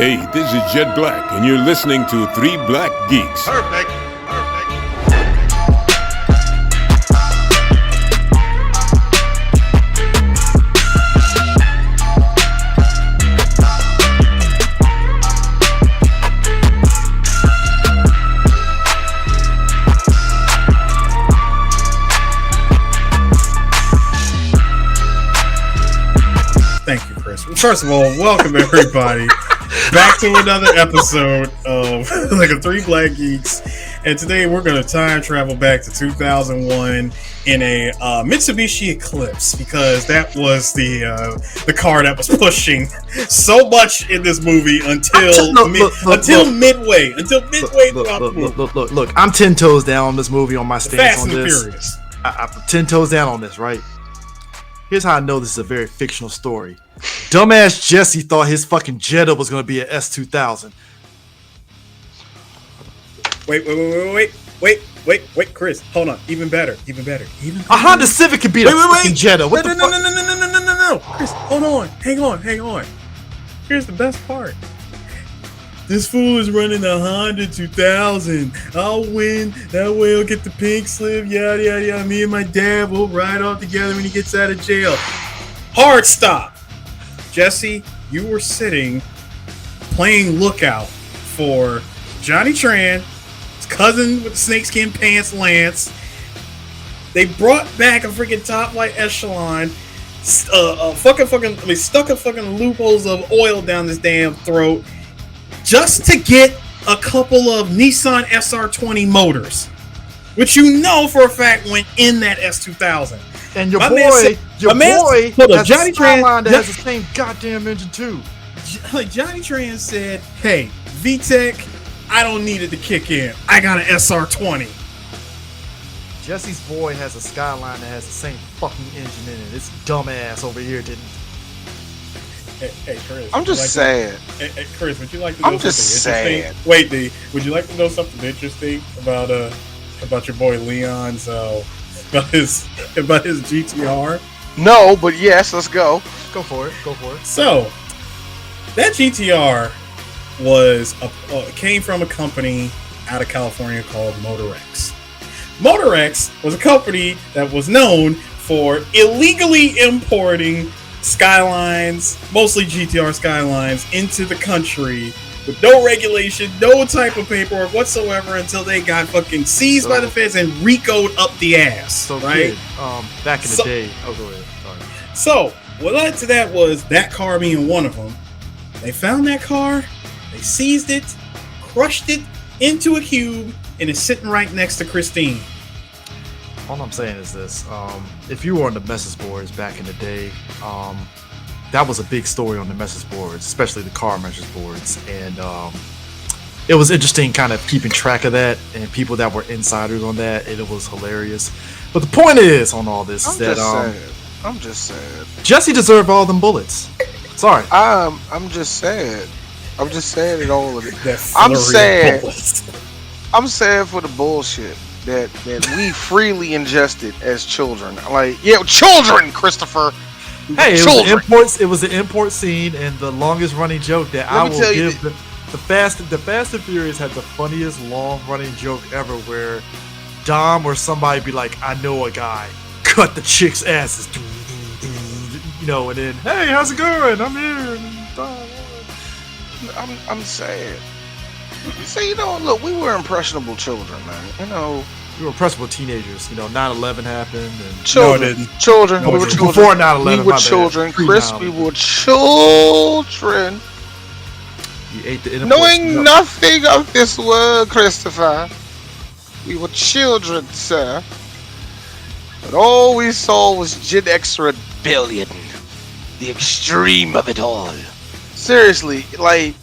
Hey, this is Jet Black, and you're listening to Three Black Geeks. Perfect. Thank you, Chris. First of all, welcome everybody back to another episode of like a Three Black Geeks, and today we're going to time travel back to 2001 in a Mitsubishi Eclipse, because that was the car that was pushing so much in this movie until midway throughout the movie. Look, I'm 10 toes down on this movie on my stance Fast on and this. Furious. I'm 10 toes down on this, right? Here's how I know this is a very fictional story. Dumbass Jesse thought his fucking Jetta was going to be an S2000. Wait, Chris, hold on. Even better. A Honda Civic could be a fucking Jetta. What the fuck? No. Chris, hold on. Hang on. Here's the best part. This fool is running a Honda 2000. I'll win. That way I'll get the pink slip. Yada, yada, yada. Me and my dad will ride off together when he gets out of jail. Hard stop. Jesse, you were sitting playing lookout for Johnny Tran, his cousin with the snakeskin pants, Lance. They brought back a freaking top flight echelon. Stuck a fucking loopholes of oil down this damn throat, just to get a couple of Nissan SR20 motors, which you know for a fact went in that S2000. And your boy has Johnny a Skyline that has the same goddamn engine too. Like Johnny Tran said, "Hey, VTEC, I don't need it to kick in. I got an SR20." Jesse's boy has a Skyline that has the same fucking engine in it. This dumbass over here didn't. Hey, Chris. I'm just saying. Hey, Chris, would you like to know I'm just something interesting? saying. Wait, D, would you like to know something interesting about your boy Leon's about his GTR? No, but yes, let's go. Go for it. So, that GTR was came from a company out of California called Motorex. Motorex was a company that was known for illegally importing Skylines, mostly GTR Skylines, into the country with no regulation, no type of paperwork whatsoever, until they got fucking seized by the feds and RICO'd up the ass. So, right? Kid, back in the day. Oh, go ahead. Sorry. So, what led to that was that car being one of them. They found that car, they seized it, crushed it into a cube, and it's sitting right next to Christine. All I'm saying is this: if you were on the message boards back in the day, that was a big story on the message boards, especially the car message boards, and it was interesting, kind of keeping track of that and people that were insiders on that, and it was hilarious. But the point is, on all this, I'm just saying. Jesse deserved all them bullets. Sorry. I'm just saying it all of it. I'm saying for the bullshit that we freely ingested as children. Like, yeah, children, Christopher. Hey, it was the import scene, and the longest running joke that I will give the Fast and Furious had the funniest long running joke ever, where Dom or somebody be like, "I know a guy, cut the chicks' asses," you know, and then, "Hey, how's it going? I'm here." I'm saying. So, look, we were impressionable children, man. We were impressionable teenagers. 9/11 happened. And children. We were children. Before 9/11. We were children. Chris, we were children. You ate the knowing nothing of this world, Christopher. We were children, sir. But all we saw was Gen X rebellion. The extreme of it all. Seriously, like,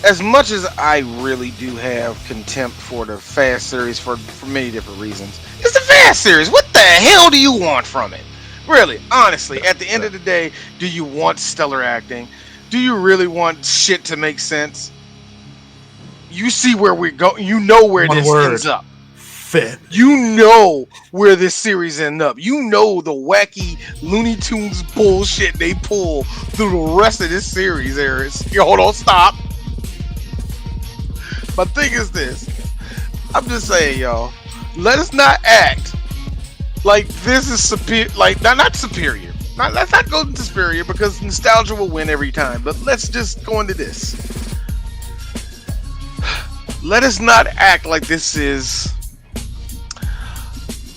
as much as I really do have contempt for the Fast series for many different reasons, it's the Fast series. What the hell do you want from it? Really, honestly, at the end of the day, do you want stellar acting? Do you really want shit to make sense? You see where we go. You know where this ends up. Family. You know where this series end up. You know the wacky Looney Tunes bullshit they pull through the rest of this series, Eris. Yo, hold on, stop. My thing is this. I'm just saying, y'all. Let us not act like this is superior. Like, not superior. Let's not go into superior because nostalgia will win every time. But let's just go into this. Let us not act like this is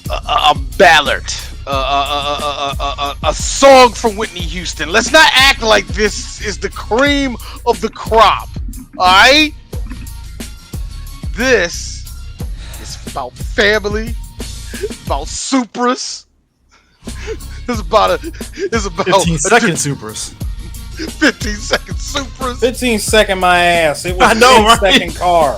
a ballad, a song from Whitney Houston. Let's not act like this is the cream of the crop. All right? This is about family, about Supras. It's about 15-second Supras. 15-second Supras. 15-second my ass. It was I know, 10-second car.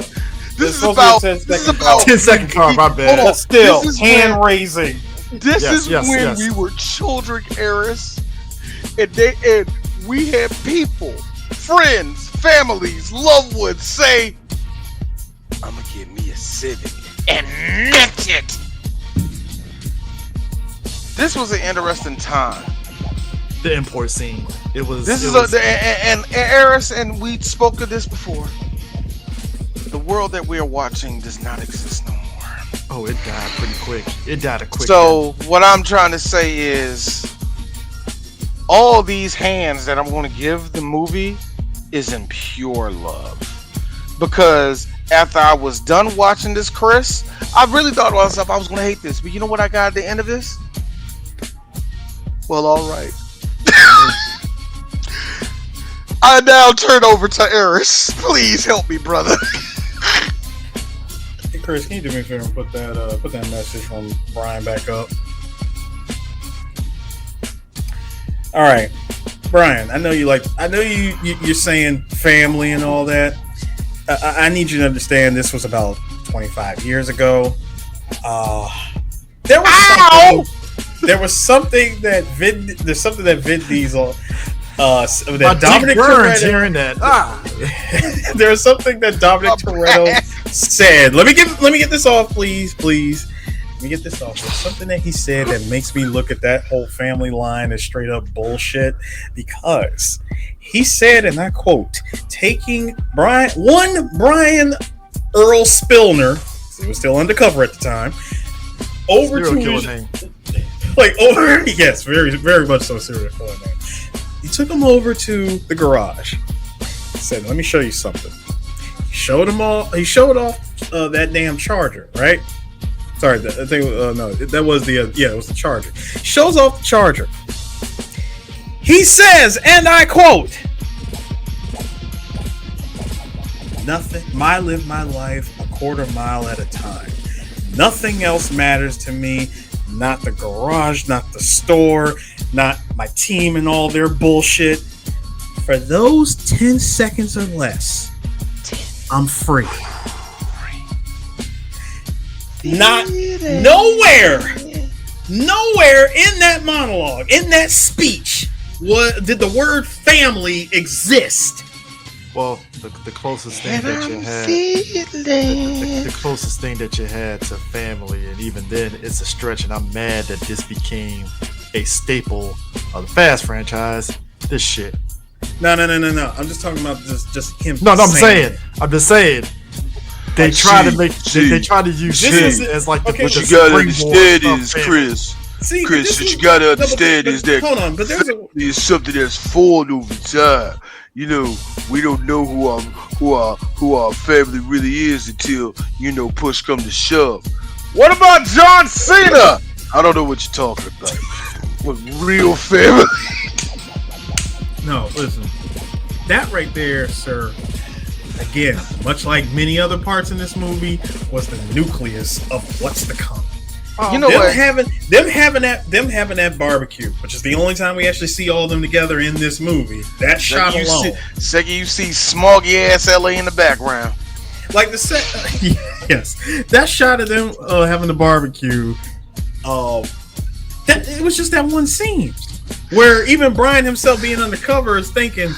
This is about 10-second car, my bad. But still, hand raising. This is when we were children, Eris, and we had people, friends, families, loved ones say, "I'm gonna get me a Civic and mint it." This was an interesting time. The import scene. It was. And Eris, and we spoke of this before. The world that we are watching does not exist no more. Oh, it died pretty quick. It died a quick. So what I'm trying to say is, all these hands that I'm going to give the movie is in pure love. Because after I was done watching this, Chris, I really thought to myself I was going to hate this. But you know what I got at the end of this? Well, all right. I now turn over to Eris. Please help me, brother. Hey, Chris, can you do me a favor and put that message from Brian back up? All right, Brian. I know you're saying family and all that. I need you to understand this was about 25 years ago. There was something that Vin Diesel. That Dominic Toretto, hearing that. There was something that Dominic Toretto said. Let me get this off, please. Let me get this off. There's something that he said that makes me look at that whole family line as straight up bullshit, because he said, and I quote, taking Brian Earl Spillner, he was still undercover at the time, over to his, yes, very, very much so serial killer name. He took him over to the garage. He said, "Let me show you something." He showed off that damn charger, right? Sorry, it was the charger. He shows off the charger. He says, and I quote, "Nothing. I live my life a quarter mile at a time. Nothing else matters to me. Not the garage, not the store, not my team and all their bullshit. For those 10 seconds or less, I'm free." Not nowhere in that monologue, in that speech, did the word family exist. Well, the closest thing that you had, the closest thing that you had to family, and even then, it's a stretch. And I'm mad that this became a staple of the Fast franchise. This shit. No. I'm just talking about just him. No, I'm just saying. They try to use this as like what you gotta understand is, Chris, what you gotta understand is that family is something that's formed over time. You know, we don't know who our family really is until, push come to shove. What about John Cena? I don't know what you're talking about. With real family. No, listen. That right there, sir, again, much like many other parts in this movie, was the nucleus of what's to come. You know what? Them having that barbecue, which is the only time we actually see all of them together in this movie. That shot alone. Second, you see smoggy ass LA in the background. Like yes, that shot of them having the barbecue. It was just that one scene where even Brian himself being undercover is thinking,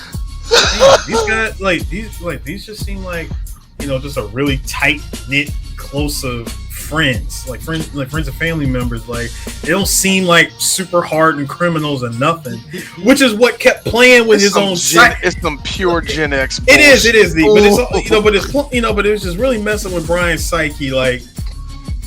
these guys these just seem like just a really tight knit, close of friends, like friends and family members. Like they don't seem like super hardened criminals or nothing, which is what kept playing with his own psyche. It's some pure Gen X. It is, but it's but it was just really messing with Brian's psyche. Like,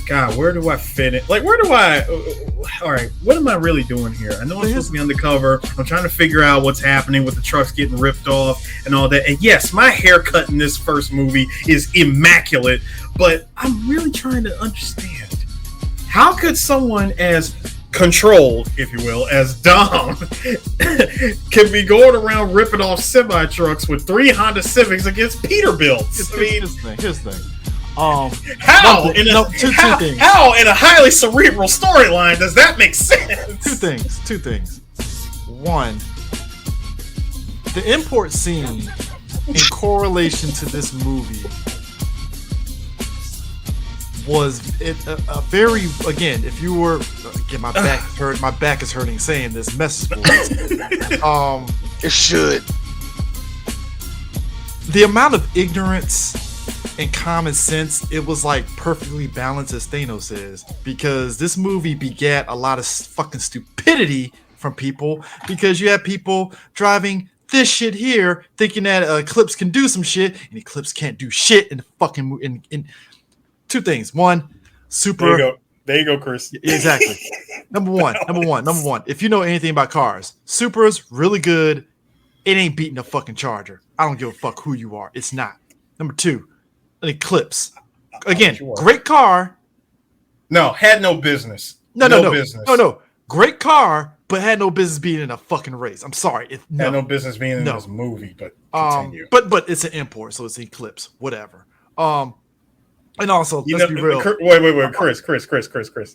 God, where do I fit it? Like, all right, what am I really doing here? I know I'm supposed to be undercover. I'm trying to figure out what's happening with the trucks getting ripped off and all that. And yes, my haircut in this first movie is immaculate, but I'm really trying to understand, how could someone as controlled, if you will, as Dom can be going around ripping off semi-trucks with 3 Honda Civics against Peterbilts? Here's the thing. How in a highly cerebral storyline does that make sense? Two things. One, the import scene in correlation to this movie was a very, again, if you were, again, my back is hurting saying this message. It should. The amount of ignorance and common sense, it was like perfectly balanced, as Thanos is, because this movie begat a lot of fucking stupidity from people, because you have people driving this shit here thinking that Eclipse can do some shit, and Eclipse can't do shit in the fucking in two things. One, super. There you go, Chris. Exactly. Number one. If you know anything about cars, Supra's really good. It ain't beating a fucking Charger. I don't give a fuck who you are. It's not. Number two, an Eclipse. Again, great car. No, had no business. No. Great car, but had no business being in a fucking race. I'm sorry. Had no business being in this movie, but continue. But it's an import, so it's an Eclipse. Whatever. And also, let's be real. Wait, Chris.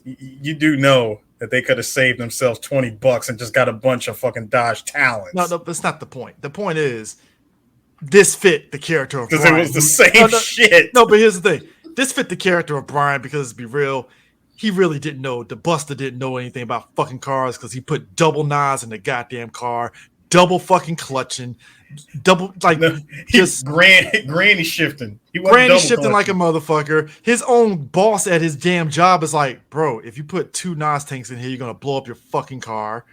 You do know that they could have saved themselves $20 and just got a bunch of fucking Dodge Talons. No, that's not the point. The point is, this fit the character of Brian. Because it was the same shit. No, but here's the thing. This fit the character of Brian because, to be real, he really didn't know. The Buster didn't know anything about fucking cars because he put double knives in the goddamn car, double fucking clutching, double, like, just granny shifting. Granny shifting like a motherfucker. His own boss at his damn job is like, bro, if you put 2 Nas tanks in here, you're going to blow up your fucking car.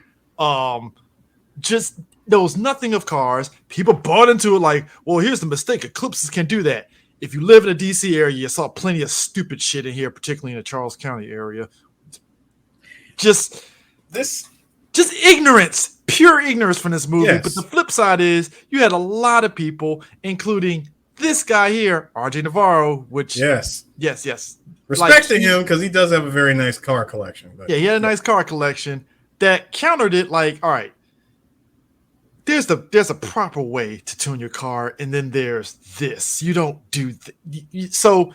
Just knows nothing of cars. People bought into it like, well, here's the mistake. Eclipses can do that. If you live in a DC area, you saw plenty of stupid shit in here, particularly in the Charles County area. Just ignorance, pure ignorance from this movie. Yes. But the flip side is you had a lot of people, including this guy here, RJ Navarro, which yes. Respect to him because he does have a very nice car collection. But, he had a nice car collection that countered it like, all right, there's a proper way to tune your car, and then there's this. You don't do so.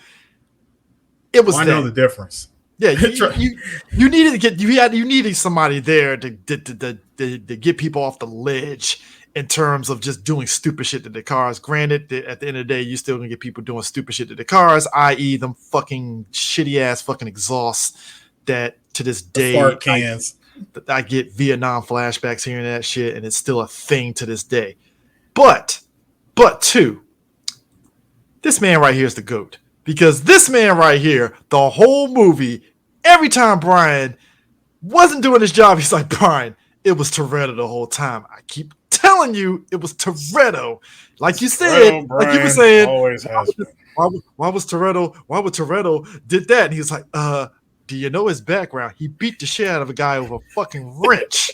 It was. I know the difference. Yeah, you needed to get you needed somebody there to get people off the ledge in terms of just doing stupid shit to the cars. Granted, at the end of the day, you're still gonna get people doing stupid shit to the cars, i.e., them fucking shitty ass fucking exhausts that to this day fart cans. I get Vietnam flashbacks hearing that shit, and it's still a thing to this day. But two, this man right here is the GOAT. Because this man right here, the whole movie, every time Brian wasn't doing his job, he's like, Brian, it was Toretto the whole time. I keep telling you it was Toretto. Like you said, like you were saying, why would Toretto did that? And he was like, do you know his background? He beat the shit out of a guy with a fucking wrench.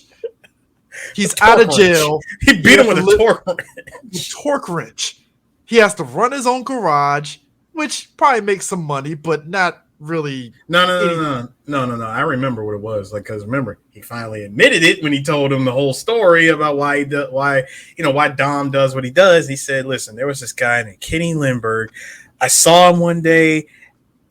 He's out of jail. He beat him with a torque wrench. He has to run his own garage, which probably makes some money, but not really. No. I remember what it was. Like, because remember, he finally admitted it when he told him the whole story about why Dom does what he does. He said, "Listen, there was this guy named Kenny Lindbergh. I saw him one day.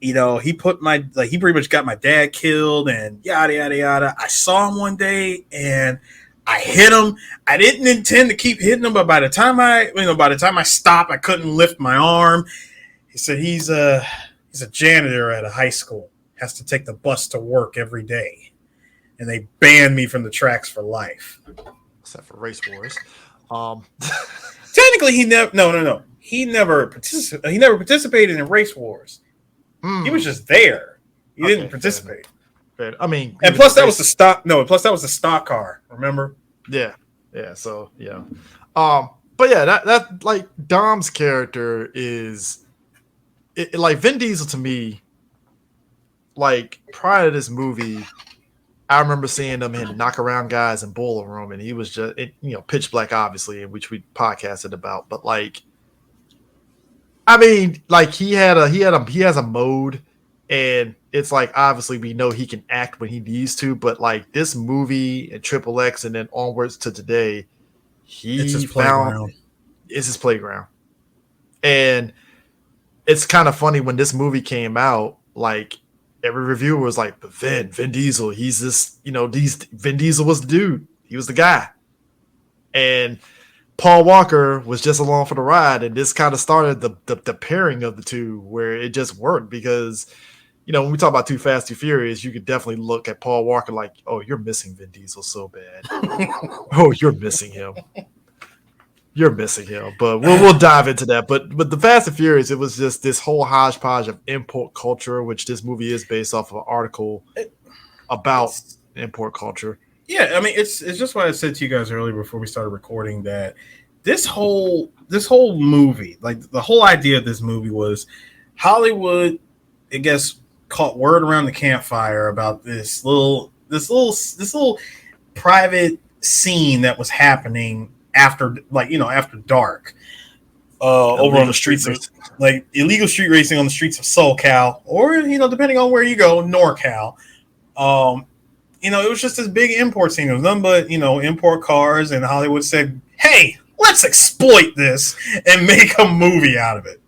He he pretty much got my dad killed and yada yada yada. I saw him one day and I hit him. I didn't intend to keep hitting him, but by the time I stopped, I couldn't lift my arm." He said he's a janitor at a high school. Has to take the bus to work every day, and they banned me from the tracks for life. Except for Race Wars. Technically, he never. No. He never participated in Race Wars. He was just there. He didn't participate. Fair. I mean, and plus that was the stock. No, plus that was the stock car. Remember? Yeah. So yeah. But yeah, that like Dom's character is like Vin Diesel to me. Like prior to this movie, I remember seeing him knock around guys in Boiler Room, and he was just Pitch Black, obviously, in which we podcasted about. But like, I mean, like he has a mode, and it's like obviously we know he can act when he needs to, but like this movie and Triple X, and then onwards to today, it's his playground, and it's kind of funny when this movie came out, like. Every reviewer was like, but Vin Diesel, he's this, Vin Diesel was the dude. He was the guy. And Paul Walker was just along for the ride. And this kind of started the pairing of the two where it just worked because, when we talk about Too Fast, Too Furious, you could definitely look at Paul Walker like, oh, you're missing Vin Diesel so bad. Oh, you're missing him. You're missing him, but we'll dive into that. But the Fast and Furious, it was just this whole hodgepodge of import culture, which this movie is based off of an article about import culture. Yeah, I mean it's just what I said to you guys earlier before we started recording that this whole movie, like the whole idea of this movie was Hollywood, I guess, caught word around the campfire about this little private scene that was happening after dark over on the streets of like illegal street racing on the streets of SoCal or depending on where you go, NorCal. It was just this big import scene. It was nothing but import cars, and Hollywood said, hey, let's exploit this and make a movie out of it.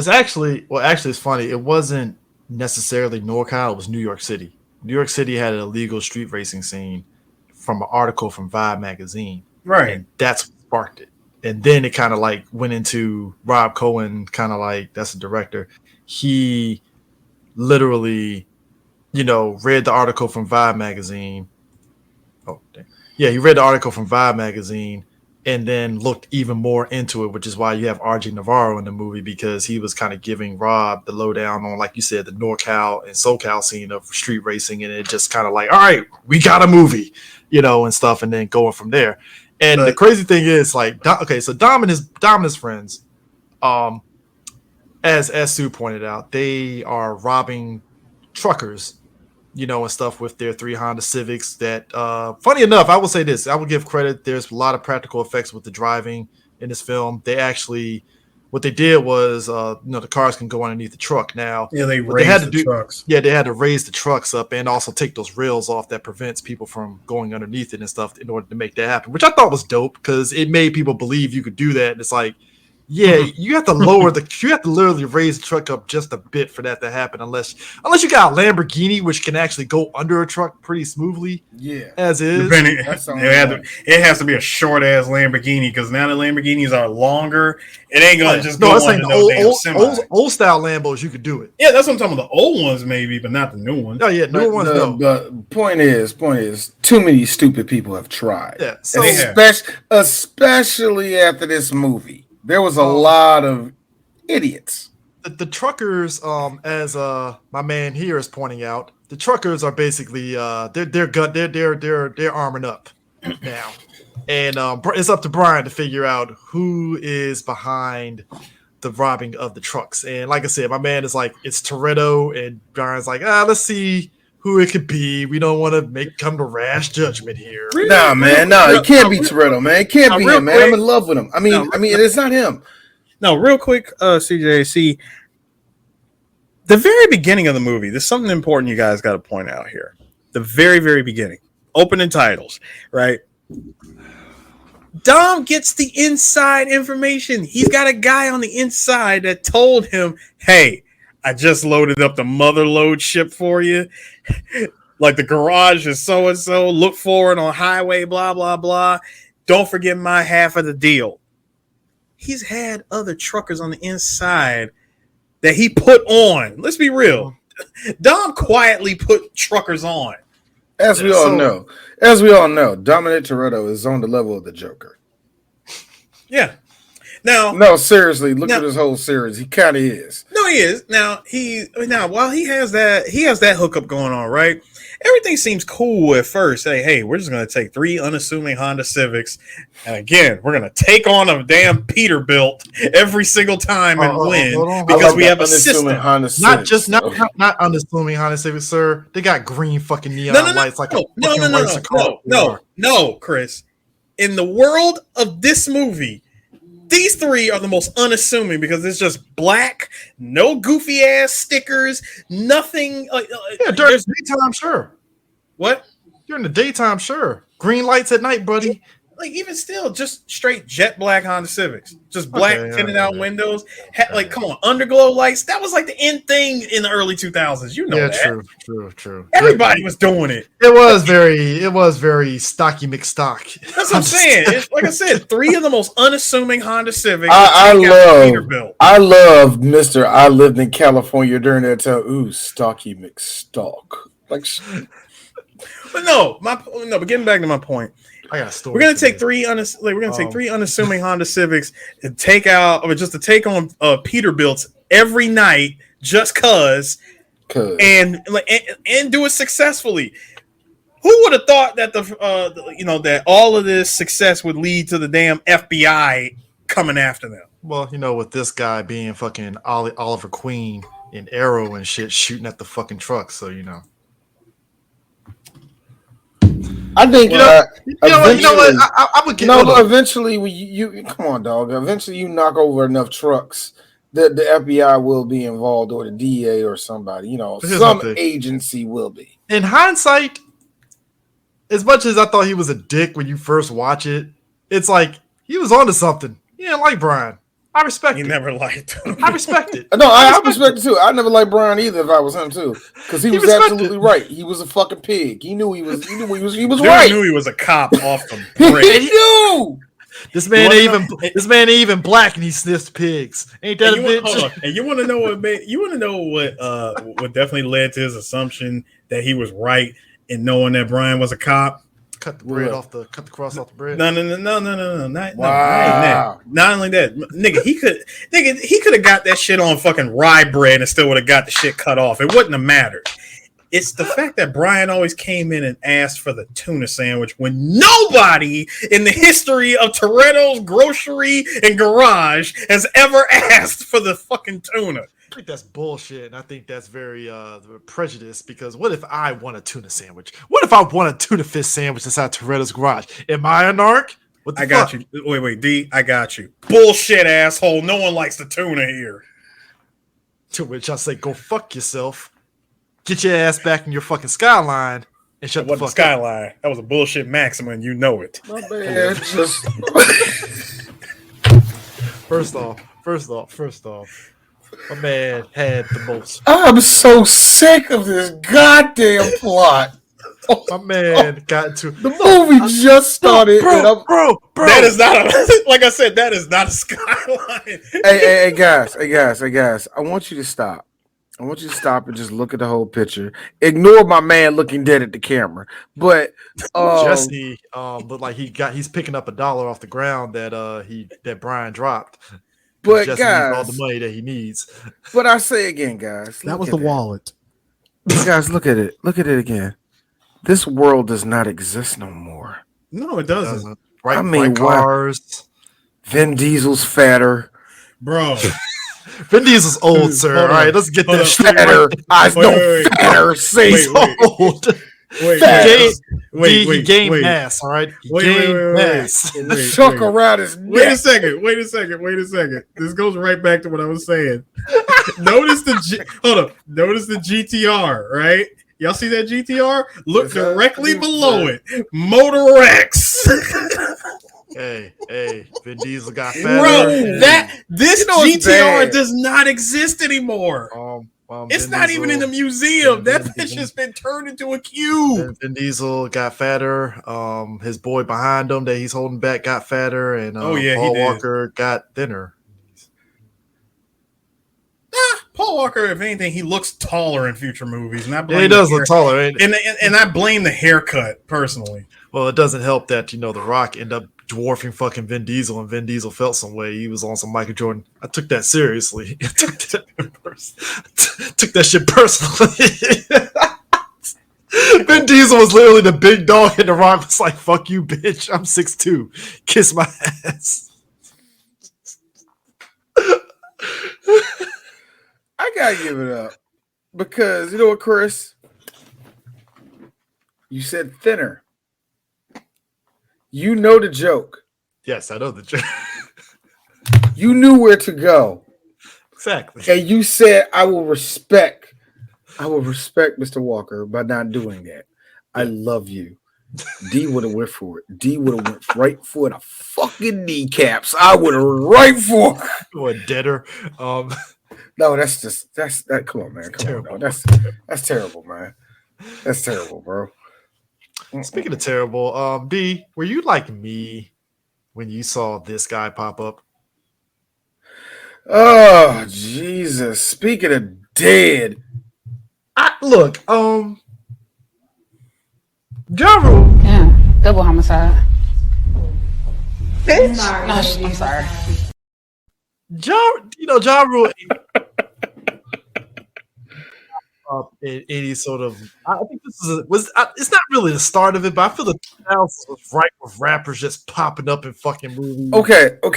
Actually it's funny. It wasn't necessarily NorCal, it was New York City. New York City had an illegal street racing scene from an article from Vibe magazine. Right. And that's what sparked it. And then it kind of like went into Rob Cohen, kind of like, that's the director. He literally, read the article from Vibe magazine. Oh, dang. Yeah, he read the article from Vibe magazine and then looked even more into it, which is why you have RJ Navarro in the movie, because he was kind of giving Rob the lowdown on, like you said, the NorCal and SoCal scene of street racing. And it just kind of like, all right, we got a movie, and stuff, and then going from there. And the crazy thing is, like, so Dom and his friends, as Sue pointed out, they are robbing truckers, and stuff with their 3 Honda Civics. That, funny enough, I will say this: I will give credit. There's a lot of practical effects with the driving in this film. They actually, what they did was, the cars can go underneath the truck. Now, yeah, they raised the trucks. Yeah, they had to raise the trucks up and also take those rails off that prevents people from going underneath it and stuff in order to make that happen, which I thought was dope because it made people believe you could do that. And it's like, yeah, you have to literally raise the truck up just a bit for that to happen, unless you got a Lamborghini, which can actually go under a truck pretty smoothly. Yeah, as is. It has to be a short ass Lamborghini because now the Lamborghinis are longer. It ain't gonna just go under no damn semi. Old style Lambos, you could do it. Yeah, that's what I'm talking about. The old ones maybe, but not the new ones. Oh yeah, new ones no. But point is, too many stupid people have tried. Yeah, so especially after this movie. There was a lot of idiots. The truckers, as my man here is pointing out, the truckers are basically they're arming up now, and it's up to Brian to figure out who is behind the robbing of the trucks. And like I said, my man is like, it's Toretto, and Brian's like, let's see who it could be. We don't want to come to rash judgment here. Nah, man, it can't be Toretto, man. It can't be him, man. I'm in love with him. I mean, it's not him. No, real quick, CJ, see, the very beginning of the movie, there's something important you guys got to point out here. The very, very beginning, opening titles, right? Dom gets the inside information. He's got a guy on the inside that told him, hey, I just loaded up the mother load ship for you. Like the garage is so-and-so. Look for it on highway, blah, blah, blah. Don't forget my half of the deal. He's had other truckers on the inside that he put on. Let's be real. Dom quietly put truckers on. As we all know, Dominic Toretto is on the level of the Joker. Yeah. Now, no, seriously, look at his whole series. He kind of is. No, he is. Now while he has that hookup going on, right? Everything seems cool at first. Hey, we're just gonna take 3 unassuming Honda Civics, and again, we're gonna take on a damn Peterbilt every single time and win because we have a system. Honda Civics, not unassuming Honda Civics, sir. They got green fucking neon lights like no, Chris. In the world of this movie, these 3 are the most unassuming because it's just black, no goofy ass stickers, nothing. During the daytime, sure. What? During the daytime, sure. Green lights at night, buddy. Like even still, just straight jet black Honda Civics, just black tinted out windows. Come on, underglow lights. That was like the end thing in the early 2000s. You know that. True. Everybody was doing it. It was very stocky McStock. That's what I'm saying. Like I said, 3 of the most unassuming Honda Civics. I love Mr. I lived in California during that time. Ooh, stocky McStock. Like, but but getting back to my point. I got a story. We're gonna take 3 unassuming Honda Civics and take on Peterbilts every night just cause and do it successfully. Who would have thought that that all of this success would lead to the damn FBI coming after them? Well, with this guy being fucking Oliver Queen in Arrow and shit, shooting at the fucking truck, so I think eventually when you come on, dog. Eventually, you knock over enough trucks that the FBI will be involved, or the DEA, or somebody. Some agency will be. In hindsight, as much as I thought he was a dick when you first watch it, it's like he was onto something. He didn't like Brian. I respect it. He never liked him. I respect it. No, I respect it too. I never liked Brian either if I was him too. Because he was absolutely right. He was a fucking pig. He knew he was right. He knew he was a cop off the break. He knew. This man ain't even black and he sniffs pigs. Ain't that a bitch? Hold on. And you want to know what definitely led to his assumption that he was right in knowing that Brian was a cop? Cut the cross off the bread. No. Not only that, nigga, he could have got that shit on fucking rye bread and still would have got the shit cut off. It wouldn't have mattered. It's the fact that Brian always came in and asked for the tuna sandwich when nobody in the history of Toretto's grocery and garage has ever asked for the fucking tuna. I think that's bullshit, and I think that's very prejudiced, because what if I want a tuna sandwich? What if I want a tuna fish sandwich inside Toretto's garage? Am I a narc? I got you. Wait, D, I got you. Bullshit, asshole. No one likes the tuna here. To which I say, go fuck yourself. Get your ass back in your fucking skyline and shut the fuck up. Skyline. That was a bullshit maximum, and you know it. My bad. First off. My man had the most. I'm so sick of this goddamn plot. My man got to the movie just started. Bro. That is not like I said. That is not a skyline. Hey, guys. I want you to stop. I want you to stop and just look at the whole picture. Ignore my man looking dead at the camera. But Jesse, but like he's picking up $1 off the ground that Brian dropped. But Jesse guys, needs all the money that he needs. But I say again, guys, that was the wallet. Guys, look at it. Look at it again. This world does not exist no more. No, it doesn't. Right, I mean, cars. Vin Diesel's fatter, bro. Vin Diesel's old, sir. All right, let's get that straight. Fatter. Fatter. Say old. He gained mass, all right? He gained mass. Chuck around his neck. Wait a second. This goes right back to what I was saying. Notice the GTR, right? Y'all see that GTR? Look directly below it. Motor X. Hey, Vin Diesel got fatter. Bro, this GTR does not exist anymore. It's not even in the museum. That bitch has been turned into a cube. Vin Diesel got fatter. His boy behind him that he's holding back got fatter, and Paul Walker got thinner. Paul Walker, if anything, he looks taller in future movies. And he does look taller, and I blame the haircut personally. Well, it doesn't help that The Rock ended up dwarfing fucking Vin Diesel, and Vin Diesel felt some way. He was on some Michael Jordan. I took that seriously. took that shit personally. Vin Diesel was literally the big dog, and The Rock was like, "Fuck you, bitch. I'm 6'2". Kiss my ass." I gotta give it up because you know what, Chris? You said thinner. You know the joke. Yes, I know the joke. You knew where to go. Exactly. And you said, I will respect Mr. Walker by not doing that. I love you. D would have went for it. D would have went right for the fucking kneecaps. I would have right for it. Or deader. No, that's come on, man. Come on, no. That's terrible, man. That's terrible, bro. Speaking of terrible, B, were you like me when you saw this guy pop up? Oh, Jesus. Speaking of dead. Look, Ja Rule. Yeah, double homicide. Bitch. No, I'm sorry. Ja Rule in any sort of, I think this it's not really the start of it, but I feel the 2000s was right with rappers just popping up in fucking movies. Okay. Got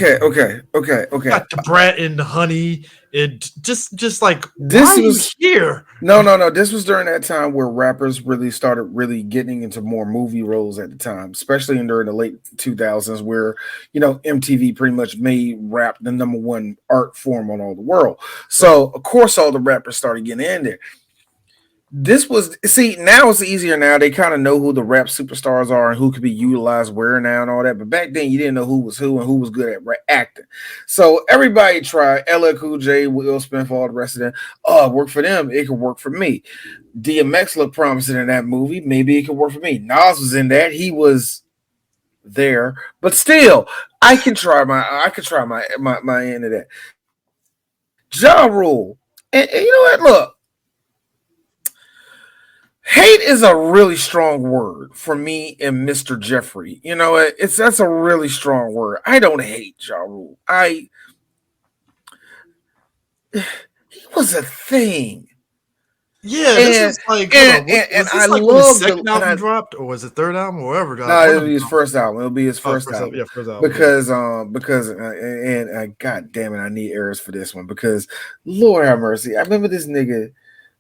the Brat and the Honey, and just like, this was here. No. This was during that time where rappers really started really getting into more movie roles at the time, especially during the late 2000s, where MTV pretty much made rap the number one art form on all the world. So of course all the rappers started getting in there. Now it's easier now. They kind of know who the rap superstars are and who could be utilized where now and all that. But back then, you didn't know who was who and who was good at acting. So everybody tried. LL Cool J, Will Smith, all the rest of them. Oh, it worked for them. It could work for me. DMX looked promising in that movie. Maybe it could work for me. Nas was in that. He was there. But still, I could try my end of that. Ja Rule. And you know what? Look. Hate is a really strong word for me and Mr. Jeffrey. That's a really strong word. I don't hate Ja Rule. He was a thing. Yeah, this is like, I love the second album dropped, or was it third album, or whatever? No, it'll be his first album. It'll be his first album. Yeah, first album. Because God damn it, I need errors for this one because Lord have mercy. I remember this nigga.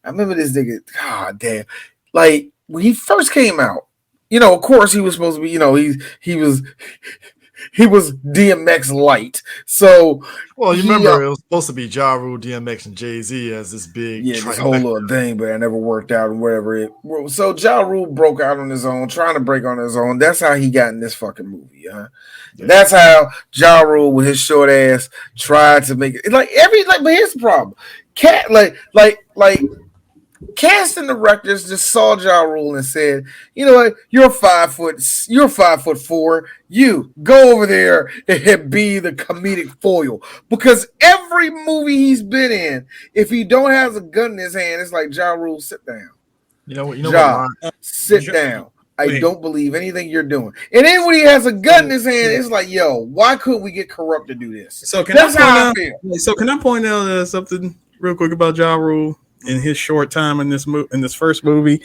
God damn. Like when he first came out, of course he was supposed to be, he was DMX light. So, well, you remember it was supposed to be Ja Rule, DMX, and Jay-Z as this big, this whole little thing, but it never worked out and whatever. So Ja Rule broke out on his own, trying to break on his own. That's how he got in this fucking movie. Huh? Yeah. That's how Ja Rule with his short ass tried to make it but here's the problem. Casting directors just saw Ja Rule and said, "You know what? You're 5'4". You go over there and be the comedic foil." Because every movie he's been in, if he don't have a gun in his hand, it's like, Ja Rule, sit down. Sit down. I don't believe anything you're doing. And then when he has a gun in his hand, it's like, yo, why couldn't we get corrupt to do this? So that's how I feel. So can I point out something real quick about Ja Rule? In his short time in this first movie,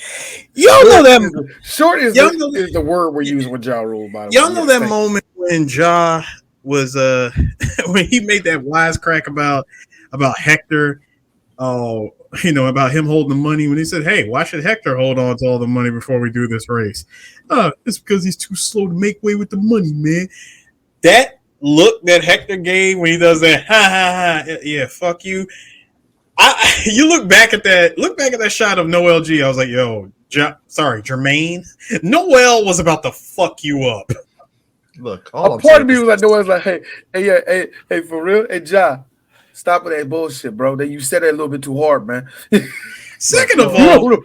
y'all know that short is the word we're using with Ja Rule. By the way, y'all know that moment when Ja was when he made that wisecrack about Hector, about him holding the money when he said, "Hey, why should Hector hold on to all the money before we do this race?" It's because he's too slow to make way with the money, man. That look that Hector gave when he does that, yeah, fuck you. You look back at that shot of Noel G. I was like, yo, Jermaine. Noel was about to fuck you up. Look, a part of me was like, Noel's like, hey, for real, hey, Ja, stop with that bullshit, bro. That you said that a little bit too hard, man. Second of all, you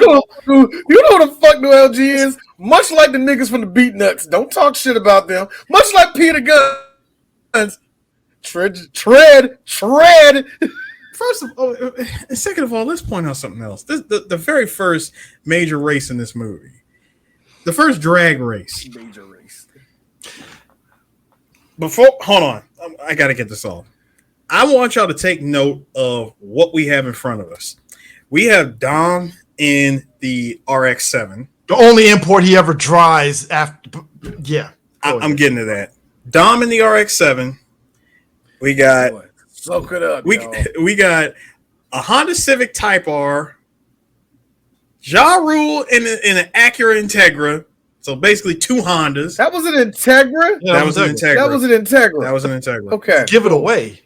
know who the fuck Noel G is? Much like the niggas from the Beat Nuts. Don't talk shit about them. Much like Peter Guns. Tread. Second of all, let's point out something else. The very first major race in this movie, the first drag race. Major race. hold on, I got to get this off. I want y'all to take note of what we have in front of us. We have Dom in the RX-7. The only import he ever drives after. Yeah. I'm getting to that. Dom in the RX-7. We got. Soak it up. We got a Honda Civic Type R. Ja Rule in an Acura Integra. So basically 2 Hondas. That was an Integra? Yeah, that was an Integra. That was an Integra. That was an Integra. Okay. Give it away.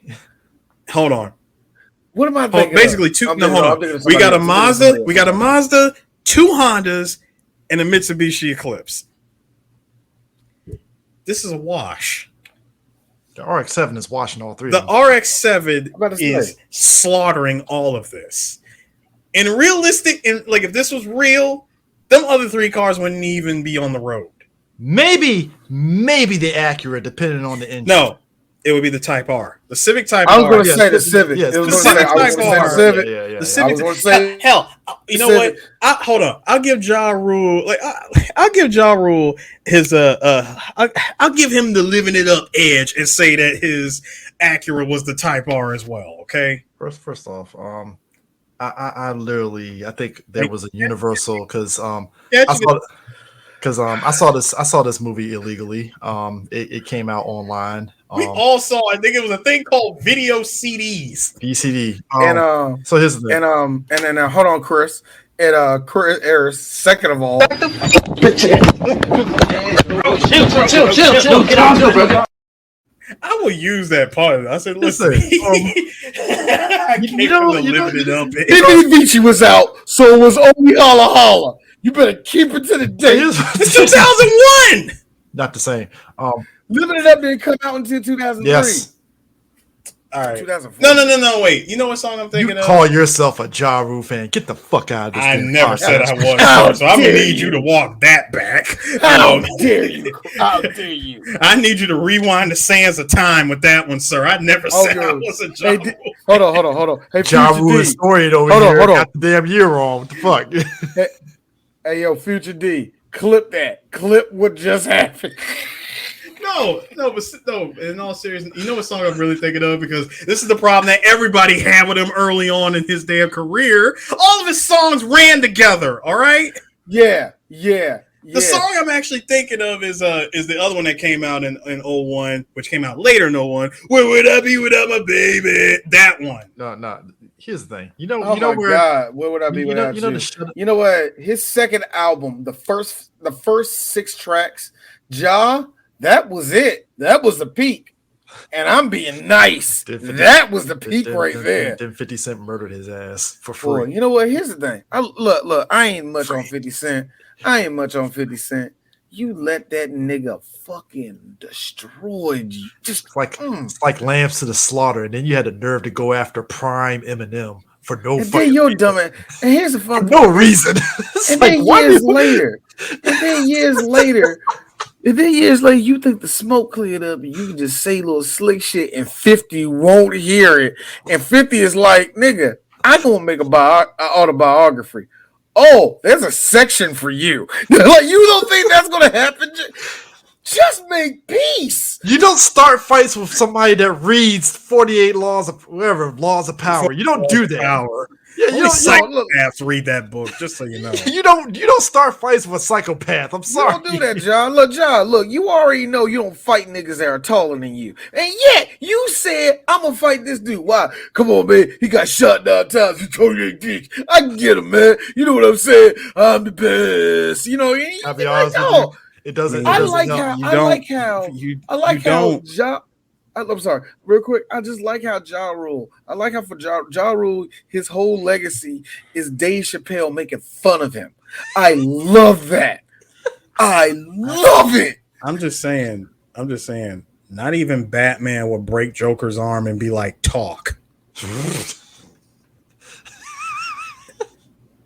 Hold on. What am I thinking? Basically, hold on. We got a Mazda. We got a Mazda, 2 Hondas, and a Mitsubishi Eclipse. This is a wash. The RX-7 is washing all three. The RX-7 is slaughtering all of this. And realistic, like if this was real, them other 3 cars wouldn't even be on the road. Maybe the Acura, depending on the engine. No, it would be the Type R. The Civic Type R. I was going to say the Civic. Yes, the Civic Type R. The Civic. Hell, you know what? Hold on. I'll give Ja Rule. I'll give Ja Rule his. I'll give him the living it up edge and say that his Acura was the Type R as well. Okay. First off, I think there was a universal because I saw this movie illegally. It came out online. We all saw. I think it was a thing called video CDs. VCD. So here's the thing. And then hold on, Chris. And Chris, second of all, Chill, get on to it, brother. I will use that part. I said, listen, I can't live it up. Vici was out, so it was only holla holla. You better keep it to the date. It's 2001. Not the same. Living It Up didn't come out until 2003. Yes. All right. No. Wait. You know what song I'm thinking of? Call yourself a Ja Rule fan. Get the fuck out of this. I never said I was, so I'm going to need you to walk that back. How dare you? How dare you? I need you to rewind the sands of time with that one, sir. I never said I was a Ja Rule. Hold on. Hey, Ja Rule historian over here. Hold on. Got the damn year wrong. What the fuck? Hey, yo, Future D, clip that. Clip what just happened. No. In all seriousness, you know what song I'm really thinking of? Because this is the problem that everybody had with him early on in his damn career. All of his songs ran together. All right. Yeah. The song I'm actually thinking of is the other one that came out in 01, which came out later in 01. Where would I be without my baby? That one. No. Here's the thing. God, where would I be without you? You know what? His second album, the first 6 tracks, Ja, that was it. That was the peak. And I'm being nice. That was the peak right there. Then 50 Cent murdered his ass for free. Well, you know what? Here's the thing. Look, I ain't much on 50 Cent. You let that nigga fucking destroy you. Just it's like lambs to the slaughter, and then you had the nerve to go after prime Eminem for no and fucking then you're dumb. And here's the fucking no reason. And then years later, you think the smoke cleared up and you can just say little slick shit and 50 won't hear it. And 50 is like, nigga, I'm gonna make an autobiography. Oh, there's a section for you. Like, you don't think that's gonna happen? Just make peace. You don't start fights with somebody that reads 48 laws of power. You don't do that. Power. Yeah, you psychopaths read that book, just so you know. You don't start fights with a psychopath. I'm sorry. You don't do that, John. Look, you already know you don't fight niggas that are taller than you. And yet, you said, I'm gonna fight this dude. Why? Come on, man. He got shot 9 times. He told you dick. I can get him, man. You know what I'm saying? I'm the best. You know, I'll be honest with you. It doesn't. I'm sorry, real quick. I just like how Ja Rule. I like how for Ja Rule, his whole legacy is Dave Chappelle making fun of him. I love that. I love it. I'm just saying. Not even Batman would break Joker's arm and be like, talk.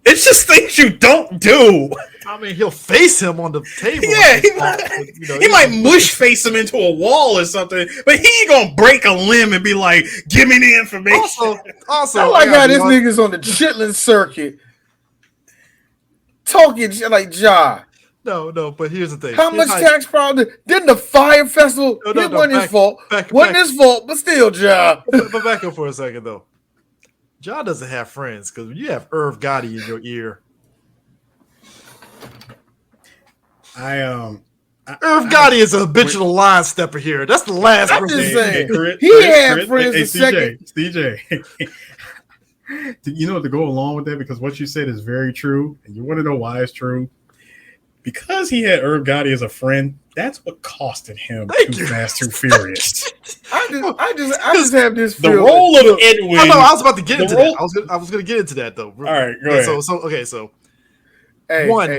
It's just things you don't do. I mean, he'll face him on the table. Yeah, he might mush face him into a wall or something, but he ain't gonna break a limb and be like, "Give me the information." Also, I like how this nigga's on the chitlin circuit talking like Ja. No, but here's the thing. How much tax fraud didn't the Fire Festival? It wasn't his fault. Wasn't his fault, but still, Ja. But back up for a second though. Ja doesn't have friends because when you have Irv Gotti in your ear. Irv Gotti is a habitual line stepper here. That's the last person. He had friends a second. CJ. You know what, to go along with that, because what you said is very true, and you want to know why it's true. Because he had Irv Gotti as a friend, that's what costed him Too Fast, Too Furious. I just have this feeling. The role of Edwin. I was about to get into that. I was going to get into that though. All right, go ahead. So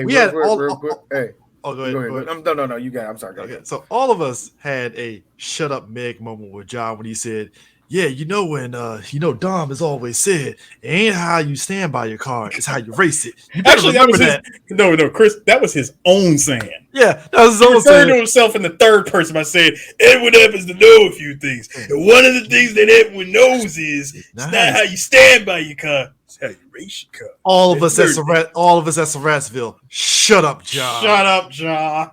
we had all. Hey. Oh, go ahead. No, you got it. I'm sorry. Okay, so all of us had a shut up Meg moment with John when he said, yeah, when Dom has always said, it ain't how you stand by your car, it's how you race it. You Actually, that was no, Chris, that was his own saying. Yeah, that was his own saying. He referred to himself in the third person by saying, Edwin happens to know a few things. And one of the things that Edwin knows is it's not how you stand by your car, it's how you race your car. All of us at Surrattsville, shut up, John. Shut up, John.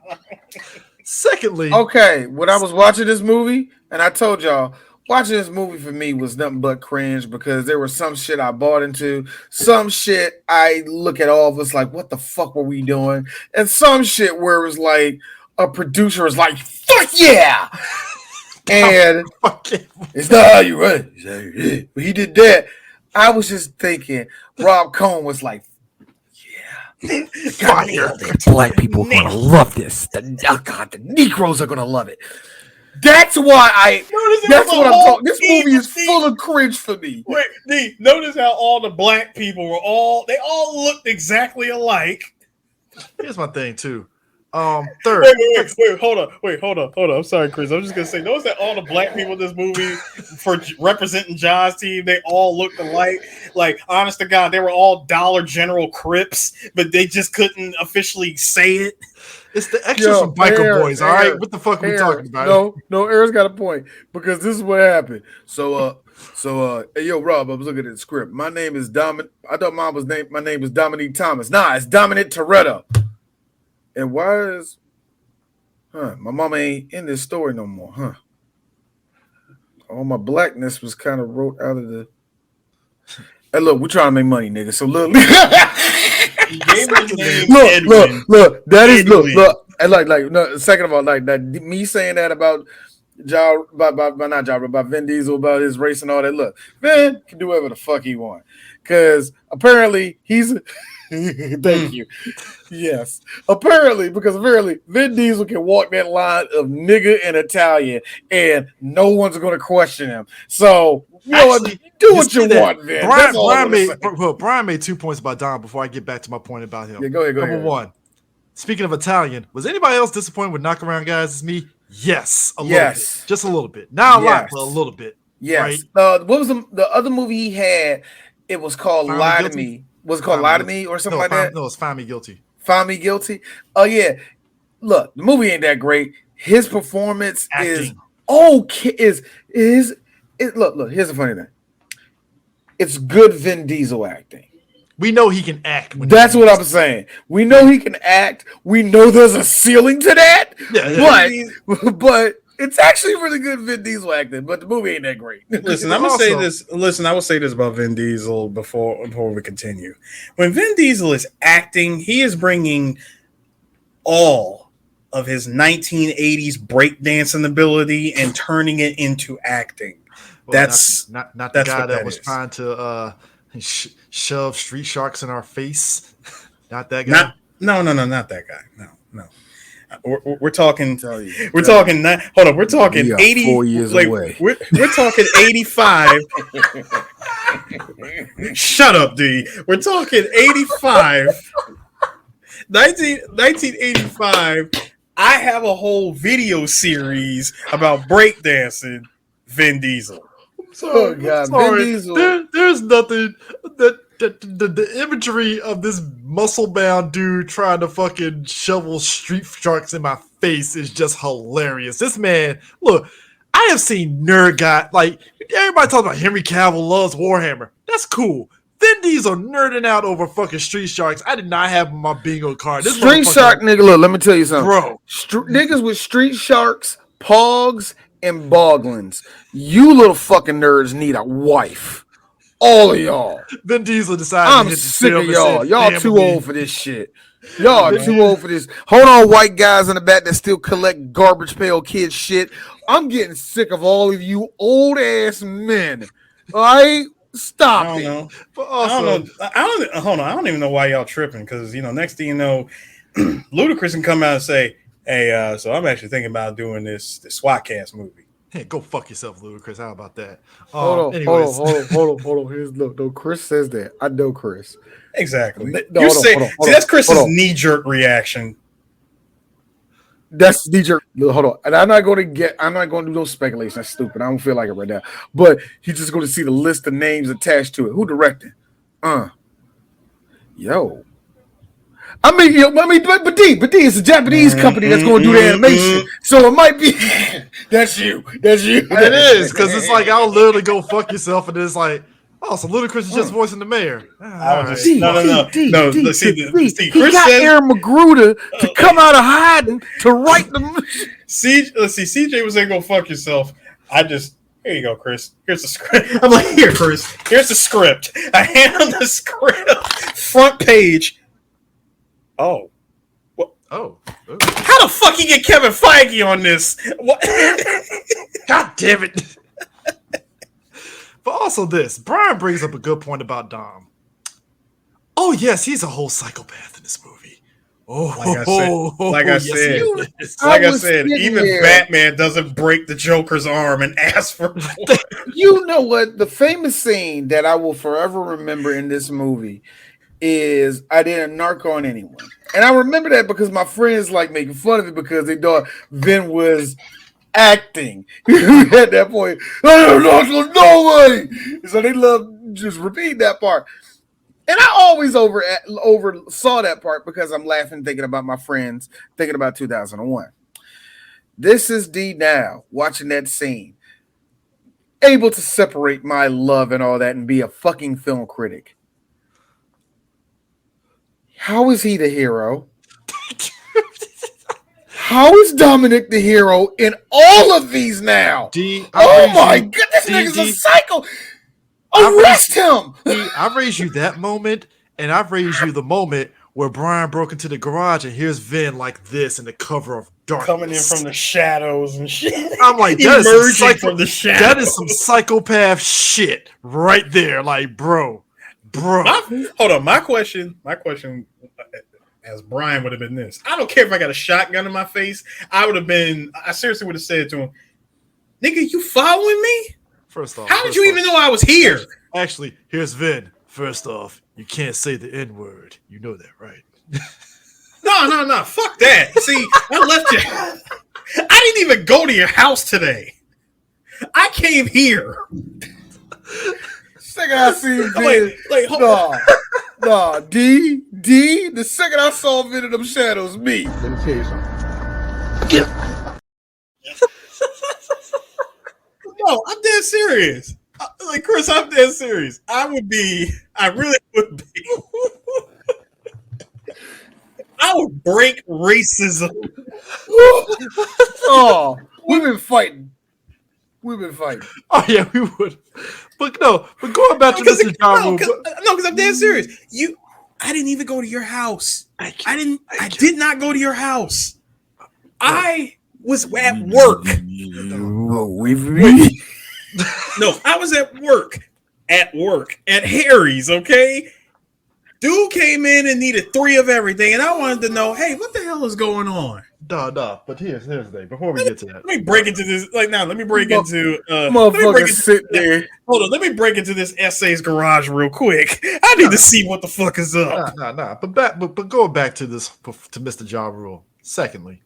Secondly, okay, when I was watching this movie, and I told y'all, watching this movie for me was nothing but cringe, because there was some shit I bought into, some shit I look at all of us like, what the fuck were we doing? And some shit where it was like a producer was like, fuck yeah! And it's not how you run. When he did that, I was just thinking, Rob Cohn was like, yeah, fire. Black people are gonna love this. The Negroes are gonna love it. That's why that's what I'm talking. This movie is full of cringe for me. Wait, D, notice how all the black people they all looked exactly alike. Here's my thing too. Third. Wait, hold on. I'm sorry, Chris. I'm just gonna say, notice that all the black people in this movie for representing John's team, they all looked alike. Like, honest to God, they were all Dollar General Crips, but they just couldn't officially say it. It's the extras from Biker Boys, all right? What the fuck are we talking about? No, Aaron's got a point, because this is what happened. So, hey, yo, Rob, I was looking at the script. My name is Dominic. I thought my name was Dominique Thomas. Nah, it's Dominic Toretto. And why is, my mama ain't in this story no more, huh? All my blackness was kind of wrote out of the. Hey, look, we're trying to make money, nigga. So look. Look. That is look. And no. Second of all, like that, me saying that about about Vin Diesel, about his race and all that. Look, Vin can do whatever the fuck he want, because apparently he's. Thank you. Yes, apparently Vin Diesel can walk that line of nigga and Italian, and no one's going to question him. So do what you want, Vin. Brian made 2 points about Don before I get back to my point about him. Yeah, go ahead. Number one, speaking of Italian, was anybody else disappointed with Knockaround Guys as me? Yes, a little bit. Just a little bit. Not a lot, but a little bit. Yes. Right? What was the other movie he had? It was called Lie to Me. Was it called Lie to Me or something like that? No, it's Find Me Guilty. Find Me Guilty? Oh, yeah. Look, the movie ain't that great. His performance is okay. Look, here's the funny thing. It's good Vin Diesel acting. We know he can act. That's what I'm saying. We know he can act. We know there's a ceiling to that. Yeah. But it's actually really good Vin Diesel acting, but the movie ain't that great. Listen, I'm gonna say this. Listen, I will say this about Vin Diesel before we continue. When Vin Diesel is acting, he is bringing all of his 1980s breakdancing ability and turning it into acting. Well, that's not the guy that was trying to shove Street Sharks in our face. Not that guy. No, not that guy. No. We're talking. We're talking. Hold on. We're talking 84 years away. We're talking 85. Shut up, D. We're talking 85. 1985. I have a whole video series about breakdancing Vin Diesel. Oh God, Vin Diesel. There's nothing that the imagery of this muscle-bound dude trying to fucking shovel Street Sharks in my face is just hilarious. This man, look, I have seen nerd guy, like, everybody talks about Henry Cavill loves Warhammer. That's cool. Vin Diesel nerding out over fucking Street Sharks. I did not have my bingo card. This Street Shark nigga, look, let me tell you something. Bro. Niggas with Street Sharks, Pogs, and Boglins. You little fucking nerds need a wife. All of y'all. Vin Diesel decided I'm sick of y'all. Y'all too old for this shit. Y'all are too old for this. Hold on, white guys in the back that still collect Garbage Pail Kids shit. I'm getting sick of all of you old ass men. All right? Stop it. I don't know. Hold on. I don't even know why y'all tripping because, next thing you know, Ludacris can come out and say, hey, so I'm actually thinking about doing this SWATcast movie. Hey, go fuck yourself, Ludacris. How about that? Hold on. Here's look. No, Chris says that. I know Chris. Exactly. No, that's Chris's knee-jerk reaction. That's knee-jerk. Hold on. And I'm not going to do no speculation. That's stupid. I don't feel like it right now. But he's just going to see the list of names attached to it. Who directed? Yo. But D is a Japanese company that's going to do the animation. So it might be that's you. It is, because it's like I'll literally go fuck yourself, and it's like, oh, so Ludacris is just voicing the mayor. No. See, Chris got Aaron Magruder to come out of hiding to write the. CJ was saying go fuck yourself. Here you go, Chris. Here's the script. I'm like, here, Chris. Here's the script. I hand him the script. Front page. Oh. What? Oh. How the fuck you get Kevin Feige on this? What? God damn it. But also this. Brian brings up a good point about Dom. Oh, yes, he's a whole psychopath in this movie. Like I said, even Batman doesn't break the Joker's arm and ask for more. You know what? The famous scene that I will forever remember in this movie is I didn't narc on anyone. And I remember that because my friends like making fun of it because they thought Vin was acting at that point. No way. So they love just repeat that part. And I always oversaw that part because I'm laughing, thinking about my friends, thinking about 2001. This is D now, watching that scene, able to separate my love and all that and be a fucking film critic. How is he the hero? How is Dominic the hero in all of these now? Oh my god, this nigga's a psycho. Arrest him! I've raised you that moment, and I've raised you the moment where Brian broke into the garage, and here's Vin like this in the cover of darkness. Coming in from the shadows and shit. I'm like, from the shadows. That is some psychopath shit right there. Like, bro. Hold on, my question as Brian would have been this. I don't care if I got a shotgun in my face. I seriously would have said to him, nigga, you following me? First off, how did you even know I was here? Actually, here's Vin. First off, you can't say the N-word. You know that, right? No. Fuck that. See, I left you. I didn't even go to your house today. I came here. Second I see Vin. No, D. The second I saw Vin in them shadows, me. Let me tell you something. No, I'm dead serious. Chris, I'm dead serious. I really would be. I would break racism. Oh, we've been fighting. Oh, yeah, we would. But going back to Mr. John because I'm dead serious. I didn't even go to your house. I did not go to your house. I was at work. No, I was at work at Harry's, okay? Dude came in and needed 3 of everything, and I wanted to know, hey, what the hell is going on? No, but here's the thing. Before we get to that. Let me break into this. Let me break into sit there. Hold on, let me break into this essay's garage real quick. I need to see what the fuck is up. Nah. But going back to this to Mr. Ja Rule. Secondly.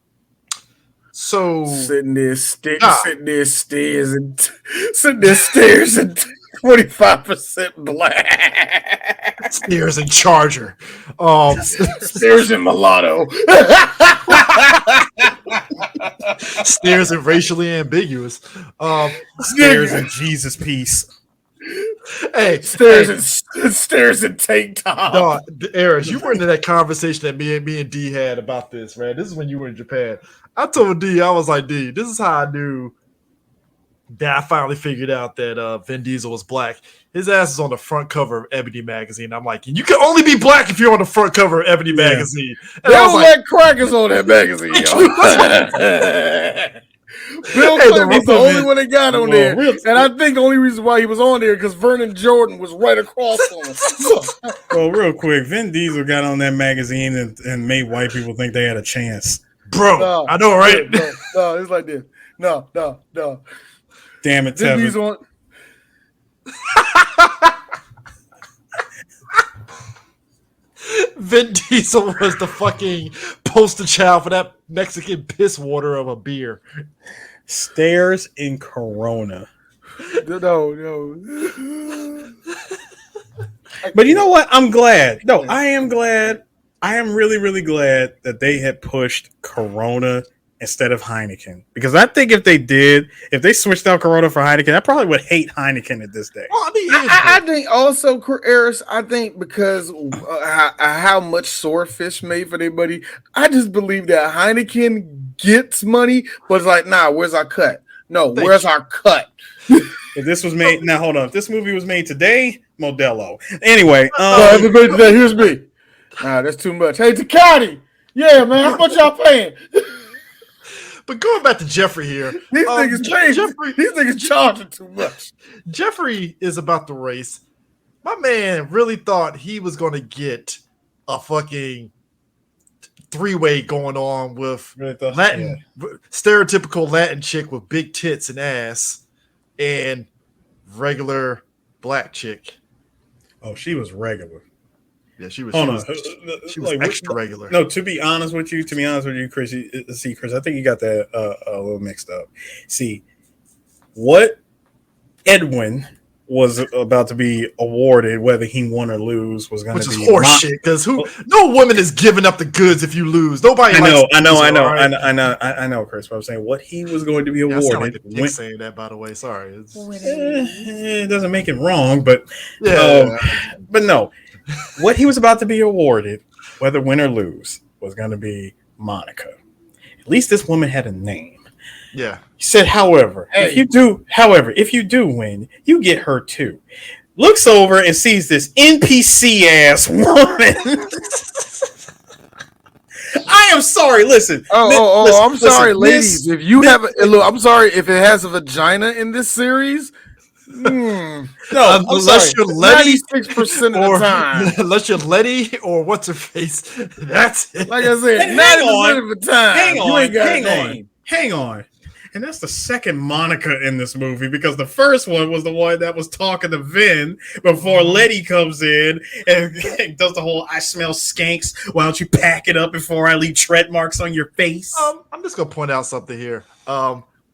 So sitting there stairs and 25% black. Stairs and Charger. Stairs and mulatto. Stairs and racially ambiguous. Stairs and Jesus piece. Hey, stares and tank top. No, Eris, you were into that conversation that me and D had about this, man. This is when you were in Japan. I told D, I was like, D, this is how I knew that I finally figured out that Vin Diesel was black. His ass is on the front cover of Ebony magazine. I'm like, you can only be black if you're on the front cover of Ebony magazine. And they don't let crackers on that magazine, yo. Bill Clinton was the only one that got on there. And I think the only reason why he was on there because Vernon Jordan was right across from him. Well, real quick, Vin Diesel got on that magazine and made white people think they had a chance. Bro, no, I know, right? No, it's like this. No. Damn it, Tevin. Vin Diesel Vin Diesel was the fucking poster child for that Mexican piss water of a beer. Stairs in Corona. No. But you know what? I'm glad. No, I am glad. I am really, really glad that they had pushed Corona instead of Heineken. Because I think if they switched out Corona for Heineken, I probably would hate Heineken at this day. Well, I think also, Eris, because how much Swordfish made for their buddy, I just believe that Heineken gets money, but it's like, nah, where's our cut? No, where's our cut? If this was made, now hold on. If this movie was made today, Modelo. Anyway, everybody today, here's me. Nah, that's too much. Hey, Takati, yeah, man, how much y'all paying? But going back to Jeffrey here, these niggas charging too much. Jeffrey is about the race. My man really thought he was going to get a fucking three-way going on with stereotypical Latin chick with big tits and ass and regular black chick. Oh, she was regular. Yeah, she was extra regular. No, to be honest with you, Chris, Chris, I think you got that a little mixed up. See, what Edwin was about to be awarded, whether he won or lose, was going to be horseshit. Because no woman is giving up the goods if you lose. Nobody. I know, Chris. But I'm saying what he was going to be awarded. I sound like the dick saying that, by the way. Sorry, it doesn't make it wrong, but but no. What he was about to be awarded, whether win or lose, was going to be Monica. At least this woman had a name. Yeah. He said, however, if you do win, you get her too. Looks over and sees this NPC ass woman. I am sorry. Listen. I'm sorry, ladies. If you have I'm sorry if it has a vagina in this series. No, unless you're Letty, 96% of the time. Unless you're Letty or what's her face, that's it. Like I said, 90% of the time. Hang on. And that's the second Monica in this movie because the first one was the one that was talking to Vin before Letty comes in and does the whole "I smell skanks. Why don't you pack it up before I leave tread marks on your face?" I'm just gonna point out something here.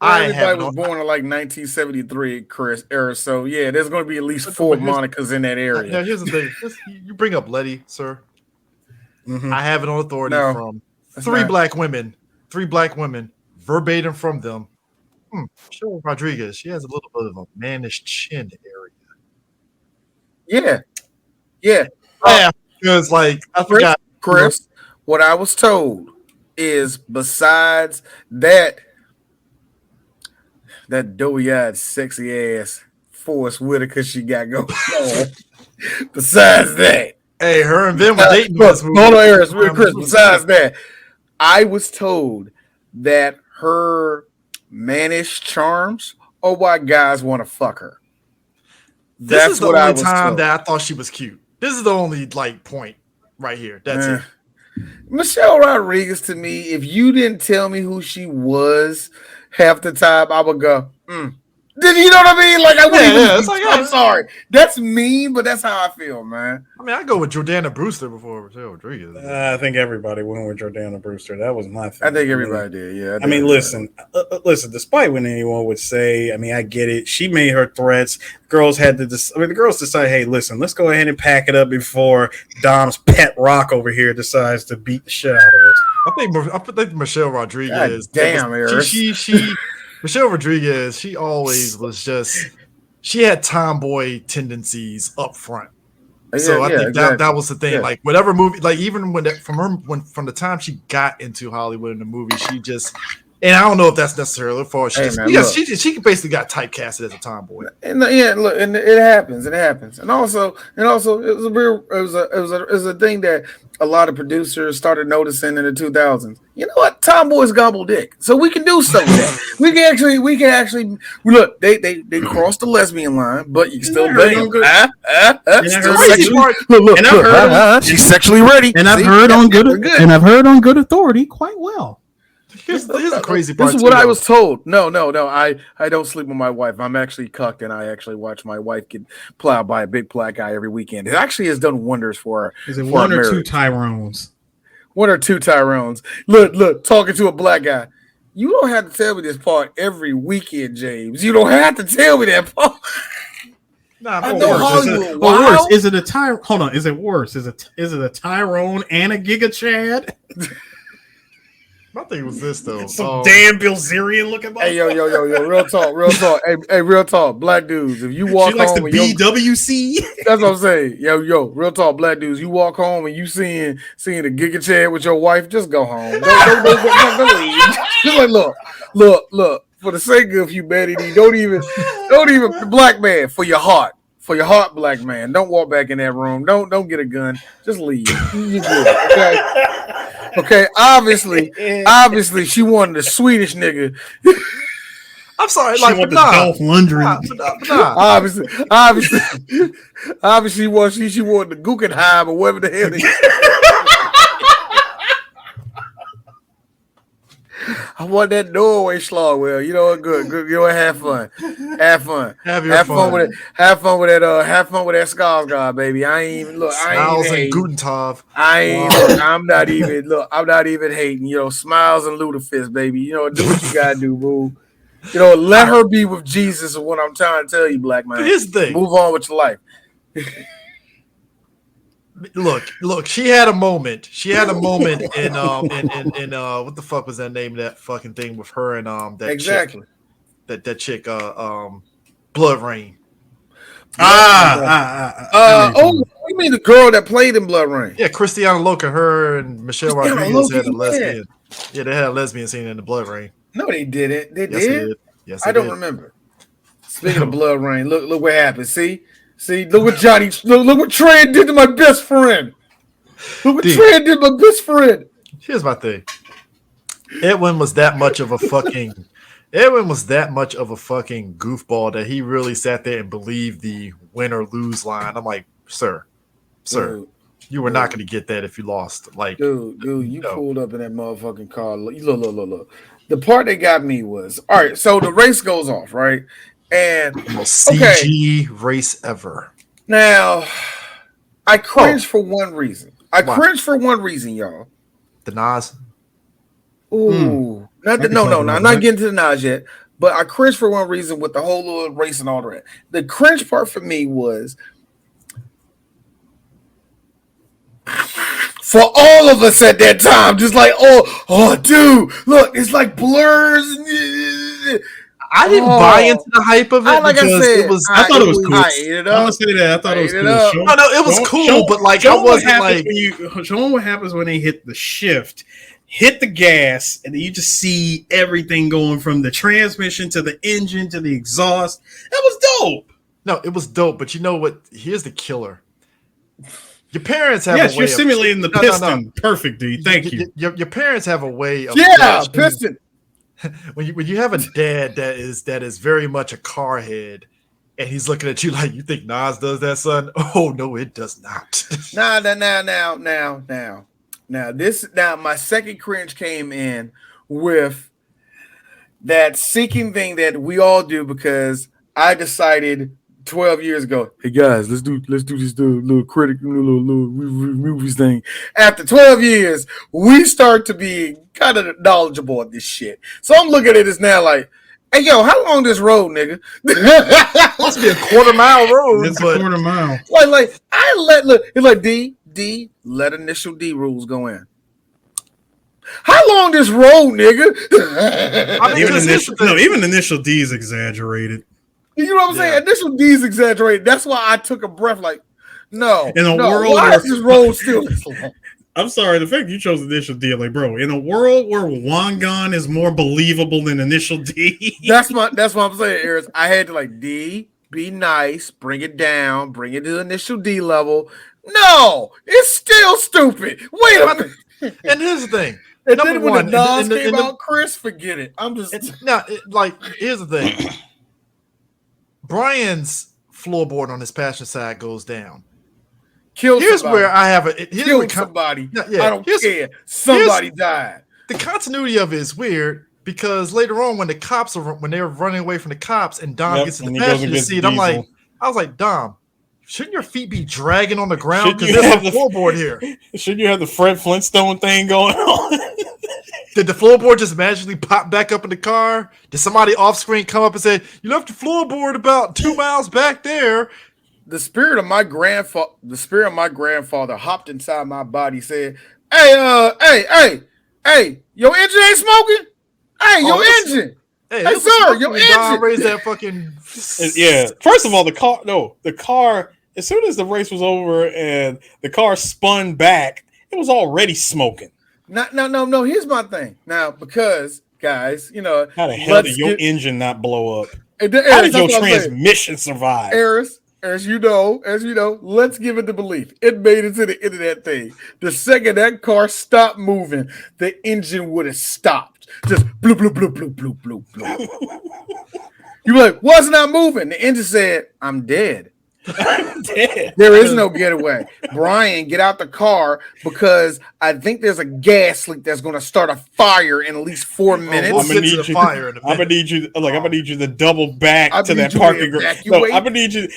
Everybody was born in like 1973, Chris era. So yeah, there's going to be at least 4 Monicas in that area. Now here's the thing: you bring up Letty, sir. Mm-hmm. I have it on authority from three black women, verbatim from them. Michelle Rodriguez, she has a little bit of a mannish chin area. Yeah. Because I forgot, Chris. What I was told is besides that doughy-eyed, sexy ass Forrest Whitaker she got going on. Besides that, hey, her and Vin were dating this movie. Hold on, Chris. Besides that, I was told that her mannish charms are why guys want to fuck her. This is the only time that I thought she was cute. This is the only point right here. That's it. Michelle Rodriguez, to me, if you didn't tell me who she was half the time, I would go, Did you know what I mean? Like I wouldn't I'm sorry. That's mean, but that's how I feel, man. I mean, I go with Jordana Brewster before Michelle Rodriguez. I think everybody went with Jordana Brewster. That was my thing. I think everybody did. Yeah. I mean, listen. Despite what anyone would say, I mean, I get it. She made her threats. The girls decide, hey, listen, let's go ahead and pack it up before Dom's pet rock over here decides to beat the shit out of us. I think Michelle Rodriguez. God damn, Michelle Rodriguez, she always was just she had tomboy tendencies up front. So I think exactly. that was the thing. Like whatever movie, like even from the time she got into Hollywood in the movie, she just. And I don't know if that's necessarily for she she basically got typecasted as a tomboy. And look, and it happens, and also it was a thing that a lot of producers started noticing in the 2000s. You know what? Tomboys gobble dick, so we can do something. we can actually look. They crossed the lesbian line, but you can still bang them. She's sexually ready, and I've heard on good authority quite well. Here's the crazy part. This is what I was told. No. I don't sleep with my wife. I'm actually cucked, and I actually watch my wife get plowed by a big black guy every weekend. It actually has done wonders for her. Is it one or two Tyrones? One or two Tyrones. Look, talking to a black guy. You don't have to tell me this part every weekend, James. You don't have to tell me that part. Worse. Is it a Tyrone? Hold on. Is it worse? Is it a Tyrone and a Giga Chad? My thing was this though. Some damn Bilzerian looking. Hey, yo, real talk. Hey, real talk. Black dudes, if you walk home, the BWC. That's what I'm saying. Yo, real talk. Black dudes, you walk home and you seeing the Giga Chad with your wife, just go home. Don't leave. Just like look. For the sake of humanity, don't even black man for your heart. For your heart, black man. Don't walk back in that room. Don't get a gun. Just leave. You good, okay? Okay, obviously, she wanted a Swedish nigga. I'm sorry, she wanted Dolph Lundgren. Obviously, she wanted the Guggenheim or whatever the hell they. I want that Norway slog. Well, you know what? Good. You know what? Have fun. Have fun with it. Have fun with that. Have fun with that Skarsgård, baby. I ain't even look. Smiles and Gutentov. I'm not even hating. You know, Smiles and Ludacris, baby. You know, do what you gotta do, boo. You know, let her be with Jesus. Is what I'm trying to tell you, black man. Here's the thing. Move on with your life. Look, she had a moment. in what the fuck was that name of that fucking thing with her and that exactly chick, that chick Blood Rain. You mean the girl that played in Blood Rain? Yeah, Christiana Loca, her and Michelle Rodriguez had a lesbian. Yeah, they had a lesbian scene in the Blood Rain. No, they didn't. They did. Did. Yes, I don't remember. Speaking of Blood Rain, look what happened. See, look what look what Trey did to my best friend. Look what Trey did to my best friend. Here's my thing. Edwin was that much of a fucking goofball that he really sat there and believed the win or lose line. I'm like, sir, you were not going to get that if you lost. Like, dude, you pulled up in that motherfucking car. Look. The part that got me was, all right, so the race goes off, right? And most CG race ever. Now, I cringe for one reason. Cringe for one reason, y'all. The Nas. Ooh, no. I'm not getting to the Nas yet, but I cringe for one reason with the whole little race and all that. The cringe part for me was for all of us at that time, just like, oh, dude, look, it's like blurs. I didn't buy into the hype of it. Like I said, I thought it was cool. I ate it up. I'm gonna say that. I thought it was cool. No, it was cool, but like I wasn't like. Showing what happens when they hit the shift, hit the gas, and then you just see everything going from the transmission to the engine to the exhaust. That was dope. No, it was dope, but you know what? Here's the killer. Your parents have. Yes, you're simulating the piston. No. Perfect, dude. Thank you. Your parents have a way of. Yeah, piston. When you have a dad that is very much a car head, and he's looking at you like, you think Nas does that, son? Oh no, it does not. Now, my second cringe came in with that seeking thing that we all do because I decided 12 years ago, hey guys, let's do this little movies thing. After 12 years, we start to be kind of knowledgeable at this shit. So I'm looking at this now like, hey yo, how long this road, nigga? Must be a quarter-mile road. It's a quarter mile. Like it's like D, let initial D rules go in. How long this road, nigga? Even initial D is exaggerated. You know what I'm saying? Initial D's exaggerated. That's why I took a breath. Like, no. In a world why where is this roll still this long? I'm sorry, the fact you chose Initial D, like, bro, in a world where Wangan is more believable than Initial D. That's what I'm saying, Eris. I had to like D, be nice, bring it down, bring it to the Initial D level. No, it's still stupid. Wait a minute. And here's the thing. And then when the Nas came out, Chris, forget it. I'm just here's the thing. Brian's floorboard on his passion side goes down. Here's where I have a kill somebody. I don't care. Somebody died. The continuity of it is weird because later on, when they're running away from the cops and Dom gets in the passenger seat, I was like, Dom, shouldn't your feet be dragging on the ground? Because there's a floorboard here. Shouldn't you have the Fred Flintstone thing going on? Did the floorboard just magically pop back up in the car? Did somebody off screen come up and say, "You left your floorboard about 2 miles back there"? The spirit of my grandfather hopped inside my body, said, "Hey, your engine ain't smoking. Hey, your engine. Hey, sir, your engine." Raise that fucking yeah. First of all, the car. As soon as the race was over and the car spun back, it was already smoking. No. Here's my thing. Now, because guys, how the hell did your engine not blow up? How did your transmission survive? Eris, as you know, let's give it the belief. It made it to the end of that thing. The second that car stopped moving, the engine would have stopped. Just bloop, bloop, bloop, bloop, bloop, bloop, bloop. You were like, "What's not moving?" The engine said, "I'm dead." I'm dead. There is no getaway. Brian, get out the car because I think there's a gas leak that's going to start a fire in at least 4 minutes. I'm gonna need you to double back to that parking garage. No, I'm gonna need you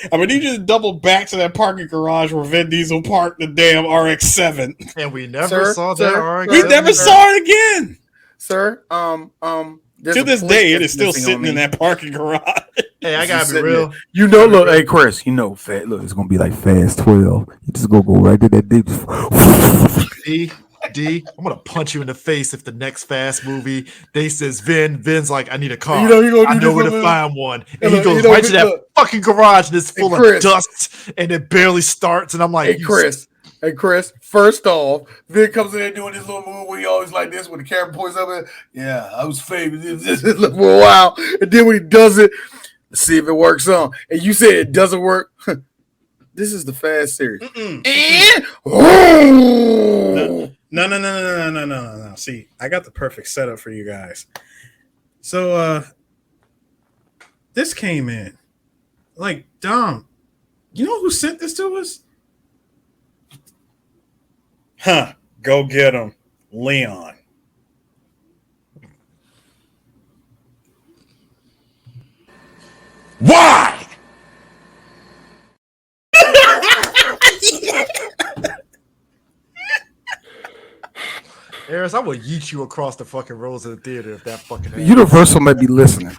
to double back to that parking garage where Vin Diesel parked the damn RX-7. And we never saw that RX-7. We never saw it again, sir. To this day, it is still sitting in that parking garage. Hey, I gotta be real. Look, hey Chris, look, it's gonna be like Fast 12. You just go right to that D, I'm gonna punch you in the face if the next Fast movie they says Vin's like, "I need a car. I know where to find one," and he goes right to that fucking garage and it's full of dust and it barely starts, and I'm like, Hey Chris, first off, Vin comes in there doing this little move where he always like this when the camera points up and I was famous for a while. And then when he does it, let's see if it works on. And you said it doesn't work. This is the Fast series. And No. See, I got the perfect setup for you guys. So this came in. Like, Dom, you know who sent this to us? Go get him, Leon. Why? Eris, I will yeet you across the fucking rows of the theater if that fucking happens. Universal might be listening.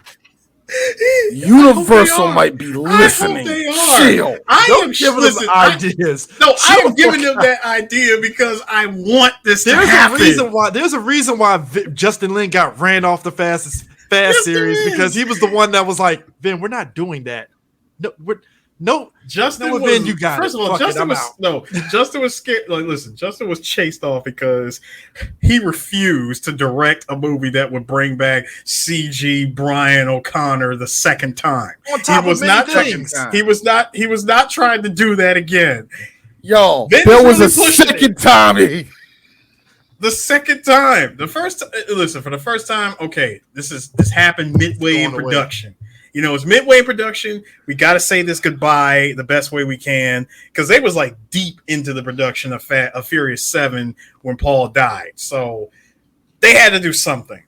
Universal might be listening. Chill. I am giving them ideas. I am giving them that idea because I want this to happen. There's a reason why Justin Lin got ran off the Fast series because he was the one that was like, "Vin, we're not doing that. Justin was, Vin, you got first of all, Justin was scared. Like, listen, Justin was chased off because he refused to direct a movie that would bring back CG Brian O'Connor the second time. He was not trying to do that again. Yo, there was a second time. The second time. The first listen, for the first time, okay, this happened midway in production. It's midway in production. We got to say this goodbye the best way we can because they was like deep into the production of Furious 7 when Paul died. So they had to do something.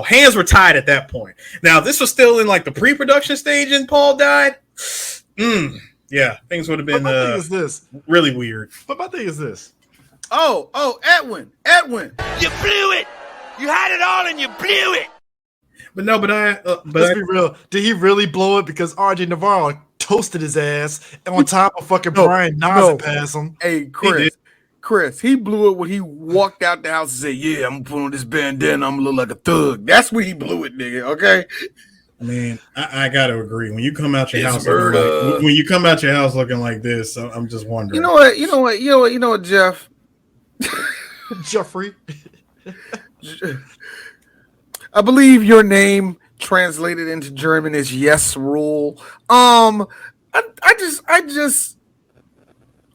Hands were tied at that point. Now, this was still in like the pre-production stage and Paul died. Yeah, things would have been really weird. But my thing is this. Oh, Edwin. You blew it. You had it all and you blew it. Let's be real. Did he really blow it? Because RJ Navarro toasted his ass on top of fucking Brian Nas pass him. Hey, Chris, he blew it when he walked out the house and said, "Yeah, I'm gonna put on this bandana. I'm gonna look like a thug." That's when he blew it, nigga. Okay. Man, I got to agree. When you come out your house looking like this, I'm just wondering. You know what, Jeff? Jeffrey. I believe your name translated into German is Yes Rule. I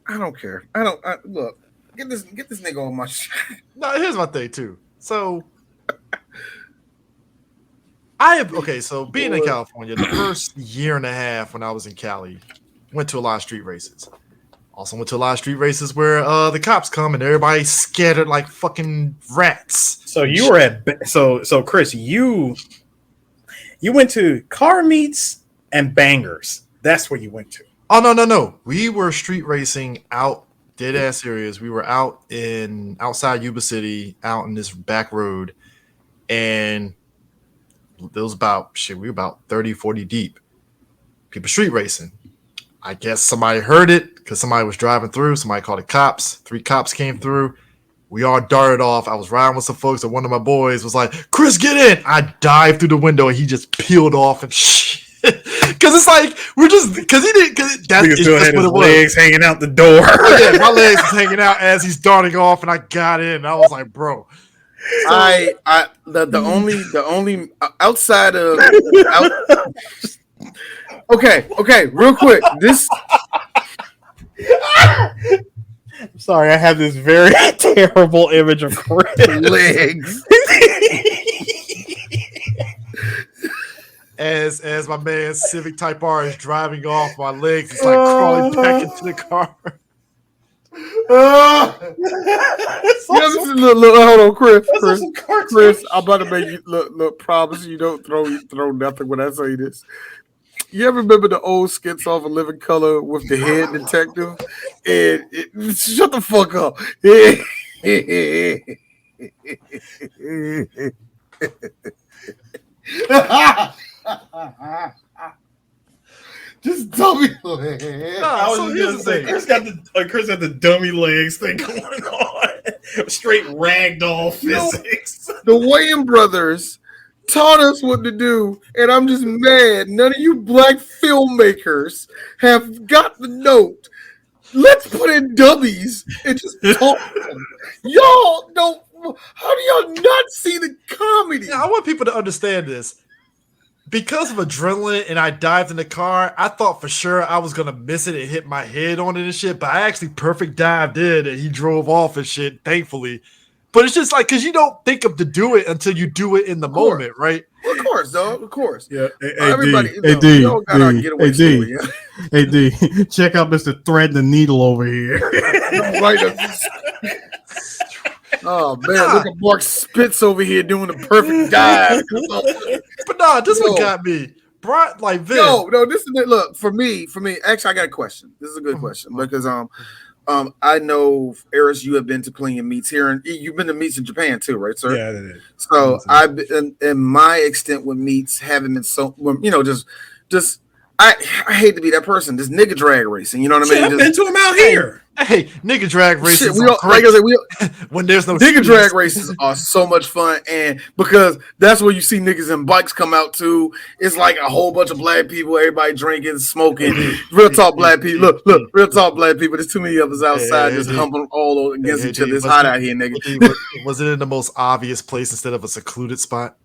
don't care. Look. Get this nigga on my shit. No, here's my thing too. So so being in California, the first year and a half when I was in Cali, went to a lot of street races. Also went to a lot of street races where the cops come and everybody's scattered like fucking rats. So you were so Chris, you went to car meets and bangers. That's where you went to. Oh no. We were street racing out dead ass areas. We were out outside Yuba City, out in this back road, and there was we were about 30, 40 deep. People street racing. I guess somebody heard it because somebody was driving through. Somebody called the cops. 3 cops came through. We all darted off. I was riding with some folks, and one of my boys was like, "Chris, get in!" I dived through the window, and he just peeled off and shit. Because it's like that's still had his legs hanging out the door. Yeah, my legs was hanging out as he's darting off, and I got in. And I was like, "Bro." The only outside of okay, real quick. This I'm sorry, I have this very terrible image of Chris legs. As my man Civic Type R is driving off, my legs is like crawling back into the car. Hold on, Chris, I'm about to make you look. Promise you don't throw nothing when I say this. You ever remember the old skits off of Living Color with the head detective? And shut the fuck up. Just dummy legs. Here's the thing. Chris got the dummy legs thing going on. Straight ragdoll physics. The Wayans brothers taught us what to do, and I'm just mad. None of you black filmmakers have got the note. Let's put in dummies and just talk to them. Y'all don't. How do y'all not see the comedy? Yeah, I want people to understand this. Because of adrenaline and I dived in the car, I thought for sure I was going to miss it and hit my head on it and shit, but I actually perfect dived in and he drove off and shit, thankfully. But it's just like, because you don't think of to do it until you do it in the moment, right? Of course, dog. Of course. Yeah. Everybody, we all got our getaway story. Hey, D, check out Mr. Thread the Needle over here. Oh man, look at Mark Spitz over here doing the perfect dive. But nah, this one got me. Like this. No, this is it. Look, for me, actually I got a question. This is a good question because I know, Eris, you have been to plenty of meets here, and you've been to meets in Japan too, right, sir? Yeah, I did. So I've been, in my extent with meets haven't been so, just I hate to be that person. Just nigga drag racing, you know what I mean? I've been to them out here. Hey, nigga drag races. When there's no nigga drag races are so much fun, and because that's where you see niggas and bikes come out too. It's like a whole bunch of black people, everybody drinking, smoking. Real talk, black people. Look, real talk, black people. There's too many of us outside just humping all against each other. It's hot out here, nigga. Was it in the most obvious place instead of a secluded spot?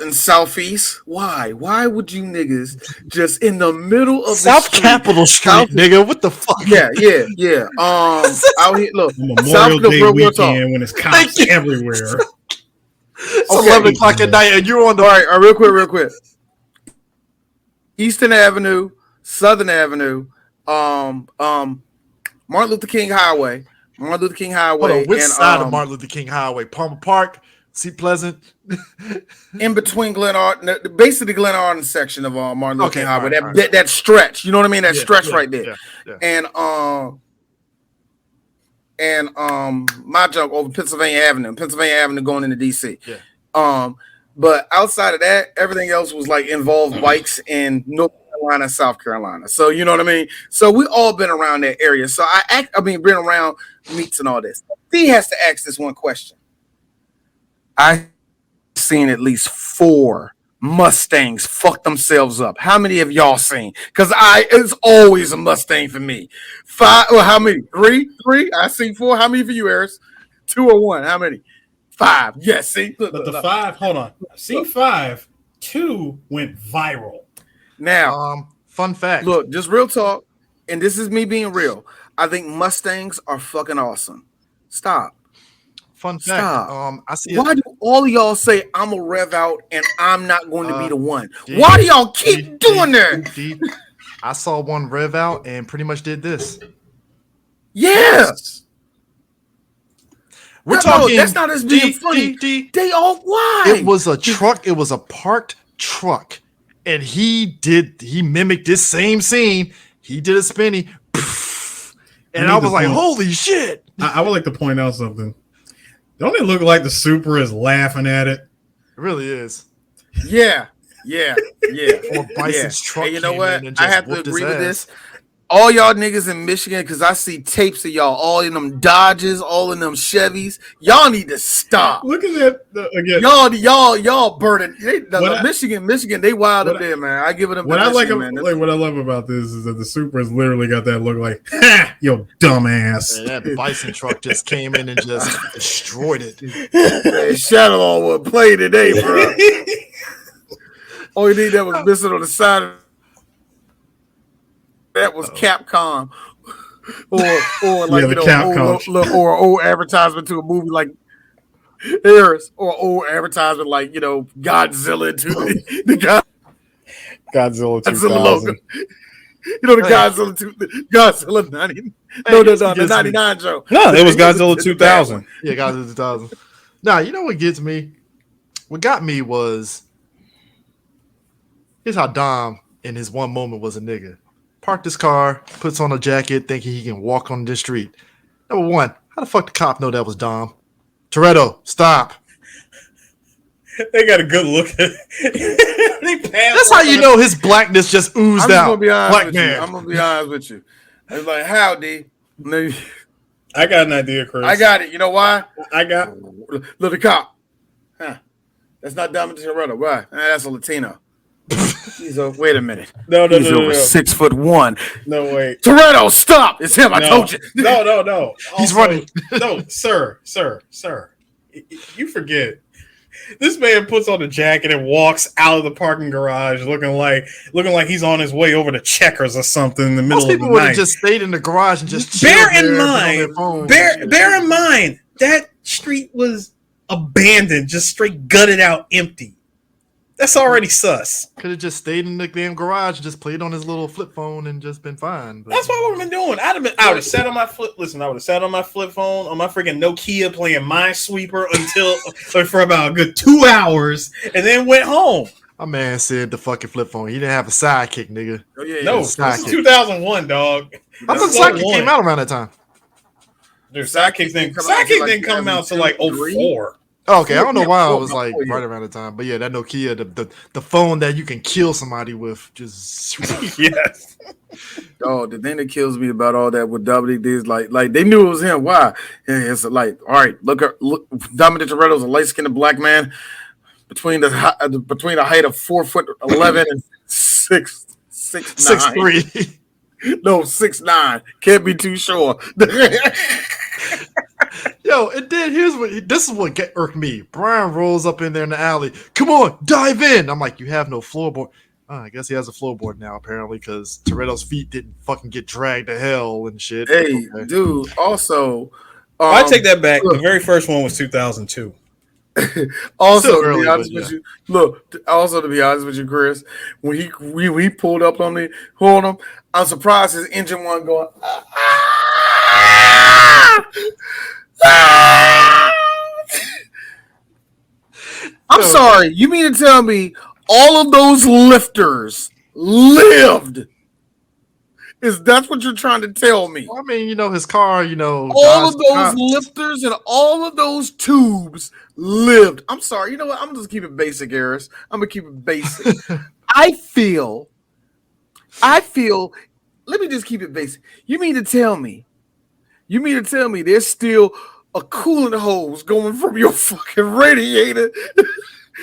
In Southeast. Why would you niggas just in the middle of South Capitol Street, nigga? What the fuck? Yeah. Out here, look, Memorial Day weekend when it's cops everywhere. It's 11 o'clock at night, and you're on the. All right, real quick. Eastern Avenue, Southern Avenue, Martin Luther King Highway. Hold on, which side of Martin Luther King Highway? Palmer Park, Seat Pleasant. In between Glen Arden, basically Glen Arden section of Martin Luther King Highway. That stretch, you know what I mean? That stretch right there. Yeah. And my junk over Pennsylvania Avenue going into DC. Yeah. But outside of that, everything else was like involved bikes in North Carolina, South Carolina. So you know what I mean? So we all been around that area. So been around meets and all this. He has to ask this one question. I seen at least 4 Mustangs fuck themselves up. How many have y'all seen? Because it's always a Mustang for me. 5 or how many? Three. I see 4. How many for you, Eris? 2 or 1? How many? 5. Yes. See, but the 5. Hold on. I've seen 5. 2 went viral. Now, fun fact. Look, just real talk, and this is me being real. I think Mustangs are fucking awesome. Stop. Fun fact. I see. Why do all of y'all say I'm a rev out and I'm not going to be the one? Why do y'all keep doing that? I saw one rev out and pretty much did this. Yeah. We're talking. That's not as being funny. They all why? It was a truck. It was a parked truck, and he mimicked this same scene. He did a spinny, and I was like, "Holy shit!" I would like to point out something. Don't it look like the Supra is laughing at it? It really is. Yeah. Or Bison's truck. Hey, you know what? I have to agree with this. All y'all niggas in Michigan, because I see tapes of y'all, all in them Dodges, all in them Chevys. Y'all need to stop. Look at that again. Y'all burning. Michigan, they wild up there, man. I give it them. What I love about this is that the Supra's literally got that look like, ha, yo, dumbass. Man, that Bison truck just came in and just destroyed it. Hey, Shadow on what play today, bro. All you need that was missing on the side. That was Capcom, or like or old advertisement to a movie like Harris, or old advertisement like Godzilla to the Godzilla 2000 logo. The Godzilla 90. The 99 Joe. No, it was Godzilla 2000. Yeah, Godzilla 2000. Now you know what gets me? What got me was here's how Dom in his one moment was a nigga. Parked his car, puts on a jacket, thinking he can walk on this street. Number one, how the fuck the cop know that was Dom? Toretto, stop. They got a good look at it. That's how you know his blackness just oozed out. I'm gonna be honest with you. It's like, howdy. I got an idea, Chris. I got it. You know why? Look, the cop. Huh. That's not Dom Toretto. Why? That's a Latino. Wait a minute. No. He's over 6'1". No, wait. Toretto, stop! It's him. I told you. No. He's running. No, sir. You forget. This man puts on a jacket and walks out of the parking garage looking like he's on his way over to Checkers or something in the middle of the night. Most people would have just stayed in the garage and just bear in mind that street was abandoned, just straight gutted out, empty. That's already sus. Could have just stayed in the damn garage and just played on his little flip phone and just been fine. But that's what we've been doing. I would have sat on my flip. Listen, I would have sat on my flip phone on my freaking Nokia playing Minesweeper for about a good 2 hours, and then went home. My man said the fucking flip phone. He didn't have a sidekick, nigga. Oh yeah, no, this is 2001, dog. I thought sidekick came out around that time. Dude, sidekick didn't come out till like 04. Okay, I don't know why I was like right around the time, but yeah, that Nokia, the phone that you can kill somebody with, just yes. Oh, the thing that kills me about all that with Dominic is like they knew it was him. Why? It's like, all right, look, Dominic Toretto's a light-skinned black man between the height of 4'11" and 6'3". No, 6'9". Can't be too sure. Yo, it did. This is what irked me. Brian rolls up in there in the alley. Come on, dive in. I'm like, you have no floorboard. I guess he has a floorboard now, apparently, because Toretto's feet didn't fucking get dragged to hell and shit. Hey, dude. Also, I take that back. The very first one was 2002. Also, to be honest with you, to be honest with you, Chris, when he pulled up on him, I'm surprised his engine wasn't going. I'm sorry. You mean to tell me all of those lifters lived? That's what you're trying to tell me? Well, I mean, his car, all of those lifters and all of those tubes lived. I'm sorry. You know what? I'm just keep it basic, Harris. I'm gonna keep it basic. I feel. Let me just keep it basic. You mean to tell me there's still a coolant hose going from your fucking radiator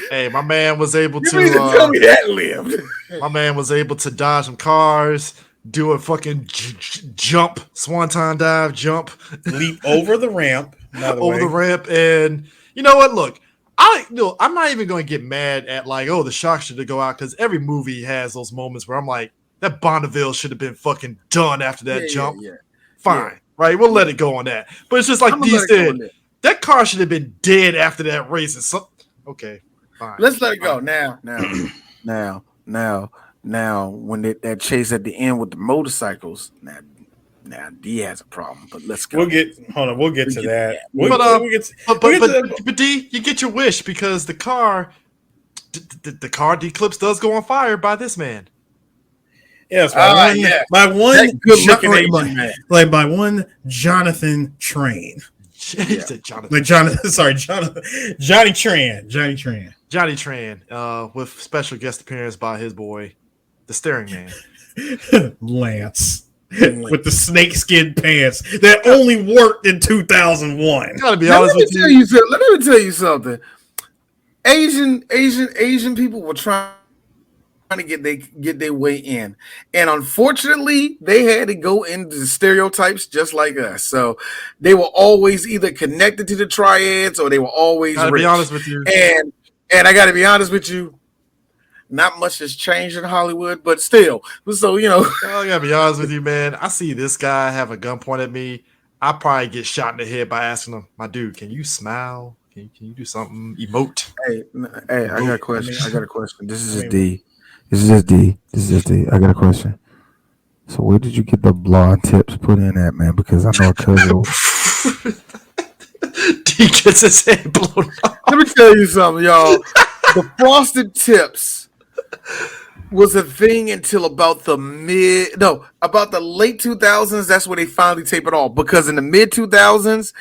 Hey, my man was able to tell me that lived. My man was able to dodge some cars, do a fucking jump, swanton dive, jump, leap over the ramp, the ramp, and you know what? Look, I'm not even going to get mad at like, oh, the shock should go out because every movie has those moments where I'm like, that Bonneville should have been fucking done after that jump. Yeah. Fine, right? We'll let it go on that. But it's just like D said, that car should have been dead after that race. And so, okay, fine. Let's let it go now. Now, when that chase at the end with the motorcycles, now D has a problem. But let's go. We'll get to that. But D, you get your wish because the car D-Clips does go on fire by this man. Yes, by one Jonathan Train. Johnny Tran. With special guest appearance by his boy, the steering man, Lance. With the snakeskin pants that only worked in 2001. Gotta be honest with you. Let me tell you something. Asian people were trying to get their way in, and unfortunately, they had to go into the stereotypes just like us. So they were always either connected to the triads or they were always rich. Be honest with you, and I got to be honest with you. Not much has changed in Hollywood, but still. So, I gotta be honest with you, man. I see this guy have a gun pointed at me. I probably get shot in the head by asking him, my dude, can you smile? Can you do something? Emote? Hey, I got a question. This is just D. I got a question. So where did you get the blonde tips put in at, man? Because I know a cousin. D gets his head blown off. Let me tell you something, y'all. The frosted tips was a thing until about the late 2000s. That's where they finally tape it off. Because in the mid 2000s,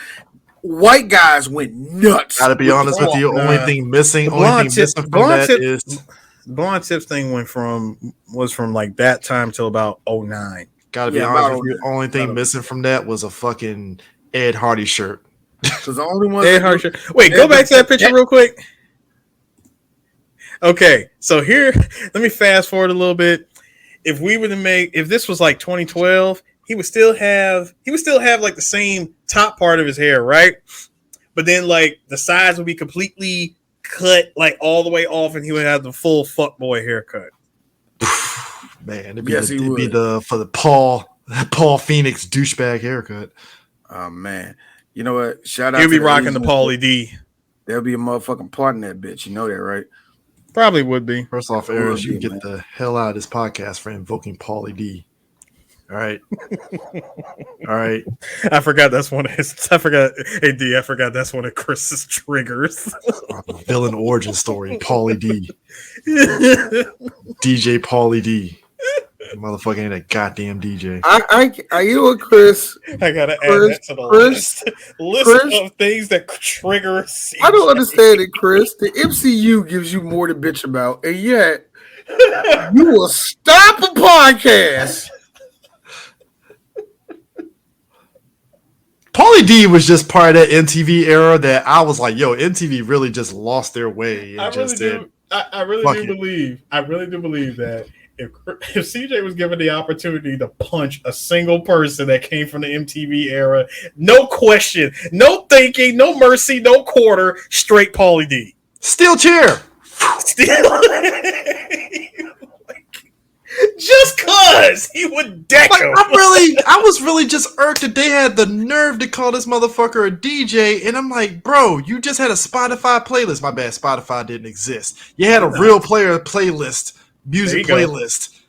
white guys went nuts. Gotta be honest with you. Only thing missing from that is blonde tips thing was from like that time till about 2009. Gotta be honest with you. Only thing missing from that was a fucking Ed Hardy shirt. Because the only one Ed Hardy shirt. Wait, go back to that picture real quick. Okay, so here, let me fast forward a little bit. If this was like 2012, he would still have like the same top part of his hair, right? But then like the sides would be completely cut like all the way off, and he would have the full fuckboy haircut. Man, it'd be for the Paul Phoenix douchebag haircut. Oh man, you know what? Shout out. He'll be rocking the Pauly D. There'll be a motherfucking part in that bitch. You know that, right? Probably would be. First off, Aaron, you get the hell out of this podcast for invoking Pauly D. All right. I forgot that's one of his. Hey D, I forgot that's one of Chris's triggers. Villain origin story, Pauly D. DJ Pauly D. Motherfucker ain't a goddamn DJ. You know what, Chris? I gotta add that to the list of things that trigger. I don't understand it, Chris. The MCU gives you more to bitch about, and yet you will stop a podcast. Pauly D was just part of that MTV era that I was like, yo, MTV really just lost their way. I really do believe that if CJ was given the opportunity to punch a single person that came from the MTV era, no question, no thinking, no mercy, no quarter, straight Pauly D. Steel chair. Just cause he would deck him. I was really just irked that they had the nerve to call this motherfucker a DJ, and I'm like, bro, you just had a Spotify playlist. My bad, Spotify didn't exist. You had a real player playlist, music playlist.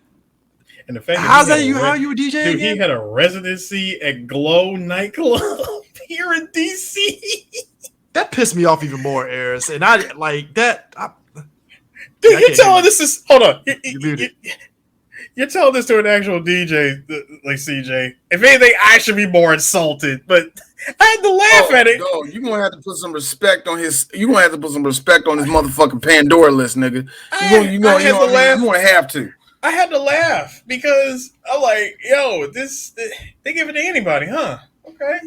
And the fact how you a DJ? Dude, again? He had a residency at Glow nightclub here in DC. That pissed me off even more, Eris, and I like that. Dude, you're telling this is hold on. You're telling this to an actual DJ like CJ. If anything, I should be more insulted, but I had to laugh at it. No, you're gonna have to put some respect on his. You're gonna have to put some respect on his motherfucking Pandora list, nigga. You're gonna have to. I had to laugh because I'm like, yo, they give it to anybody, huh? Okay.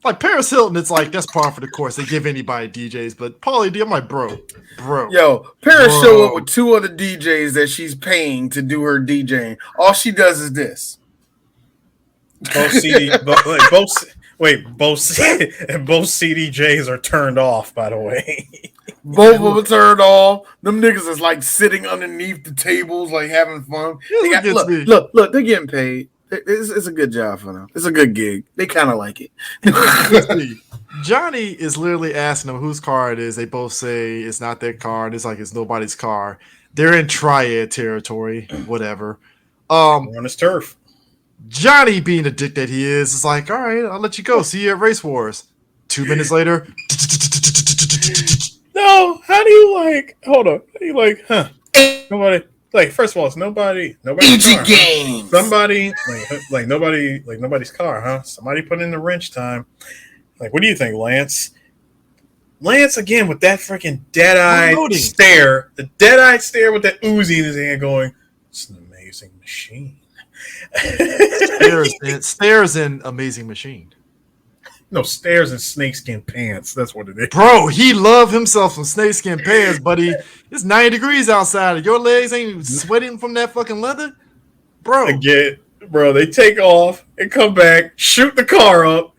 Like Paris Hilton, it's like that's par for the course. They give anybody DJs, but Pauly D, I'm like, bro. Yo, Paris show up with 2 other DJs that she's paying to do her DJing. All she does is this. Both CDJs are turned off, by the way. Both of them turned off. Them niggas is like sitting underneath the tables, like having fun. Look, they're getting paid. It's a good job for them. It's a good gig. They kind of like it. Johnny is literally asking them whose car it is. They both say it's not their car, and it's like it's nobody's car. They're in triad territory, whatever. On his turf. Johnny, being the dick that he is like, all right, I'll let you go. See you at Race Wars. 2 minutes later. No, how do you like? Hold on. How do you like? Nobody. Like, first of all, it's nobody's car. Games. Somebody nobody's car, huh? Somebody put in the wrench time. Like, what do you think, Lance? Lance again with that freaking dead-eyed stare. The dead-eyed stare with that Uzi in his hand going, it's an amazing machine. Stairs in Amazing Machine. No, stairs in snakeskin pants. That's what it is. Bro, he love himself some snakeskin pants, buddy. It's 90 degrees outside. Your legs ain't sweating from that fucking leather? Bro. Again, bro, they take off and come back, shoot the car up.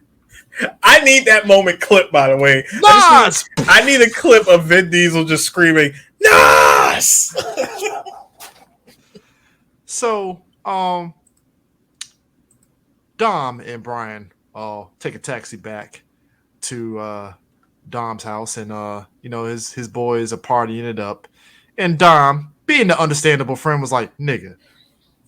I need that moment clip, by the way. I need a clip of Vin Diesel just screaming, Nas! So, Dom and Brian take a taxi back to Dom's house, and his boys are partying it up. And Dom, being the understandable friend, was like, "Nigga,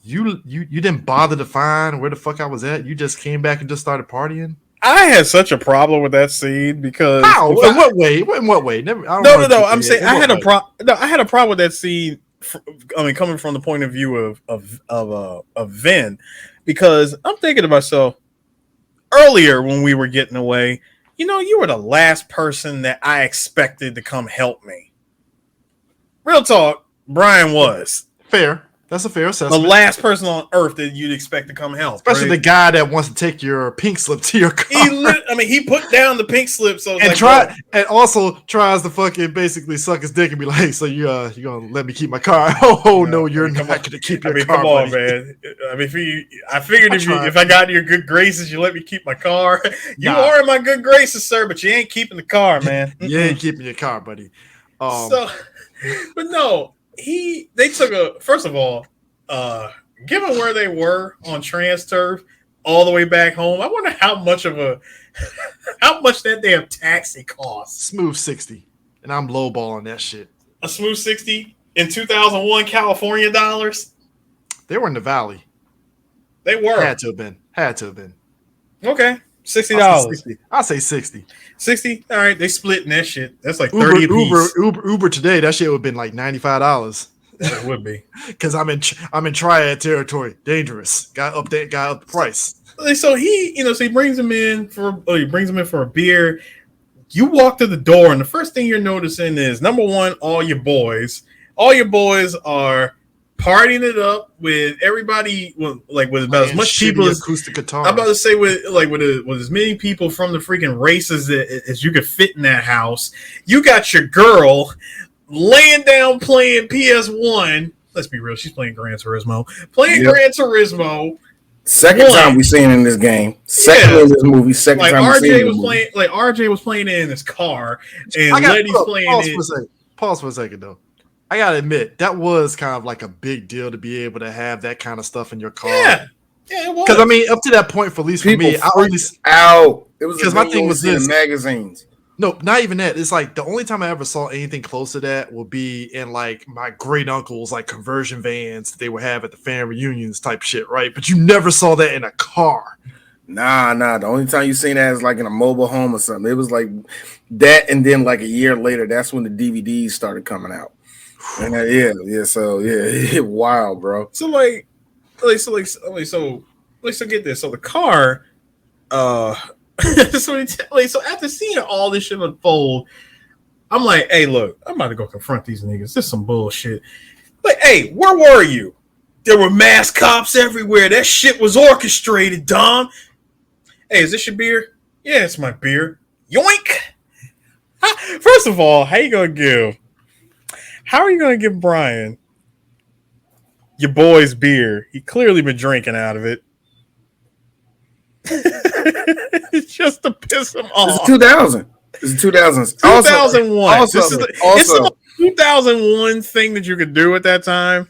you didn't bother to find where the fuck I was at. You just came back and just started partying." I had such a problem with that scene because how? In what way? In what way? No. I'm saying I had a problem with that scene. I mean, coming from the point of view of Vin, because I'm thinking to myself earlier when we were getting away, you were the last person that I expected to come help me. Real talk, Brian was fair. That's a fair assessment. The last person on earth that you'd expect to come help, especially the guy that wants to take your pink slip to your car. He put down the pink slip, so and also tries to fucking basically suck his dick and be like, "Hey, so you gonna let me keep my car?" No, you're not gonna keep your car. Come on, man. I mean, I figured if I got in your good graces, you let me keep my car. You are in my good graces, sir, but you ain't keeping the car, man. You ain't keeping your car, buddy. But no. They took first of all, given where they were on Trans Turf all the way back home, I wonder how much that damn taxi cost. Smooth 60, and I'm lowballing that shit. A smooth 60 in 2001 California dollars. They were in the valley. They were. Had to have been. Okay. $60. I'll say 60. 60? All right, they split in that shit. That's like 30 a piece. Uber today, that shit would have been like $95. It would be. Because I'm in triad territory. Dangerous. Got up the price. So he brings him in for a beer. You walk to the door, and the first thing you're noticing is, number one, all your boys are partying it up with everybody, with about as much people as acoustic guitar. I'm about to say with as many people from the freaking races as you could fit in that house. You got your girl laying down playing PS1. Let's be real, she's playing Gran Turismo. Gran Turismo. Second time we seen in this game. Second in this movie. Second time we seen in movie. RJ was playing it in his car, and Letty's playing it. Pause for a second though. I gotta admit, that was kind of like a big deal to be able to have that kind of stuff in your car. Yeah, it was. Because I mean, up to that point, for at least people for me, I always out. It was because my thing was this in magazines. No, not even that. It's like the only time I ever saw anything close to that will be in like my great uncle's like conversion vans that they would have at the family reunions type shit, right? But you never saw that in a car. Nah. The only time you seen that is like in a mobile home or something. It was like that, and then like a year later, that's when the DVDs started coming out. And so wild, bro. So get this. So the car, so after seeing all this shit unfold, I'm like, hey, look, I'm about to go confront these niggas. This is some bullshit. Like, hey, where were you? There were mass cops everywhere. That shit was orchestrated, Dom. Hey, is this your beer? Yeah, it's my beer. Yoink! First of all, how are you gonna give Brian your boy's beer? He clearly been drinking out of it. It's just to piss him off. This is 2000. This is 2000s. 2001. Also, it's the 2001 thing that you could do at that time.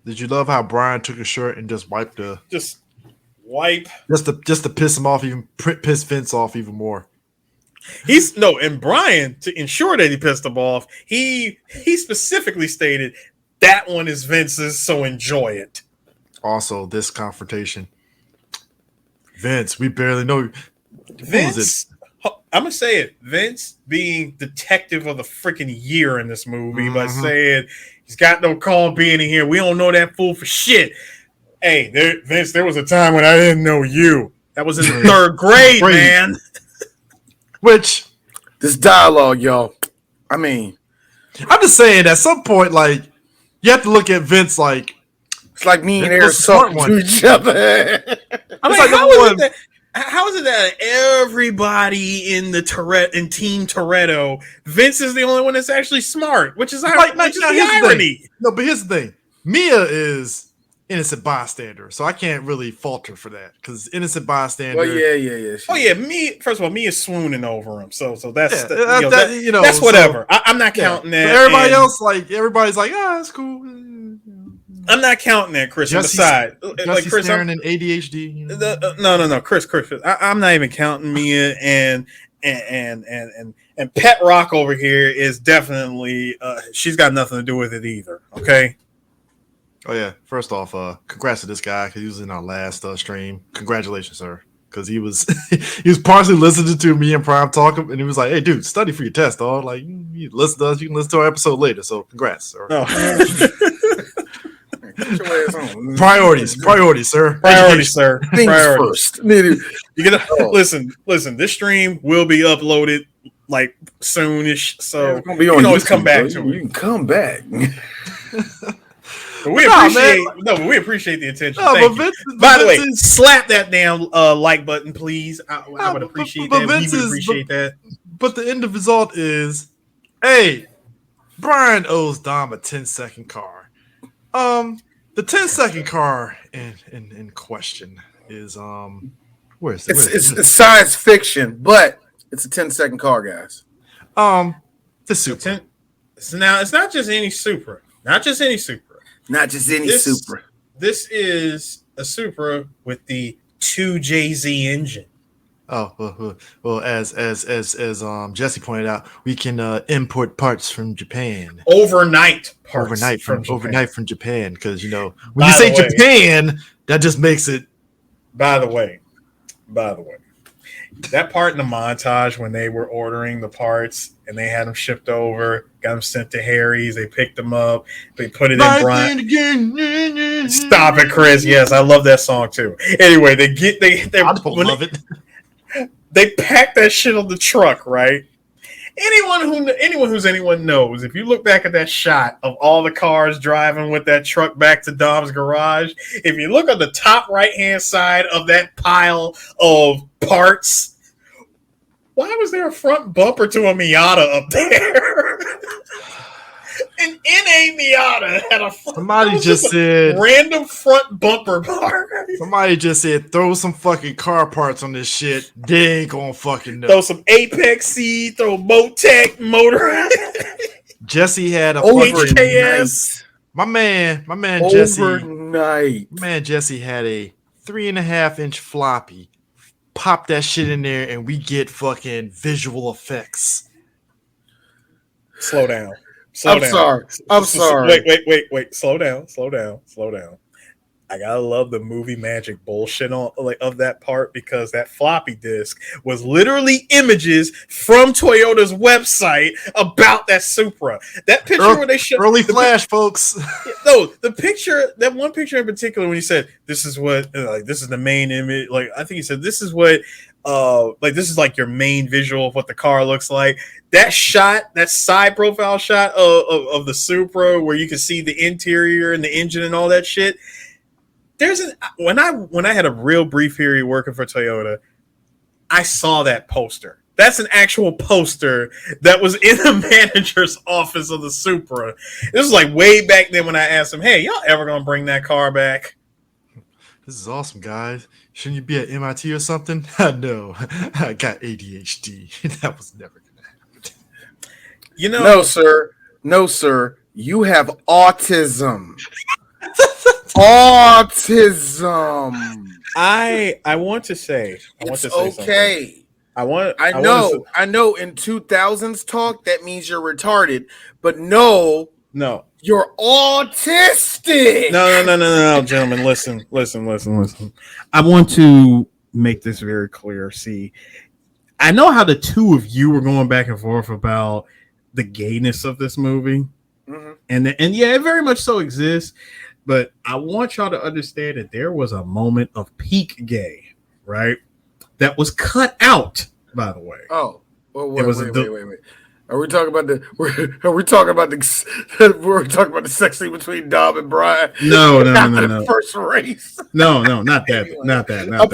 Did you love how Brian took a shirt and just wiped just to piss him off, even piss Vince off even more? And Brian, to ensure that he pissed him off, he specifically stated that one is Vince's, so enjoy it. Also, this confrontation, Vince, we barely know. Vince, I'm gonna say it. Vince being detective of the freaking year in this movie by saying he's got no call being in here. We don't know that fool for shit. Hey, Vince, there was a time when I didn't know you. That was in the third grade, man. Which this dialogue, y'all. I mean, I'm just saying, at some point, like, you have to look at Vince like it's like me and Eric talking to each other. I'm like, how is it that everybody in Team Toretto, Vince is the only one that's actually smart, which is the irony. No, but here's the thing: Mia is innocent bystander, so I can't really falter for that because innocent bystander. Well, yeah. First of all, me is swooning over him, so that's that's that's whatever. I'm not counting that. But everybody else, everybody's like, that's cool. I'm not counting that, Chris. Besides, Chris, staring in ADHD. You know? No, Chris. I'm not even counting Mia and Pet Rock over here is definitely she's got nothing to do with it either. Okay. Oh yeah. First off, congrats to this guy because he was in our last stream. Congratulations, sir. Because he was partially listening to me and Prime talk, and he was like, "Hey, dude, study for your test, dog. Like, you listen to us, you can listen to our episode later. So, congrats, sir." Oh. Priorities, sir. Priorities, sir. Priorities first. You gotta listen. This stream will be uploaded like soonish, so it's gonna be you can always come back to it. You can come back. But we appreciate the attention. Thank you. By the way, slap that damn like button, please. I would appreciate that. We would appreciate that. But the end result is, hey, Brian owes Dom a 10-second car. The 10-second car in question is where is it? It's science fiction, but it's a 10-second car, guys. The Supra. Now it's not just any Supra. Not just any Supra. This is a Supra with the 2JZ engine. Oh well, as Jesse pointed out, we can import parts from Japan overnight from Japan because when you say Japan, that just makes it. By the way, that part in the montage when they were ordering the parts and they had them shipped over, got them sent to Harry's, they picked them up, they put it in Brian. Stop it, Chris. Yes, I love that song too. Anyway, they pack that shit on the truck, right? Anyone knows, if you look back at that shot of all the cars driving with that truck back to Dom's garage, if you look on the top right-hand side of that pile of parts, why was there a front bumper to a Miata up there? An NA Miata had a random front bumper part. Somebody just said, throw some fucking car parts on this shit. They ain't gonna fucking know. Throw some Apex C, throw Motec motor. Jesse had a HKS. My man Jesse had a 3.5-inch floppy. Pop that shit in there and we get fucking visual effects. Slow down. I'm sorry. Wait. Slow down. I gotta love the movie magic bullshit of that part because that floppy disk was literally images from Toyota's website about that Supra. That picture where they showed early flash, folks. No, that one picture in particular when he said this is what this is the main image. Like I think he said this is what this is like your main visual of what the car looks like. That shot, that side profile shot of the Supra where you can see the interior and the engine and all that shit. When I had a real brief period working for Toyota, I saw that poster. That's an actual poster that was in the manager's office of the Supra. This was like way back then when I asked him, hey, y'all ever going to bring that car back? This is awesome, guys. Shouldn't you be at MIT or something? No, I got ADHD. That was never going to happen. You know, no, sir. You have autism. Autism. I want to say, It's okay. Something. I know. In 2000s talk, that means you're retarded, but no, you're autistic. No, gentlemen, listen. I want to make this very clear. See, I know how the two of you were going back and forth about the gayness of this movie, and yeah, it very much so exists. But I want y'all to understand that there was a moment of peak gay, right? That was cut out, by the way. Oh, well, wait. Are we talking about the? We're talking about the sex scene between Dom and Brian? No. First race. No, not that. Anyway, not that. I'm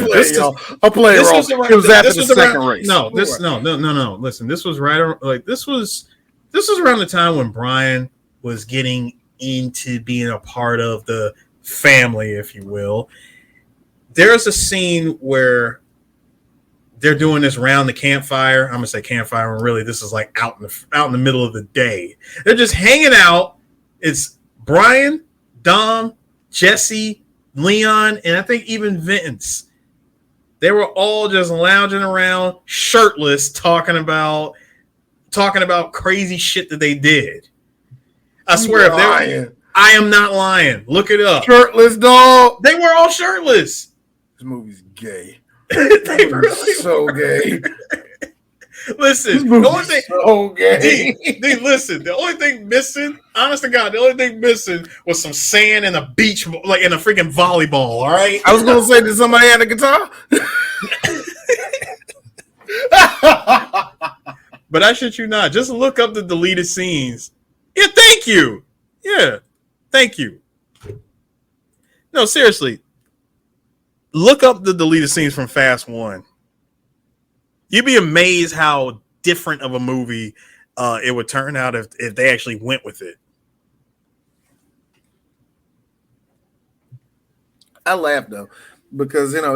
playing wrong. It was after the second race. No. Listen, this was right. This was around the time when Brian was getting into being a part of the family, if you will. There's a scene where they're doing this around the campfire. I'm gonna say campfire, and really this is like out in the middle of the day. They're just hanging out. It's Brian, Dom, Jesse, Leon, and I think even Vince. They were all just lounging around, shirtless, talking about crazy shit that they did. I swear, I am not lying. Look it up. Shirtless, dog. They were all shirtless. This movie's gay. They really so gay. Listen, the only thing so gay. D, listen, the only thing missing, honest to God, the only thing missing was some sand and a beach, like in a freaking volleyball. All right. I was gonna say, did somebody have a guitar? But I shit you not. Just look up the deleted scenes. Yeah, thank you. Yeah, thank you. No, seriously. Look up the deleted scenes from Fast 1. You'd be amazed how different of a movie it would turn out if they actually went with it. I laugh though, because but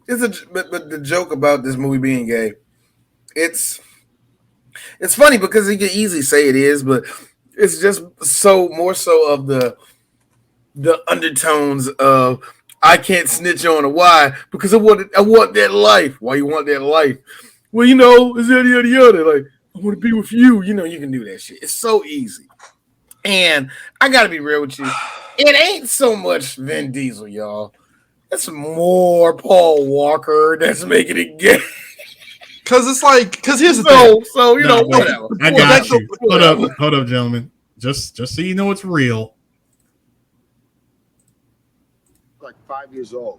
the joke about this movie being gay, it's funny because you can easily say it is, but it's just more so of the undertones of I can't snitch on a why because I want that life. Why you want that life? Well, it's yada. Like, I want to be with you. You can do that shit. It's so easy. And I got to be real with you. It ain't so much Vin Diesel, y'all. It's more Paul Walker that's making it gay. Because here's the thing. So, whatever. I got you. Hold up, gentlemen. Just so you know it's real. Like 5 years old.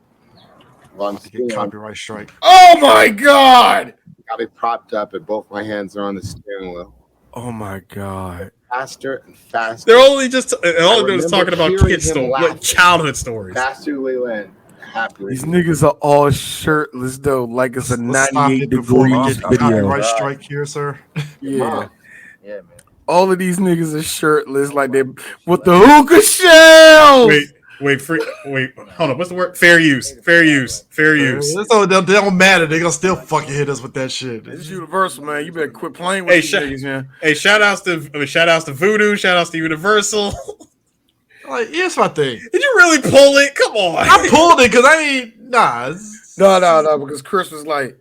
Copyright strike. Oh my God! Got it propped up, and both my hands are on the steering wheel. Oh my God! Faster and faster. They're only just all of them is talking about kid stories, like childhood stories. Faster, Leland. Happy. These niggas are all shirtless though, like it's a 98 degrees video. Copyright strike here, sir. Yeah, man. All of these niggas are shirtless, like they with the hookah shell. Wait, hold on. What's the word? Fair use. They don't matter. They're gonna still fucking hit us with that shit. It's Universal, man. You better quit playing with these niggas, man. Hey, shout outs to Voodoo. Shout outs to Universal. Like, here's my thing. Did you really pull it? Come on. I pulled it because No. Because Chris was like,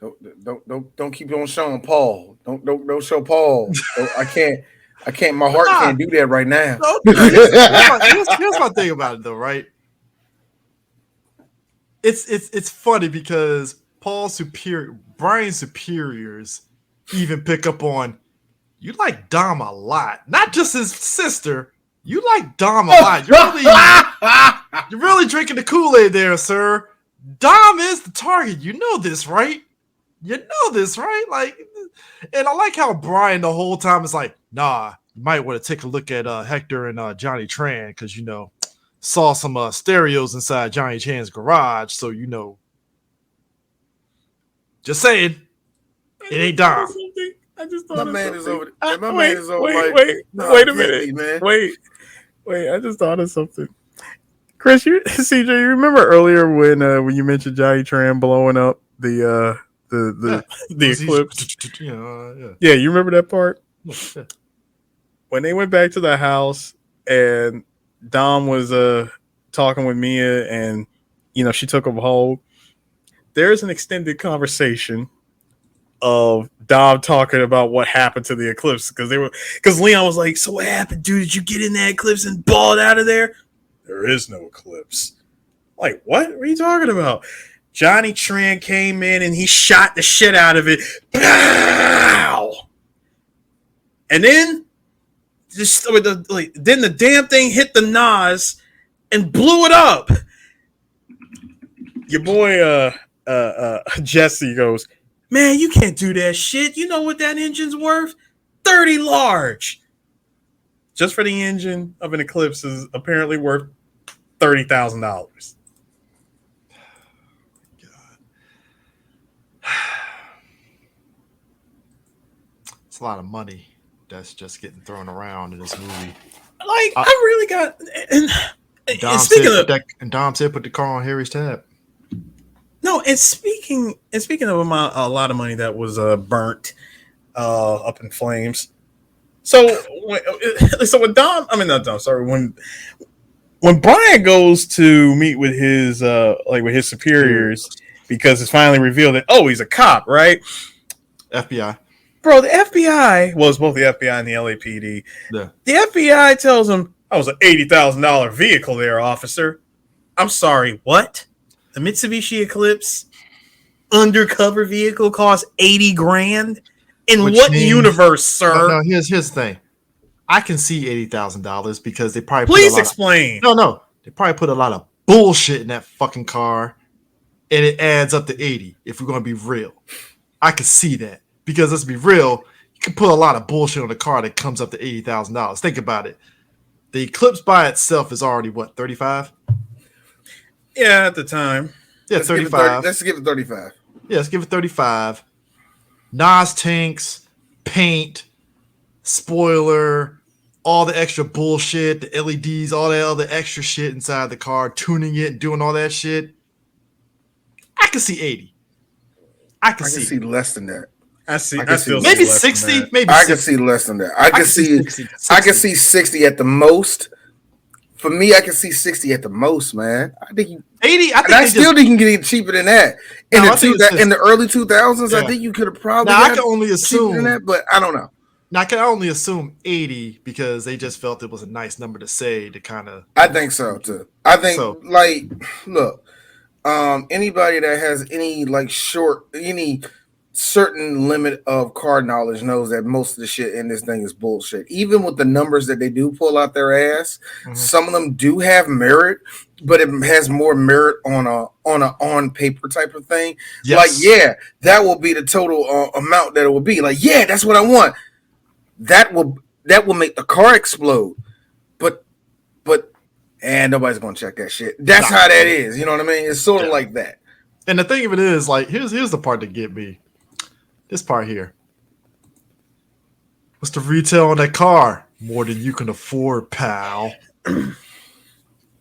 don't keep on showing Paul. Don't show Paul. I can't. My heart can't do that right now. Here's my thing about it, though, right? It's funny because Brian's superiors even pick up on you like Dom a lot, not just his sister. You like Dom a lot. You're really drinking the Kool-Aid there, sir. Dom is the target. You know this, right? Like, and I like how Brian the whole time is like, nah, you might want to take a look at Hector and Johnny Tran because saw some stereos inside Johnny Chan's garage, so Just saying. It ain't Dom. I just thought my man is over. Wait a minute. Wait. I just thought of something. Chris, CJ, you remember earlier when you mentioned Johnny Tran blowing up the eclipse? Yeah, you remember that part? Yeah. When they went back to the house and Dom was talking with Mia and she took him home. There's an extended conversation of Dom talking about what happened to the eclipse because Leon was like, "So what happened, dude? Did you get in that eclipse and balled out of there?" There is no eclipse. Like, what are you talking about? Johnny Tran came in and he shot the shit out of it. Pow! And then then the damn thing hit the NOS and blew it up. Your boy Jesse goes, "Man, you can't do that shit. You know what that engine's worth? 30 large." Just for the engine of an Eclipse is apparently worth $30,000. It's a lot of money that's just getting thrown around in this movie. Like, I really got and Dom said put the car on Harry's tab. No, and speaking of a lot of money that was burnt up in flames. So when Brian goes to meet with his superiors because it's finally revealed that he's a cop, right? FBI. Bro, the FBI was both the FBI and the LAPD. Yeah. The FBI tells him, "I was an $80,000 vehicle there, officer." I'm sorry, what? The Mitsubishi Eclipse undercover vehicle costs $80,000? In what universe, sir? No, here's the thing. I can see $80,000 because they probably Please explain. No. They probably put a lot of bullshit in that fucking car, and it adds up to 80. If we're gonna be real, I can see that because let's be real, you can put a lot of bullshit on the car that comes up to $80,000. Think about it. The Eclipse by itself is already what, 35? Yeah, at the time. Yeah, 35. Let's give it 35. Yeah, let's give it 35. NOS tanks, paint, spoiler, all the extra bullshit, the LEDs, all that other extra shit inside the car, tuning it, doing all that shit. I can see 80. I can see less than that. I see maybe 60. Maybe I can see less than that. I can see 60. I can see 60 at the most. For me, I can see 60 at the most, man. I think 80. I still think you can get it cheaper than that. In the early 2000s, yeah. I think you could have probably. Now, I can only assume that, but I don't know. Now I can only assume 80 because they just felt it was a nice number to say to kind of. I think so too. I think look, anybody that has any certain limit of car knowledge knows that most of the shit in this thing is bullshit. Even with the numbers that they do pull out their ass, some of them do have merit, but it has more merit on a paper type of thing. Yes. Like, yeah, that will be the total amount that it will be. Like, yeah, that's what I want. That will make the car explode. But nobody's gonna check that shit. That's how that is. You know what I mean? It's sort of like that. And the thing of it is, like, here's the part that get me. This part here. What's the retail on that car? More than you can afford, pal.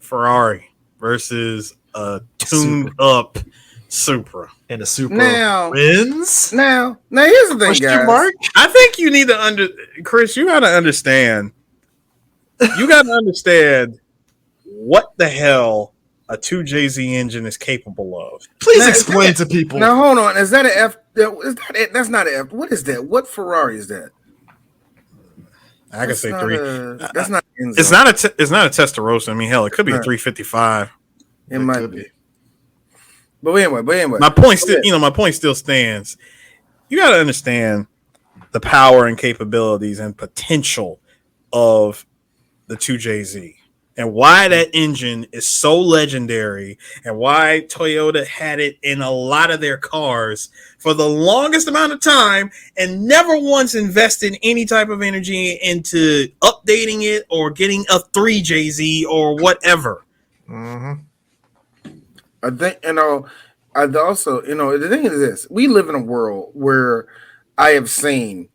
Ferrari versus a tuned up Supra. And the Supra wins. Now here's the thing, guys. Mark? I think you need to Chris, you gotta understand. You gotta understand what the hell a 2JZ engine is capable of. Please explain to people. Now hold on. Is that an F? That's not an F. What is that? What Ferrari is that? I can say 3. That's not. It's not a Testarossa. I mean, hell, it could be a 355. It might be. But anyway. My point still stands. You got to understand the power and capabilities and potential of the 2JZ. And why that engine is so legendary and why Toyota had it in a lot of their cars for the longest amount of time and never once invested any type of energy into updating it or getting a 3JZ or whatever. I think, I also, the thing is this: we live in a world where I have seen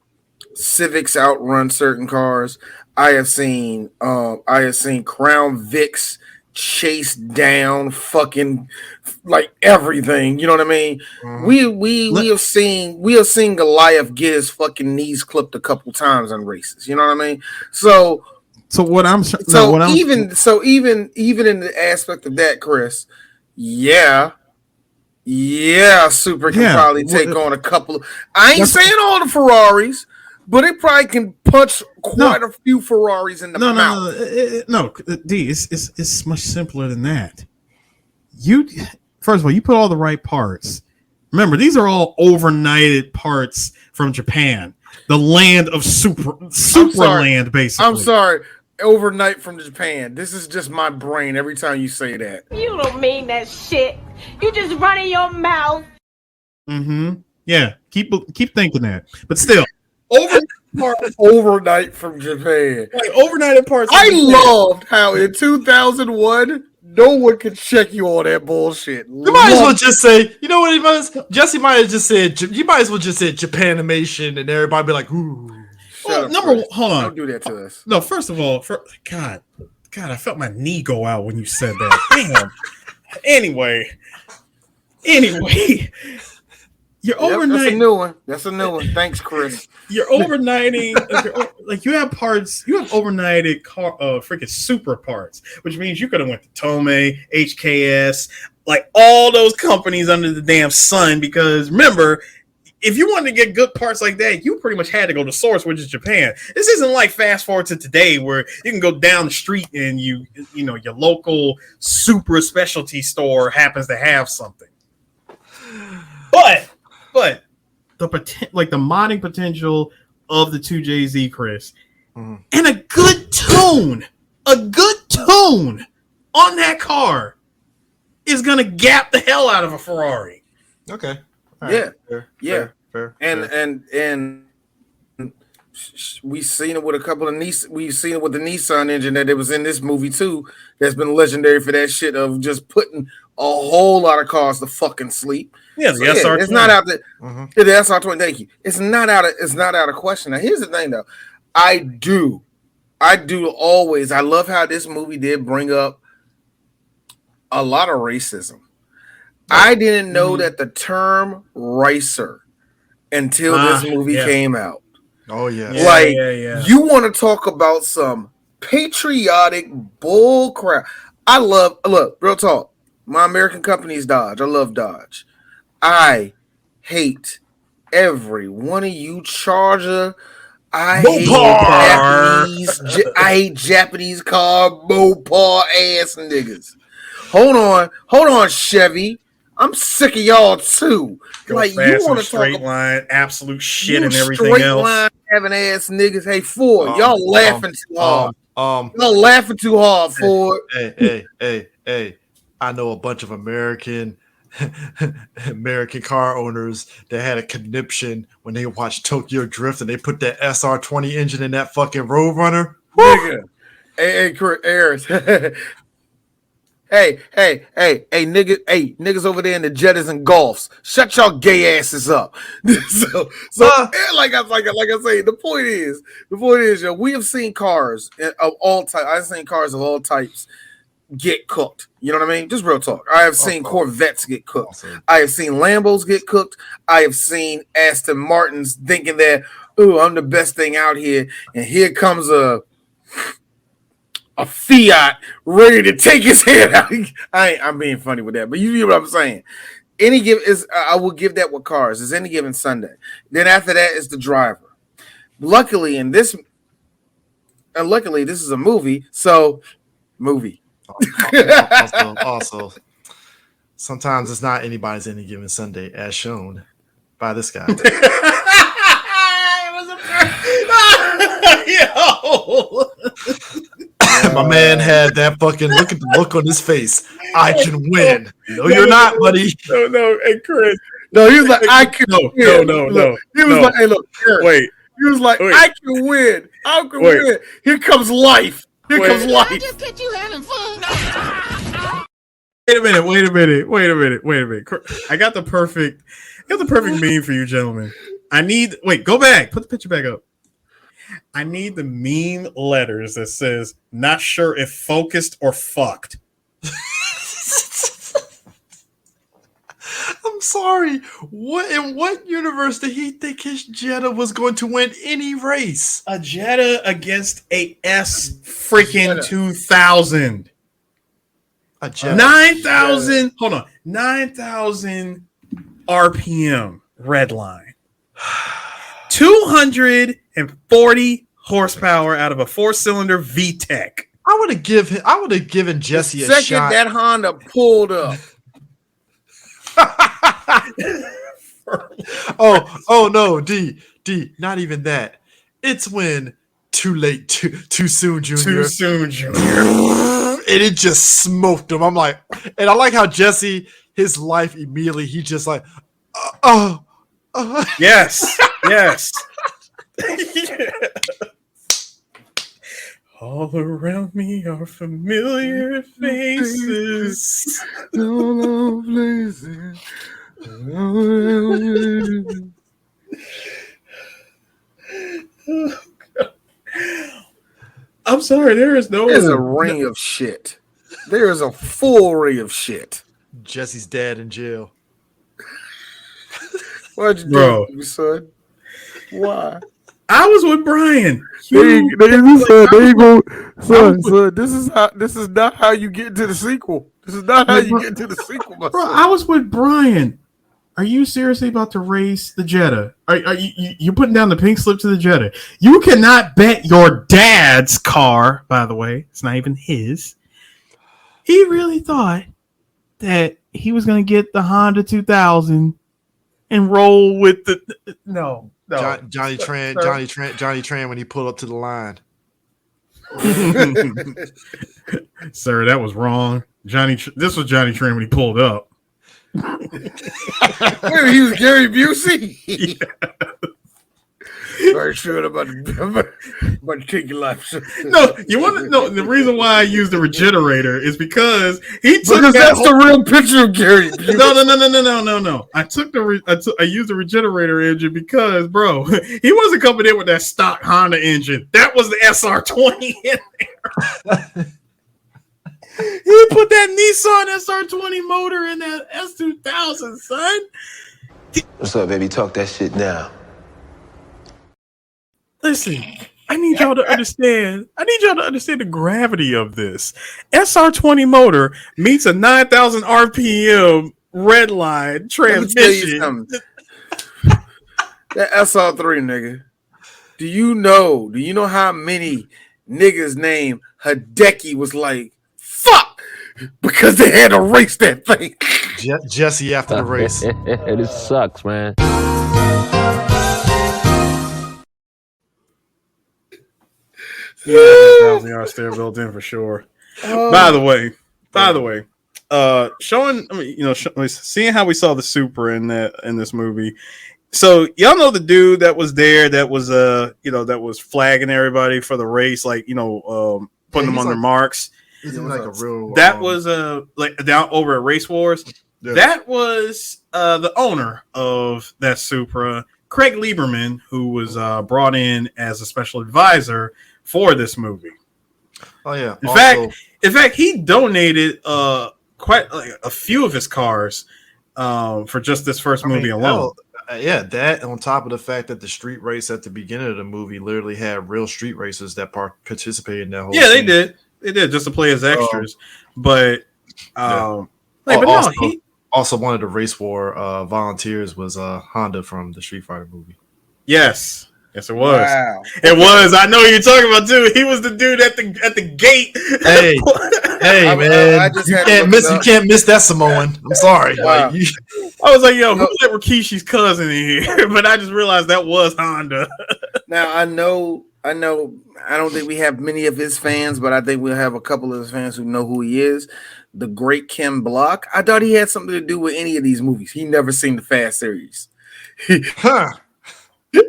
Civics outrun certain cars. I have seen Crown Vics chase down fucking like everything. You know what I mean? We have seen Goliath get his fucking knees clipped a couple times on races. You know what I mean? So even in the aspect of that, Chris, yeah, Super can probably take on a couple of. I ain't saying all the Ferraris, but it probably can punch quite a few Ferraris in the mouth. No, D, it's much simpler than that. First of all, you put all the right parts. Remember, these are all overnighted parts from Japan, the land of Superland, basically. I'm sorry, overnight from Japan. This is just my brain every time you say that. You don't mean that shit. You just running your mouth. Mm-hmm. Yeah, keep thinking that. But still, overnight from Japan. Like overnighted parts. I loved how in 2001 no one could check you on that bullshit. You might as well just say, you know what Jesse might have just said. You might as well just say Japanimation, and everybody be like, "Ooh." Hold on. Don't do that to us. No, first of all, God, I felt my knee go out when you said that. Damn. Anyway, you're overnight. That's a new one. Thanks, Chris. You're overnighting. Like you have parts. You have overnighted freaking super parts, which means you could have went to Tomei, HKS, like all those companies under the damn sun. Because remember, if you wanted to get good parts like that, you pretty much had to go to source, which is Japan. This isn't like fast forward to today where you can go down the street and your local super specialty store happens to have something. But the modding potential of the 2JZ, Chris, and a good tune on that car is gonna gap the hell out of a Ferrari. Okay. Right. Fair. And we've seen it with a couple of we've seen it with the Nissan engine that it was in this movie too. That's been legendary for that shit of just putting a whole lot of cars to fucking sleep. Yeah, the SR20. It's not out there. The SR20. Thank you. It's not out of question. Now here's the thing though. I do always. I love how this movie did bring up a lot of racism. I didn't know that the term racer until this movie came out. Oh yeah. You want to talk about some patriotic bull crap. Look, real talk. My American company is Dodge. I love Dodge. I hate every one of you Charger. I hate Japanese car Mopar ass niggas. Hold on, Chevy. I'm sick of y'all too. Like you want to straight line, absolute shit, and everything straight else. Line having ass niggas. Hey Ford, y'all laughing too hard. Y'all laughing too hard, Ford. Hey. I know a bunch of American car owners that had a conniption when they watched Tokyo Drift and they put that SR20 engine in that fucking Roadrunner. Nigga. Hey, Harris. Hey, niggas over there in the Jettas and Golfs, shut y'all gay asses up. so like I say, the point is, yo, we have seen cars of all types. I've seen cars of all types get cooked. You know what I mean? Just real talk. I have seen Corvettes get cooked. Awesome. I have seen Lambos get cooked. I have seen Aston Martins thinking that, ooh, I'm the best thing out here, and here comes a Fiat ready to take his head out. I'm being funny with that, but you know what I'm saying. I will give that with cars. It's any given Sunday. Then after that is the driver. Luckily, this is a movie. So, movie. Also, sometimes it's not anybody's any given Sunday, as shown by this guy. My man had that fucking look at the look on his face. I can win. No, you're not, buddy. No. Hey, Chris. No, he was like, I can win. No. He was like, hey, look, Chris. Wait. He was like, I can win. I can win. Here comes life. Here comes life. Just catch you having fun. a minute. I got the perfect meme for you, gentlemen. Go back. Put the picture back up. I need the meme letters that says "not sure if focused or fucked." I'm sorry. In what universe did he think his Jetta was going to win any race? A Jetta against a S freaking 2000. A Jetta. 9,000. Hold on. 9,000 RPM red line. 240 horsepower out of a 4-cylinder VTEC. I would have given Jesse a second shot. That Honda pulled up. oh no, D, not even that. It's when too soon, Junior. And it just smoked him. I'm like, and I like how Jesse, his life immediately, he just like, Yes. All around me are familiar faces. All places. I'm sorry, there's a ring of shit. There is a full ring of shit. Jesse's dad in jail. What'd you do, son? Why? I was with Brian. Son, this is not how you get into the sequel. This is not how you get into the sequel, my bro. son. I was with Brian. Are you seriously about to race the Jetta? Are you putting down the pink slip to the Jetta? You cannot bet your dad's car, by the way. It's not even his. He really thought that he was going to get the Honda 2000 and roll with the... No. Johnny Tran when he pulled up to the line. Sir, that was wrong. This was Johnny Tran when he pulled up. Wait, he was Gary Busey. Yeah. Very sure about to take your life. No, you want to know the reason why I used the regenerator is because that's the real picture of Gary Busey. No. I used the regenerator engine because, bro, he wasn't coming in with that stock Honda engine. That was the SR20 in there. He put that Nissan SR20 motor in that S2000, son. What's up, baby? Talk that shit now. Listen, I need y'all to understand the gravity of this. SR20 motor meets a 9,000 RPM red line transmission. That SR3 nigga. Do you know how many niggas named Hideki was like, fuck, because they had to race that thing. Jesse after the race. This sucks, man. 9,000 yards there built in for sure. By the way, seeing how we saw the Supra in this movie. So y'all know the dude that was there that was that was flagging everybody for the race, putting them on their marks. That was down over at Race Wars. Yeah. That was the owner of that Supra, Craig Lieberman, who was brought in as a special advisor for this movie. Oh yeah. In fact, he donated quite a few of his cars for just this first movie alone. That on top of the fact that the street race at the beginning of the movie literally had real street racers that participated in that whole. Yeah, scene. They did just to play as extras. Also, one of the Race War volunteers was Honda from the Street Fighter movie. Yes, it was. Wow. It was. I know who you're talking about too. He was the dude at the gate. Hey, man! You can't miss that Samoan. I'm sorry. Wow. I was like, yo, who let Rikishi's cousin in here? But I just realized that was Honda. Now I know. I don't think we have many of his fans, but I think we'll have a couple of his fans who know who he is. The great Ken Block. I thought he had something to do with any of these movies. He never seen the Fast series.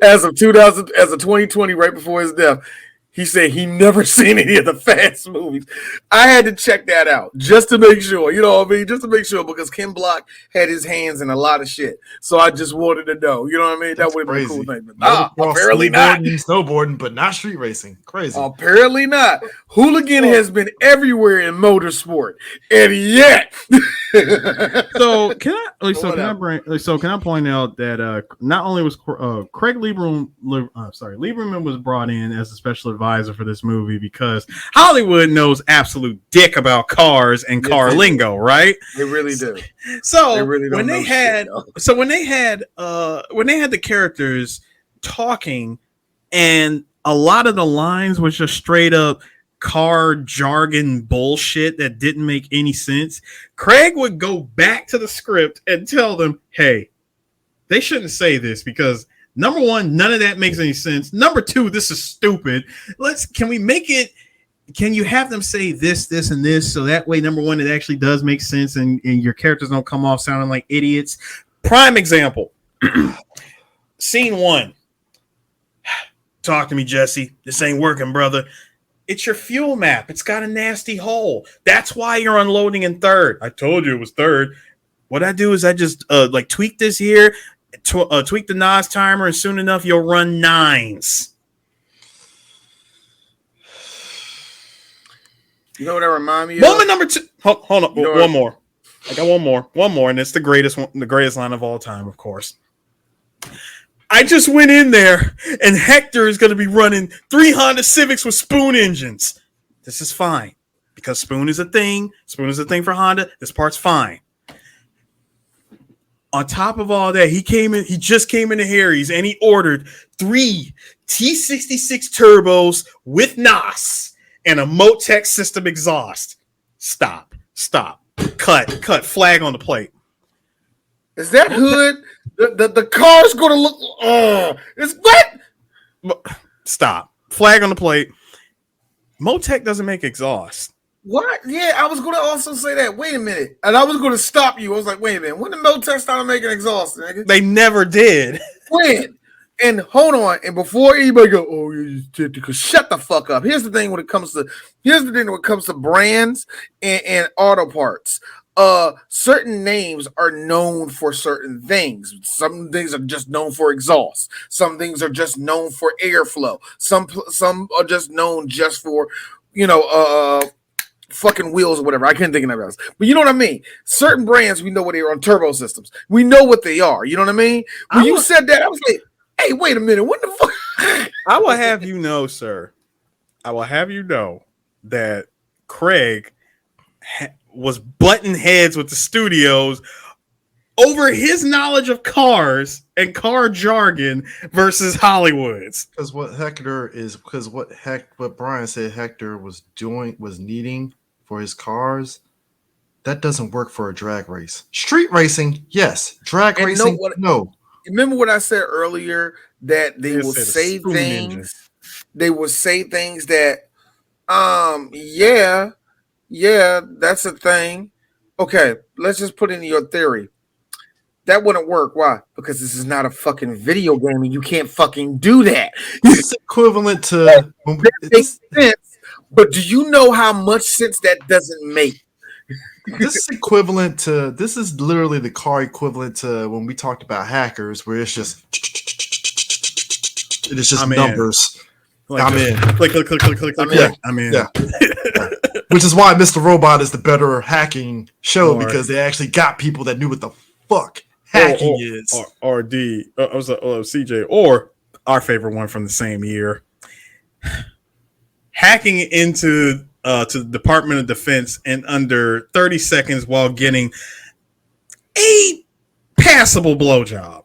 As of 2020, right before his death, He said he never seen any of the Fast movies. I had to check that out just to make sure. You know what I mean? Just to make sure because Ken Block had his hands in a lot of shit. So I just wanted to know. You know what I mean? That would have been a cool thing. But apparently not. Snowboarding, but not street racing. Crazy. Apparently not. Hooligan has been everywhere in motorsport, and yet. So can I point out that not only was Craig Lieberman was brought in as a special advisor for this movie because Hollywood knows absolute dick about cars and car lingo, right? They really do. So when they had the characters talking, and a lot of the lines was just straight up car jargon bullshit that didn't make any sense, Craig would go back to the script and tell them, hey, they shouldn't say this because number one, none of that makes any sense. Number two, this is stupid. Can you have them say this, and this, so that way, number one, it actually does make sense and your characters don't come off sounding like idiots. Prime example. Scene 1. Talk to me, Jesse. This ain't working, brother. It's your fuel map. It's got a nasty hole. That's why you're unloading in third. I told you it was third. What I do is I just tweak this here, tweak the NOS timer, and soon enough you'll run 9s. You know what I remind me of? Moment number 2. Hold on. One more. I got one more, and it's the greatest line of all time, of course. I just went in there, and Hector is going to be running 3 Honda Civics with Spoon engines. This is fine, because Spoon is a thing. Spoon is a thing for Honda. This part's fine. On top of all that, he just came into Harry's, and he ordered 3 T66 turbos with NOS and a Motec system exhaust. Stop. Cut. Flag on the plate. Is that hood? The car's going to look. It's what? Stop. Flag on the plate. Motec doesn't make exhaust. What? Yeah, I was going to also say that. Wait a minute. And I was going to stop you. I was like, wait a minute. When did Motec start making exhaust, nigga? They never did. When? And hold on. And before anybody go, oh, you because shut the fuck up. Here's the thing when it comes to brands and auto parts. Certain names are known for certain things. Some things are just known for exhaust. Some things are just known for airflow. Some are just known just for, fucking wheels or whatever. I can't think of that else. But you know what I mean? Certain brands, we know what they are on turbo systems. We know what they are. You know what I mean? When you said that, I was like, hey, wait a minute. What the fuck? I will have you know, sir. I will have you know that Craig was butting heads with the studios over his knowledge of cars and car jargon versus Hollywood's. Because what Brian said Hector was needing for his cars, that doesn't work for a drag race. Street racing, yes. Drag racing, no. Remember what I said earlier that they will say things. Engine. They will say things that, yeah, that's a thing. Okay, let's just put in your theory. That wouldn't work. Why? Because this is not a fucking video game and you can't fucking do that. It's equivalent to... That makes sense, but do you know how much sense that doesn't make? This is literally the car equivalent to when we talked about hackers, where it's just numbers. I'm in. Click. I'm in. Yeah. Which is why Mr. Robot is the better hacking show, because they actually got people that knew what the fuck hacking is. Or CJ, or our favorite one from the same year, hacking into to the Department of Defense in under 30 seconds while getting a passable blowjob.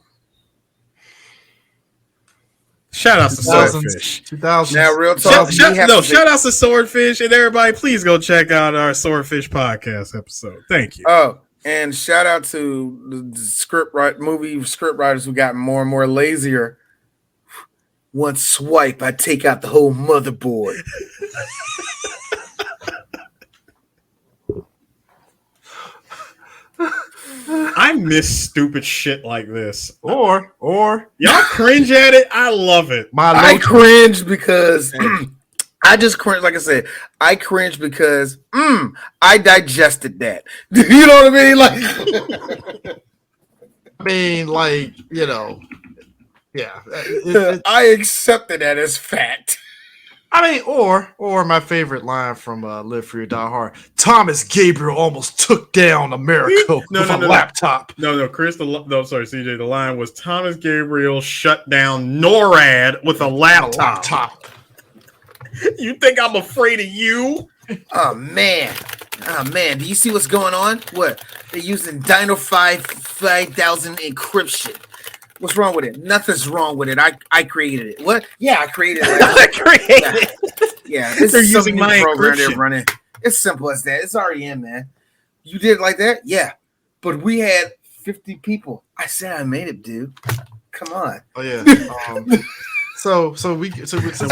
Shout out to Swordfish. 2000s. Now, real talk. Shout out to Swordfish, and everybody, please go check out our Swordfish podcast episode. Thank you. Oh, and shout out to the movie script writers who got more and more lazier. One swipe, I take out the whole motherboard. I miss stupid shit like this. Or y'all cringe at it. I love it. I cringe because I just cringe. Like I said, I cringe because I digested that. You know what I mean? Like, yeah. I accepted that as fact. I mean, or my favorite line from Live Free or Die Hard: Thomas Gabriel almost took down America with a laptop. No, Chris. Sorry, CJ. The line was Thomas Gabriel shut down NORAD with a laptop. You think I'm afraid of you? Oh man. Do you see what's going on? What? They're using Dino 5000 encryption. What's wrong with it? Nothing's wrong with it. I created it. What? Yeah, I created it. I created it. Yeah, this They're is using my program encryption. they're running. It's simple as that. It's already in, man. You did it like that? Yeah. But we had 50 people. I said I made it, dude. Come on. Oh yeah. Hey,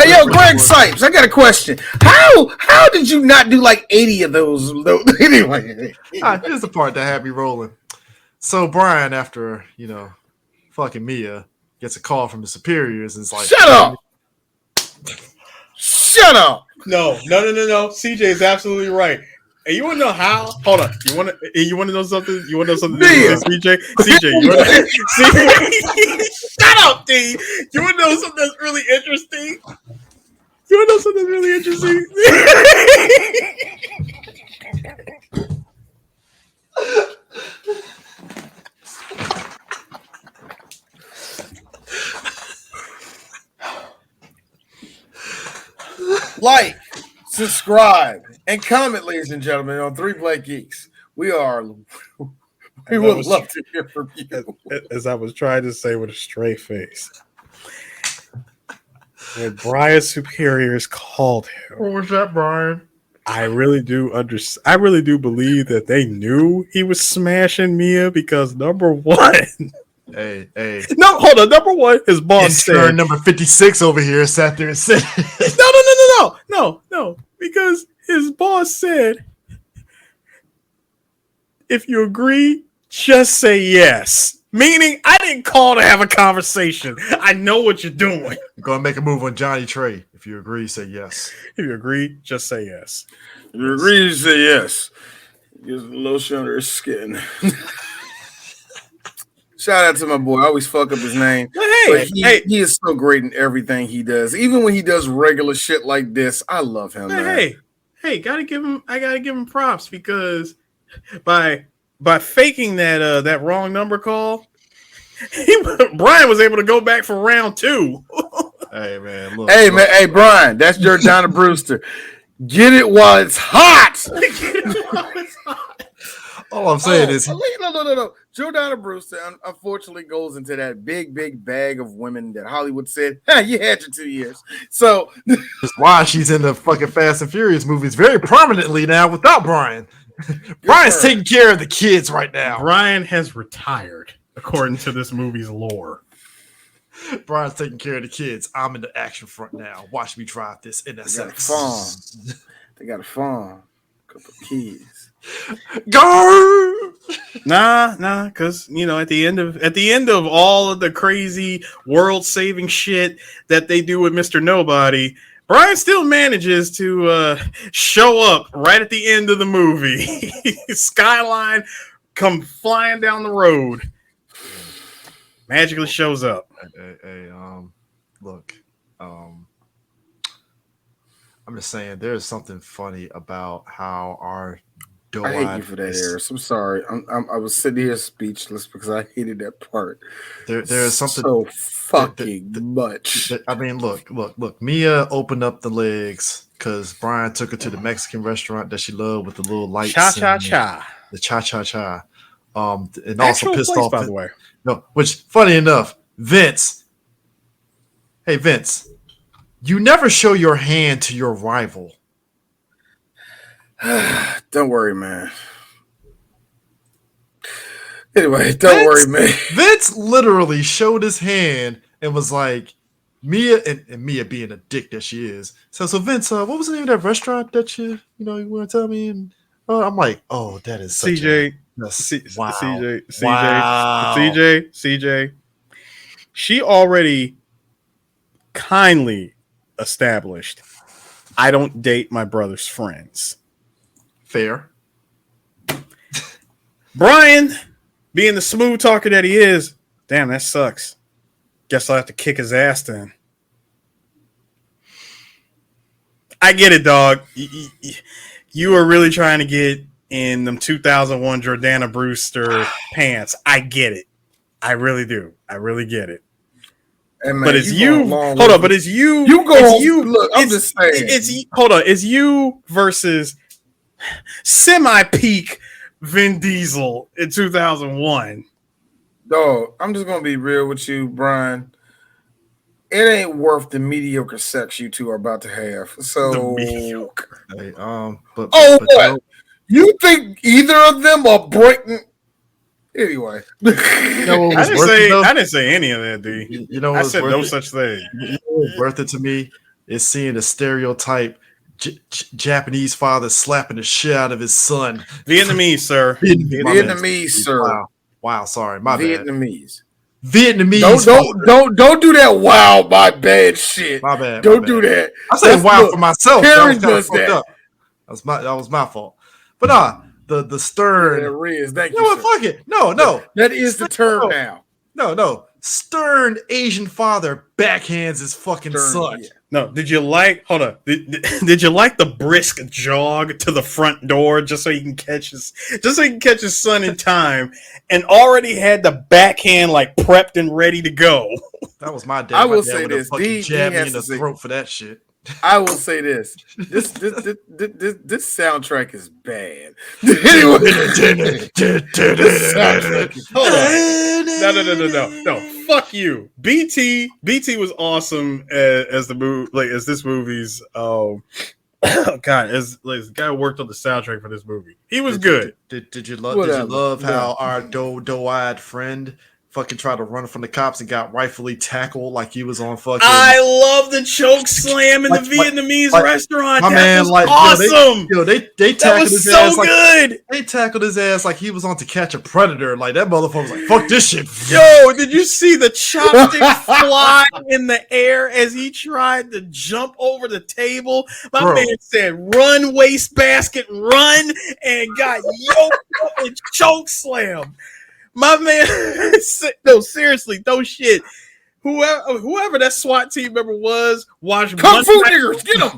yo, Greg Sipes, I got a question. How did you not do like 80 of those? Anyway, here's the part that had me rolling. So Brian, after fucking Mia, gets a call from his superiors and is like, "Shut up! Shut up!" No. CJ is absolutely right. And you want to know how? Hold on. You want to know something? You want to know something? CJ, you want to shut up, D. You want to know something that's really interesting? Like, subscribe, and comment, ladies and gentlemen, on 3 Black Geeks. We would love to hear from you. As I was trying to say with a straight face. When Brian's superiors called him. What was that, Brian? I really do believe that they knew he was smashing Mia because number one. Hey. No, hold on. Number one, his boss said. Number 56 over here sat there and said, No. Because his boss said, if you agree, just say yes. Meaning, I didn't call to have a conversation. I know what you're doing. You're going to make a move on Johnny Trey. If you agree, say yes. If you agree, just say yes. If you agree, say yes. Gives a lotion under his skin. Shout out to my boy. I always fuck up his name. But he is so great in everything he does. Even when he does regular shit like this, I love him. Man. Hey, gotta give him props because by faking that wrong number call, Brian was able to go back for round 2. Hey man, look. Hey Brian, that's Jordana Brewster. Get it while it's hot. All I'm saying is no. Jordana Brewster unfortunately goes into that big bag of women that Hollywood said, you had your 2 years. So that's why she's in the fucking Fast and Furious movies very prominently now without Brian. Brian's taking care of the kids right now. Brian has retired, according to this movie's lore. Brian's taking care of the kids. I'm in the action front now. Watch me drive this NSX. They got a farm. A couple of kids. Go! Nah, because at the end of all of the crazy world-saving shit that they do with Mr. Nobody, Brian still manages to show up right at the end of the movie. Skyline come flying down the road. Magically shows up. Look, I'm just saying there's something funny about how our I hate you for that, Eris. I'm sorry. I was sitting here speechless because I hated that part. There's something so fucking much. I mean, look. Mia opened up the legs because Brian took her to the Mexican restaurant that she loved with the little lights. Cha-cha-cha. The cha-cha-cha. And actual also pissed place, off. By the way. No, which, funny enough, Vince. Hey, Vince. You never show your hand to your rival. Don't worry, man. Anyway, don't worry, man. Vince literally showed his hand and was like, Mia, and Mia being a dick that she is. So Vince, what was the name of that restaurant that you want to tell me? And I'm like, oh, that is such CJ. CJ. She already kindly established I don't date my brother's friends. Fair. Brian, being the smooth talker that he is, damn, that sucks. Guess I'll have to kick his ass then. I get it, dog. You were really trying to get in them 2001 Jordana Brewster pants. I get it. I really do. I really get it. Hey, man, but it's you. Hold on. But it's you. You go. It's you. Look, I'm just saying. Hold on. It's you versus semi-peak Vin Diesel in 2001. Dog, I'm just gonna be real with you, Brian. It ain't worth the mediocre sex you two are about to have. So, Hey, what? You think either of them are breaking? Anyway, I didn't say any of that, D. You know, I said no such thing. You know what's worth it to me is seeing the stereotype Japanese father slapping the shit out of his son. Vietnamese, sir. Vietnamese, sir. Wow, sorry, my bad. Vietnamese. Don't do that. Wow, my bad shit. My bad. Don't do that. I said wow for myself. Karen does that. That was my fault. But the stern. There is. Thank you. You know what? Fuck it. No. That is the term now. No. Stern Asian father backhands his fucking son. Yeah. No, did you like? Hold on. Did you like the brisk jog to the front door just so he can catch his son in time, and already had the backhand like prepped and ready to go? That was my dad. I will say this: jab me in the throat for that shit. I will say this: this soundtrack is bad. Anyway, No. Fuck you. BT was awesome as the movie, like as this movie's. Oh God, as the guy who worked on the soundtrack for this movie, he was good. Did you love how our doe-eyed friend fucking tried to run from the cops and got rightfully tackled like he was on fucking... I love the choke slam in the Vietnamese restaurant. That was awesome. They tackled his ass good. They tackled his ass like he was on To Catch a Predator. Like that motherfucker was like, fuck this shit. Yo, did you see the chopstick fly in the air as he tried to jump over the table? My man said, run, wastebasket, run, and got yoked up and choke slam. My man, no, seriously, no shit. Whoever that SWAT team member was, watched Kung Fu niggers, get him.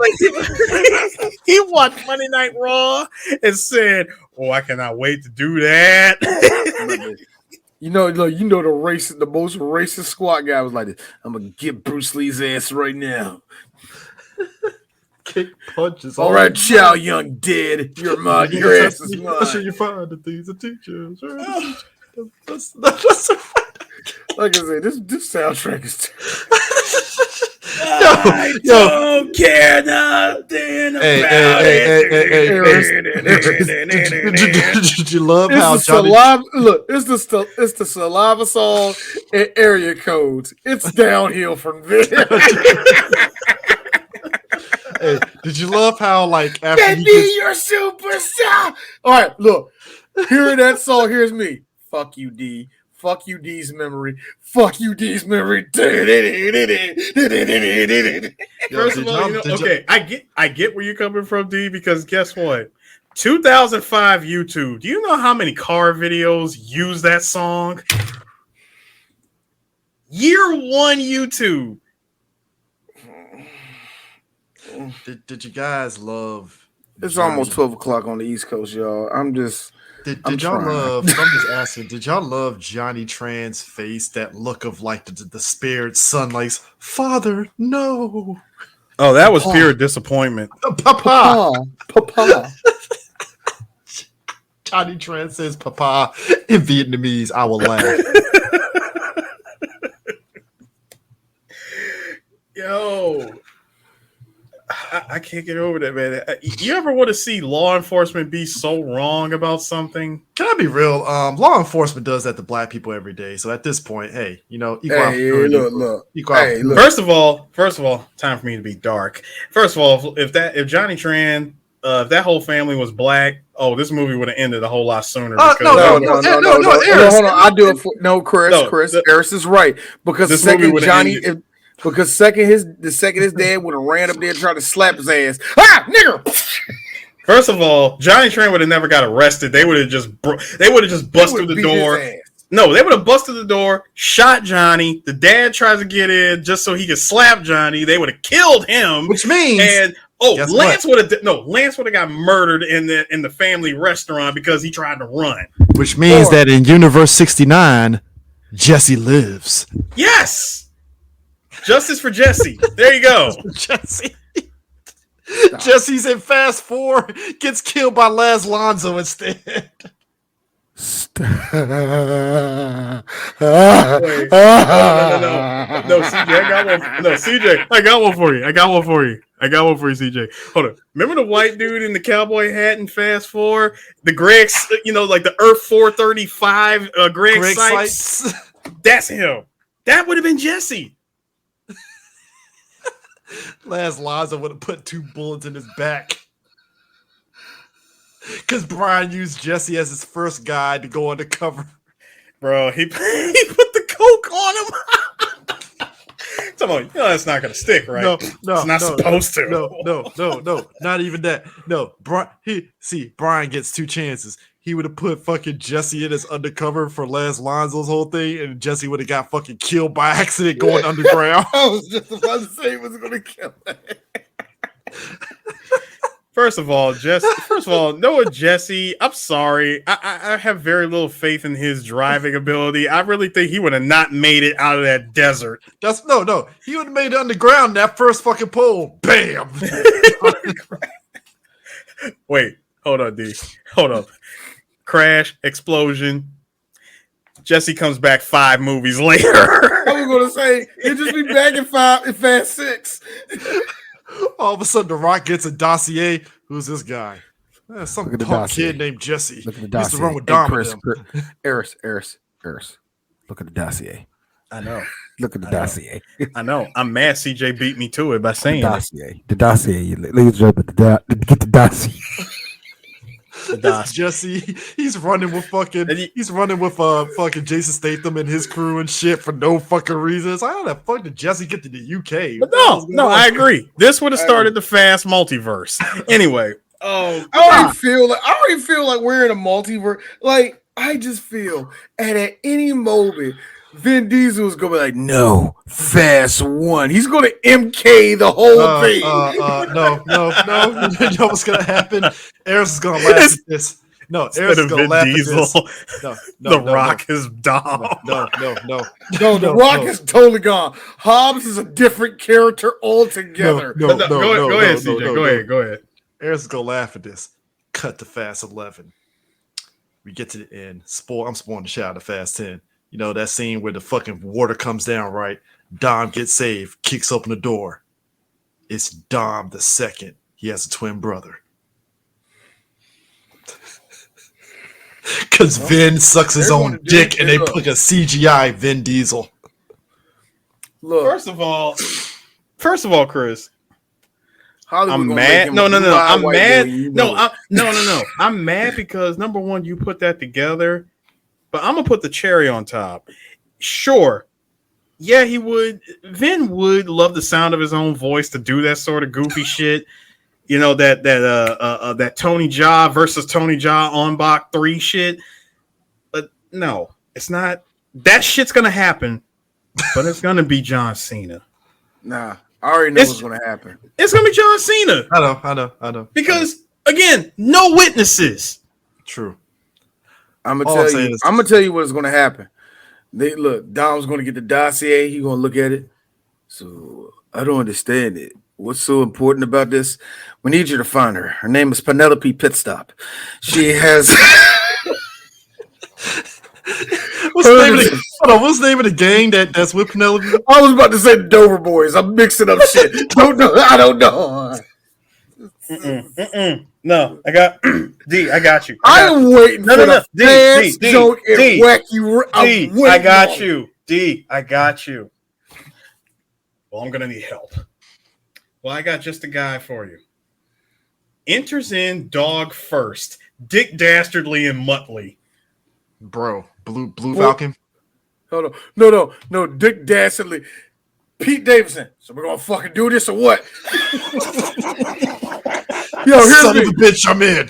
He watched Monday Night Raw and said, "Oh, I cannot wait to do that." You know the most racist SWAT guy was like this. I'm gonna get Bruce Lee's ass right now. Kick punches. All right, chow, young dead. Your ass is mine. I'm sure you find the things that teachers. That's like I said, this soundtrack is I don't care nothing about it. Did you love how Johnny... Look, it's the saliva song and area codes. It's downhill from there. Hey, did you love how like after that be your superstar? All right, look, hearing that song, here's me. Fuck you, D. Fuck you, D's memory. Fuck you, D's memory. First of all, okay, I get where you're coming from, D, because guess what? 2005 YouTube. Do you know how many car videos use that song? Year one YouTube. Did you guys love? It's almost 12 o'clock on the East Coast, y'all. Did y'all love? I'm just asking. Did y'all love Johnny Tran's face? That look of like the spared son, like father, no. Oh, that was pure disappointment. Papa. Johnny Tran says "Papa" in Vietnamese. I will laugh. Yo. I can't get over that, man. You ever want to see law enforcement be so wrong about something? Can I be real? Law enforcement does that to black people every day. So at this point, hey, look. First of all, time for me to be dark. First of all, if Johnny Tran, if that whole family was black, this movie would have ended a whole lot sooner. No. Hold on. I do it for Chris. Eris is right because this the second movie Johnny. Because the second his dad would have ran up there and tried to slap his ass. Ah, nigger! First of all, Johnny Tran would have never got arrested. They would have just bust through the door. No, they would have busted the door, shot Johnny. The dad tries to get in just so he could slap Johnny. They would have killed him. Which means Lance would have got murdered in the family restaurant because he tried to run. Which means that in Universe 69, Jesse lives. Yes. Justice for Jesse. There you go. Jesse. Jesse's in Fast 4, gets killed by Laz Lonzo instead. No, CJ, I got one. No, CJ, I got one for you. I got one for you, CJ. Hold on. Remember the white dude in the cowboy hat in Fast 4? The Greg, like the Earth 435, Greg Sykes? That's him. That would have been Jesse. Laz Lonzo would have put 2 bullets in his back. Because Brian used Jesse as his first guy to go undercover. Bro, he put the coke on him. Come on, that's not going to stick, right? No, it's not supposed to. No, not even that. No, Brian gets 2 chances. He would have put fucking Jesse in as undercover for Laz Lonzo's whole thing, and Jesse would have got fucking killed by accident going underground. I was just about to say he was going to kill him. First of all, Noah Jesse, I'm sorry. I have very little faith in his driving ability. I really think he would have not made it out of that desert. No. He would have made it underground that first fucking pole. Bam! Wait, hold on, D. Hold up. Crash, explosion. Jesse comes back 5 movies later. I was going to say, he'll just be back in Fast 6. All of a sudden, The Rock gets a dossier. Who's this guy? Some punk kid named Jesse. Look at the dossier. Used to run with Dom. Eris. Look at the dossier. I know. Look at the dossier. I know. I'm mad CJ beat me to it by saying the dossier. The dossier. Ladies and gentlemen, get the dossier. It's Jesse. He's running with fucking Jason Statham and his crew and shit for no fucking reason. It's like, how the fuck did Jesse get to the UK? But no, I agree. This would have started the fast multiverse. Anyway, I already feel like we're in a multiverse. Like, I just feel at any moment Vin Diesel is gonna be like, no, Fast 1. He's gonna MK the whole thing. No. You know what's gonna happen? Eris is gonna laugh at this. No, Eris is gonna laugh at this. No, the Rock is Dom. No, the Rock is totally gone. Hobbs is a different character altogether. Go ahead, CJ. Go ahead. Eris is gonna laugh at this. Cut to Fast 11. We get to the end. I'm spoiling the shit out of Fast 10. You know, that scene where the fucking water comes down, right? Dom gets saved, kicks open the door. It's Dom the second. He has a twin brother. Because Vin sucks his own dick and they put a CGI Vin Diesel. Look. First of all, Chris. I'm mad. No. I'm mad. No. I'm mad because number one, you put that together. But I'm gonna put the cherry on top. Sure, yeah, he would. Vin would love the sound of his own voice to do that sort of goofy shit. You know that Tony Jaa versus Tony Jaa on Bach 3 shit. But no, it's not. That shit's gonna happen, but it's gonna be John Cena. Nah, I already know what's gonna happen. It's gonna be John Cena. I know. Because again, no witnesses. True. I'm gonna tell you what's gonna happen. Dom's gonna get the dossier. He's gonna look at it. So I don't understand it. What's so important about this? We need you to find her. Her name is Penelope Pitstop. She has. What's the name of the gang that's with Penelope? I was about to say the Dover Boys. I'm mixing up shit. I don't know. No, I got D. I got you. I'm waiting for the fast joke and wacky. I got you. D. I got you. Well, I'm gonna need help. Well, I got just a guy for you. Enters in dog first. Dick Dastardly and Muttley. Bro, Blue Falcon. Hold on. No. Dick Dastardly. Pete Davidson. So we're gonna fucking do this or what? Yo, here's son me. of a bitch, I'm in.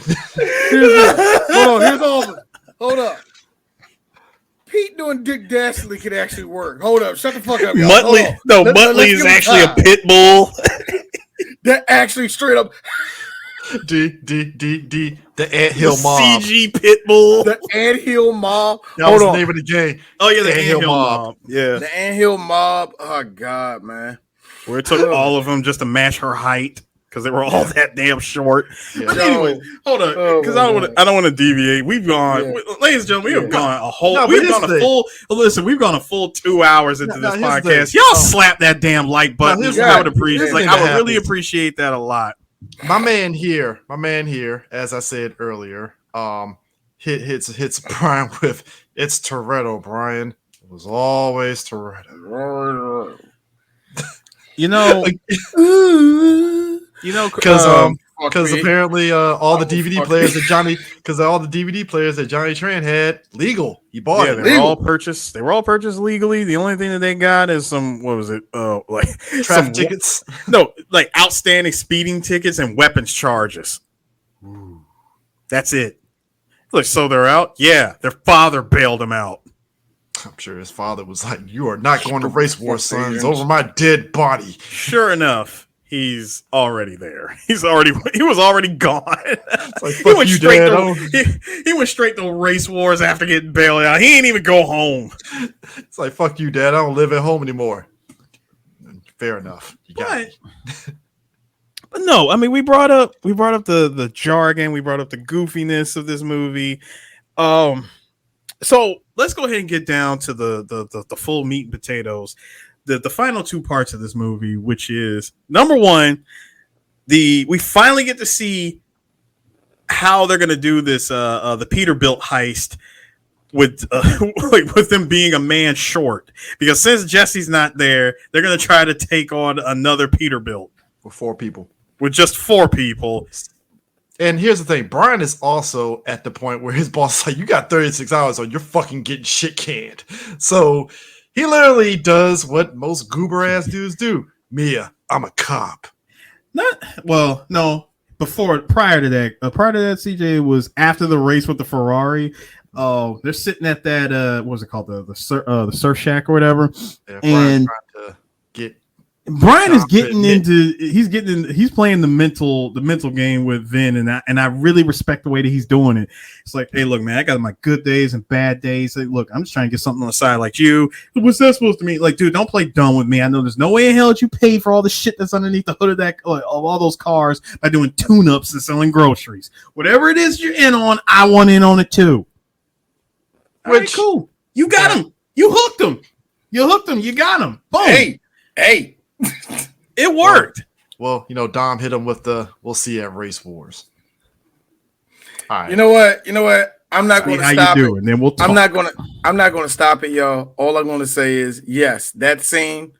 Here's me. Hold on, here's Auburn. Hold up. Pete doing Dick Dastardly could actually work. Hold up, shut the fuck up, y'all. Muttley, no, Muttley is actually a pit bull. That actually straight up The Anthill Mob. CG pit bull. The Anthill Mob. That was the name of the game. Oh yeah, the Anthill Mob. Yeah, the Anthill Mob. Oh god, man. Where it took all of them just to match her height because they were all that damn short. Yeah. But anyway, hold on, because I don't want to deviate. We've gone, ladies and gentlemen, we have gone a whole. We've gone a full. Listen, we've gone a full 2 hours into this podcast. Y'all slap that damn like button. I would appreciate. I would really appreciate that a lot. My man here, as I said earlier, hits Brian with it's Toretto, Brian. It was always Toretto. Because apparently all the DVD players that Johnny Tran had legal. He bought it. They were all purchased legally. The only thing that they got is some traffic tickets. No, like outstanding speeding tickets and weapons charges. Ooh. That's it. Look, so they're out. Yeah, their father bailed them out. I'm sure his father was like, "You are not going to race war, sons, over my dead body." Sure enough, he's already there. He was already gone. Like, he went straight to race wars after getting bailed out. He ain't even go home. It's like, fuck you, Dad. I don't live at home anymore. Fair enough. You got it. But no, I mean, we brought up the jargon, we brought up the goofiness of this movie. So let's go ahead and get down to the full meat and potatoes. The final 2 parts of this movie, which is number one, we finally get to see how they're gonna do this the Peterbilt heist with with them being a man short, because since Jesse's not there, they're gonna try to take on another Peterbilt with 4 people, with just 4 people. And here's the thing, Brian is also at the point where his boss is like, you got 36 hours or you're fucking getting shit canned. So he literally does what most goober ass dudes do. Mia, I'm a cop. No. Prior to that, CJ, was after the race with the Ferrari. They're sitting at that what was it called, the surf shack or whatever, and trying to get. Brian is he's playing the mental game with Vin, and I really respect the way that he's doing it. It's like, hey, look, man, I got my good days and bad days. Like, look, I'm just trying to get something on the side like you. What's that supposed to mean? Like, dude, don't play dumb with me. I know there's no way in hell that you paid for all the shit that's underneath the hood of that of all those cars by doing tune-ups and selling groceries. Whatever it is you're in on, I want in on it too. Which, cool. You got him. You hooked him. You got him. Boom. Hey. It worked. Well, Dom hit him with the "we'll see at Race Wars." All right. You know what? I'm not going to stop it. And then we'll talk. I'm not going to stop it, y'all. All I'm going to say is, yes, that scene,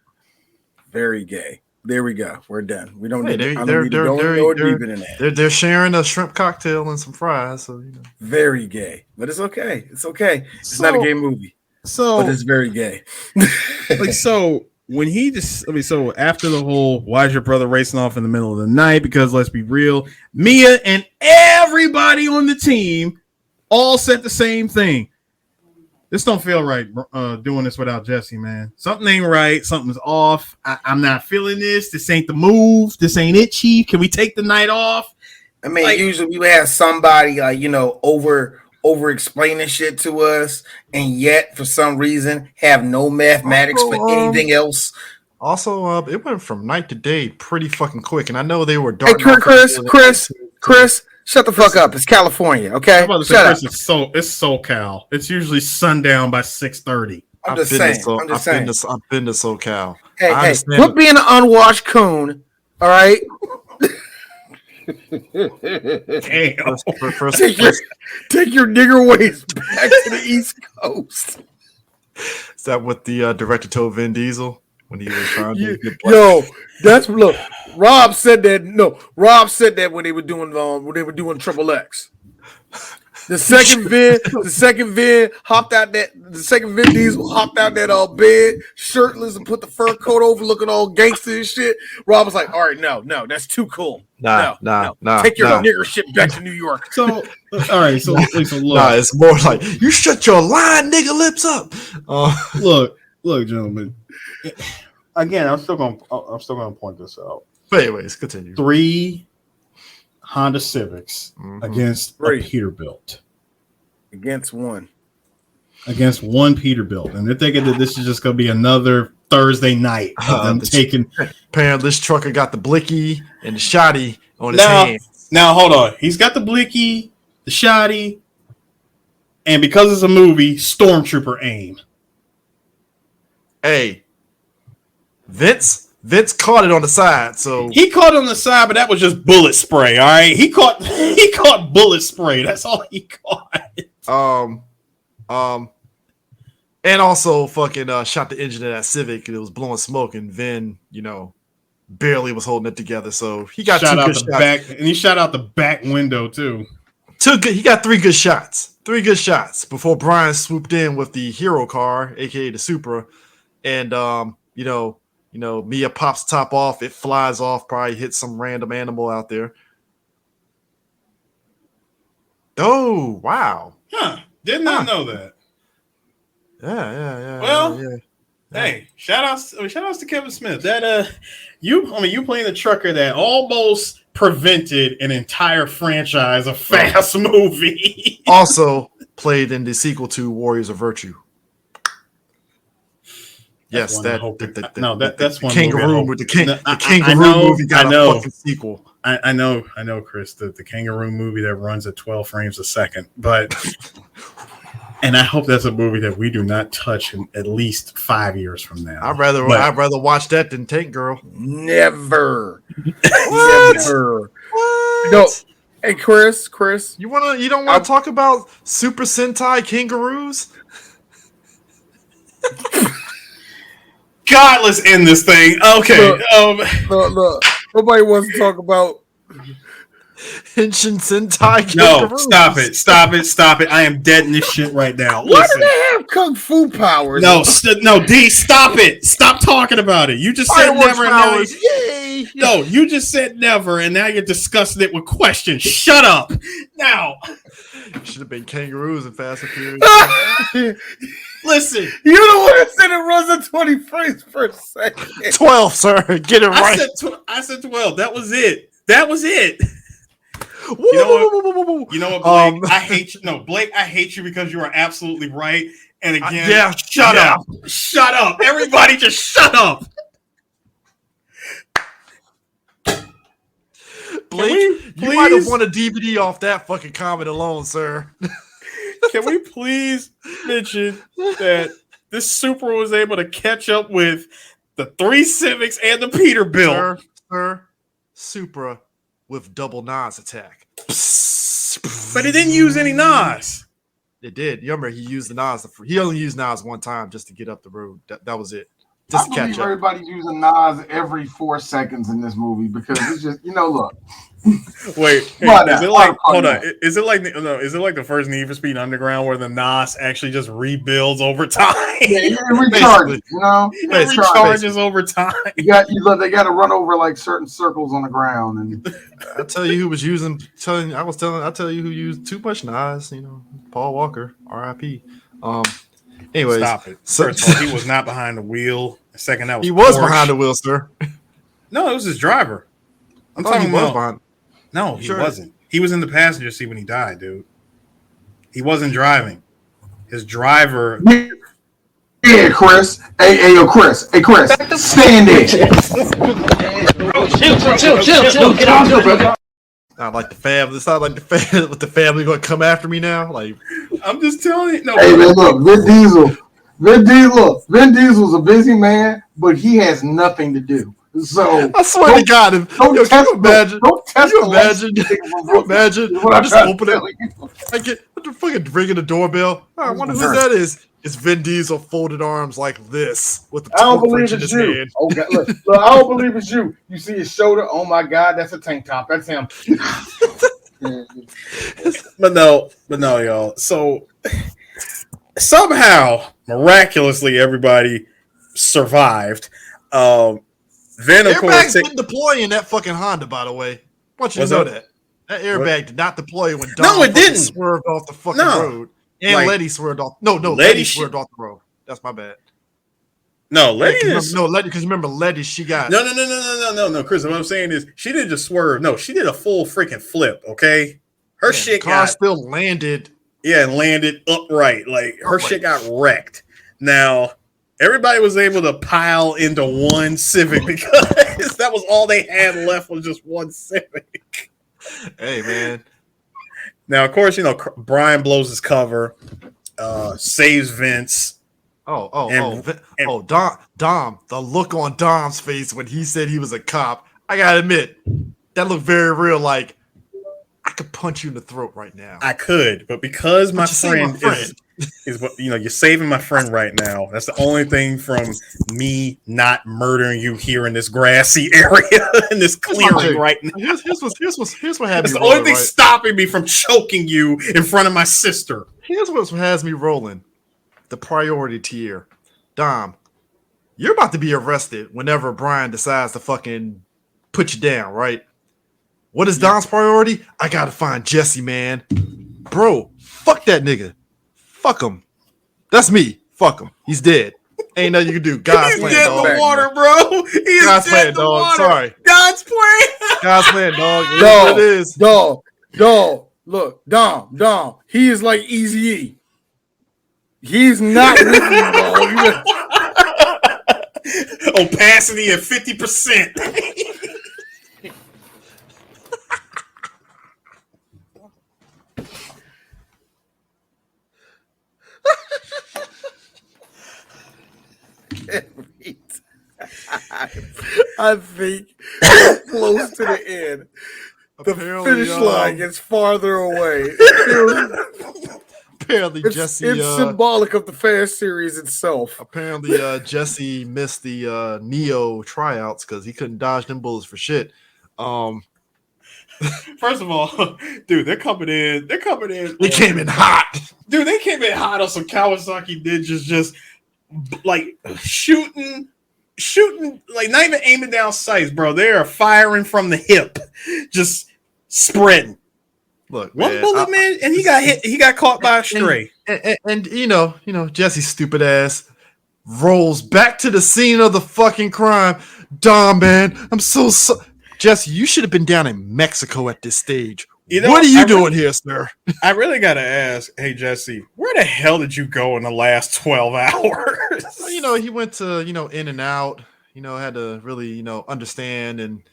very gay. There we go. We're done. We don't need to go deeper than that. They're sharing a shrimp cocktail and some fries, so very gay. But it's okay. It's okay. It's not a gay movie. But it's very gay. When after the whole why's your brother racing off in the middle of the night, because let's be real, Mia and everybody on the team all said the same thing. This don't feel right doing this without Jesse, man. Something ain't right. Something's off. I'm not feeling this. This ain't the move. This ain't it, Chief. Can we take the night off? I mean, usually we have somebody over explaining shit to us, and yet for some reason have no mathematics for anything else. Also, it went from night to day pretty fucking quick, and I know they were dark. Hey, Chris, shut the fuck up. It's California, okay? I'm about to say, Chris, it's SoCal. It's usually sundown by 6:30. I'm just saying. I've been to SoCal. Hey, quit being an unwashed coon, all right? Damn. Take your nigger ways back to the East Coast. Is that what the director told Vin Diesel when he was trying to get look. Rob said that when they were doing Triple X. The second Vin hopped out that. The second Vin Diesel hopped out that bed, shirtless, and put the fur coat over, looking all gangster and shit. Rob was like, "All right, no, that's too cool. Nah. Take your nigger shit back to New York." So, all right, so look. It's more like you shut your lying nigga lips up. Look, gentlemen. Again, I'm still gonna point this out. But anyways, continue. 3 Honda Civics against a Peterbilt. Against one Peterbilt, and they're thinking that this is just gonna be another Thursday night of them taking. Apparently, this trucker got the blicky and the shotty on his hands. Now, hold on. He's got the blicky, the shotty, and because it's a movie, stormtrooper aim. Hey, Vince caught it on the side, so he caught it on the side, but that was just bullet spray. All right, he caught bullet spray. That's all he caught. And also fucking shot the engine of that Civic, and it was blowing smoke, and Vin, barely was holding it together. So he got shot 2 out good the shots. back, and he shot out the back window too. He got 3 good shots. 3 good shots before Brian swooped in with the hero car, aka the Supra, and Mia pops the top off. It flies off, probably hits some random animal out there. Oh, wow. Huh. Did not know that. Yeah. Well, hey, shout outs to Kevin Smith. That you playing the trucker that almost prevented an entire franchise of fast movie. Also played in the sequel to Warriors of Virtue. Yes, that's one kangaroo with the kangaroo movie got a fucking sequel. I know, Chris, the kangaroo movie that runs at 12 frames a second, but and I hope that's a movie that we do not touch in at least 5 years from now. I'd rather watch that than Tank Girl. Never. What? Never. What? Hey, Chris. You don't want to talk about Super Sentai kangaroos? God, let's end this thing. Okay. Look. Nobody wants to talk about Henshin Sentai. No, stop it. I am dead in this shit right now. Why do they have kung fu powers? No, D, stop it. Stop talking about it. You just said never. Yay! No, you just said never, and now you're discussing it with questions. Shut up. Now. Should have been kangaroos and Fast and Furious. Listen, you the one that said it runs at 20 frames per second. 12, sir. Get it right. I said 12. That was it. Whoa. You know what, Blake? I hate you. No, Blake, I hate you because you are absolutely right. And again, shut up. Everybody just shut up. Blake, you might have won a DVD off that fucking comment alone, sir. Can we please mention that this Supra was able to catch up with the 3 Civics and the Peterbilt? Sir, Supra with double NOS attack. But it didn't use any NOS. It did. You remember he used the NOS. He only used NOS one time just to get up the road. That was it. Just I believe everybody's using NOS every 4 seconds in this movie because it's just, look. Wait, is it like? Hold on. Is it like the first Need for Speed Underground where the NOS actually just rebuilds over time? Yeah, it recharges. It recharges over time. They got to run over like certain circles on the ground. And I'll tell you who was using. I'll tell you who used too much NOS. Paul Walker, R.I.P. Anyways, stop it. First of all, he was not behind the wheel. Second, that was he was behind the wheel, sir. No, it was his driver. I'm talking about behind. No, he wasn't. He was in the passenger seat when he died, dude. He wasn't driving. His driver. Yeah, Chris. Hey, Chris. Stand there. Chill. Get on to it, bro. Not like the family. It's not like the family going to come after me now. Like I'm just telling you. No. Hey man, look, Vin Diesel's a busy man, but he has nothing to do. So I swear to God, don't imagine. I just open it. I get what the fucking ringing the doorbell. I wonder who that is. It's Vin Diesel folded arms like this with the torch in his hand. Oh God, look, I don't believe it's you. You see his shoulder? Oh my God, that's a tank top. That's him. Man, but no, y'all. So somehow, miraculously, everybody survived. Then, of course, didn't deploy in that fucking Honda. By the way, I want you to know that airbag did not deploy when Dom swerved off the fucking road, and Letty swerved off. No, Letty swerved off the road. That's my bad. No, Letty Letty, because remember Letty, she got no, Chris. What I'm saying is, she didn't just swerve. No, she did a full freaking flip. Okay, her shit car still landed. Yeah, and landed upright. Like her shit got wrecked. Now everybody was able to pile into one Civic because that was all they had left was just one Civic. Hey man. Now, of course, Brian blows his cover, saves Vince. Dom, the look on Dom's face when he said he was a cop, I gotta admit, that looked very real. Like, I could punch you in the throat right now. I could, but because my friend is what you're saving my friend right now. That's the only thing from me not murdering you here in this grassy area in this clearing right now. Here's what happened. That's the only thing stopping me from choking you in front of my sister. Here's what has me rolling. The priority tier. Dom, you're about to be arrested whenever Brian decides to fucking put you down, right? What is Dom's priority? I gotta find Jesse, man. Bro, fuck that nigga. Fuck him. That's me. Fuck him. He's dead. Ain't nothing you can do. God's plan, dead dog. In the water, bro. He's God's dead plan, dog. Water. Sorry. God's plan. God's plan, dog. Dog. It is. Dog. Look, Dom. He is like Eazy-E. He's not with you, dog. Opacity at 50%. I think we're close to the end. The finish line gets farther away. Apparently, Jesse. It's symbolic of the Fast series itself. Apparently, Jesse missed the Neo tryouts because he couldn't dodge them bullets for shit. First of all, dude, they're coming in. They came in hot. Dude, they came in hot on some Kawasaki ninjas, just like shooting, like not even aiming down sights, bro. They are firing from the hip, just spreading. Look, one bullet, man, and he got hit. He got caught by a stray. And you know, Jesse's stupid ass rolls back to the scene of the fucking crime. Dom, man, I'm so Jesse, you should have been down in Mexico at this stage. What are you doing here, sir? I really gotta ask, hey Jesse, where the hell did you go in the last 12 hours? Well, he went to in and out. Had to really understand and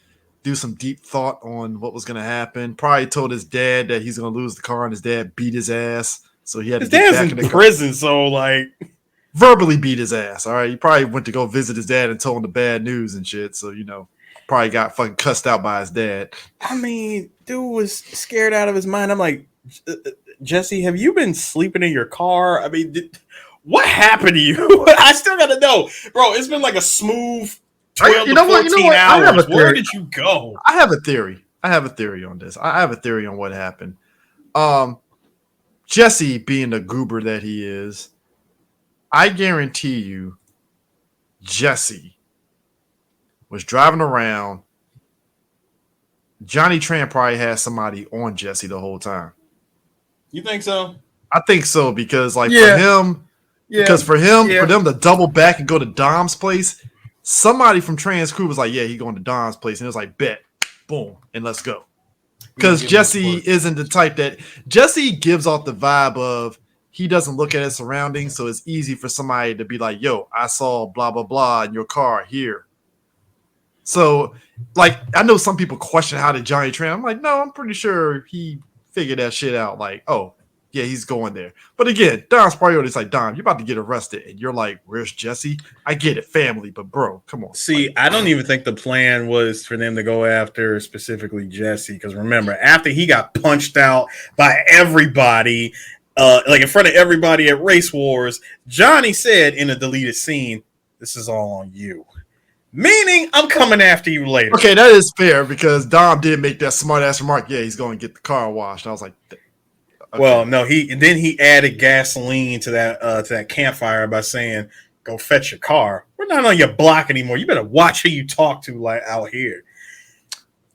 do some deep thought on what was going to happen. Probably told his dad that he's going to lose the car, and his dad beat his ass. So he had to get back in the prison. So verbally beat his ass. All right, he probably went to go visit his dad and told him the bad news and shit. So probably got fucking cussed out by his dad. I mean, dude was scared out of his mind. I'm like, Jesse, have you been sleeping in your car? I mean, what happened to you? I still got to know, bro. It's been like a smooth 12 to 14 hours. Where did you go? I have a theory. On this. I have a theory on what happened. Jesse, being the goober that he is, I guarantee you, Jesse was driving around. Johnny Tran probably had somebody on Jesse the whole time. You think so? I think so because, for him, for them to double back and go to Dom's place, somebody from Tran's crew was like, "Yeah, he going to Dom's place," and it was like, "Bet, boom, and let's go." Because Jesse isn't the type that Jesse gives off the vibe of he doesn't look at his surroundings, so it's easy for somebody to be like, "Yo, I saw blah blah blah in your car here." So, I know some people question how did Johnny Tran. I'm like, no, I'm pretty sure he figured that shit out. Like, oh, yeah, he's going there. But again, Dom's priority is like, Dom, you're about to get arrested, and you're like, where's Jesse? I get it, family, but bro, come on. See, I don't even think the plan was for them to go after specifically Jesse, because remember, after he got punched out by everybody, in front of everybody at Race Wars, Johnny said in a deleted scene, "This is all on you." Meaning, I'm coming after you later. Okay, that is fair because Dom did make that smart ass remark. Yeah, he's going to get the car washed. I was like, Okay. Well, no, he added gasoline to that campfire by saying, "Go fetch your car. We're not on your block anymore. You better watch who you talk to, like out here."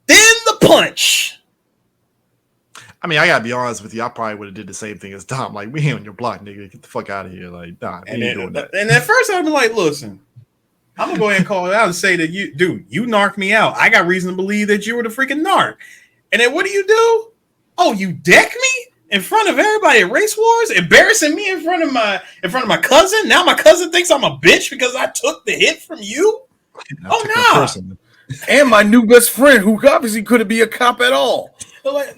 Then the punch. I mean, I gotta be honest with you. I probably would have did the same thing as Dom. Like, we ain't on your block, nigga. Get the fuck out of here. Like, nah, we ain't doing that. And at first, I'd be like, "Listen, I'm gonna go ahead and call it out and say that you narked me out. I got reason to believe that you were the freaking narc." And then what do? Oh, you deck me in front of everybody at Race Wars, embarrassing me in front of my cousin. Now my cousin thinks I'm a bitch because I took the hit from you. Oh no! And my new best friend, who obviously couldn't be a cop at all. But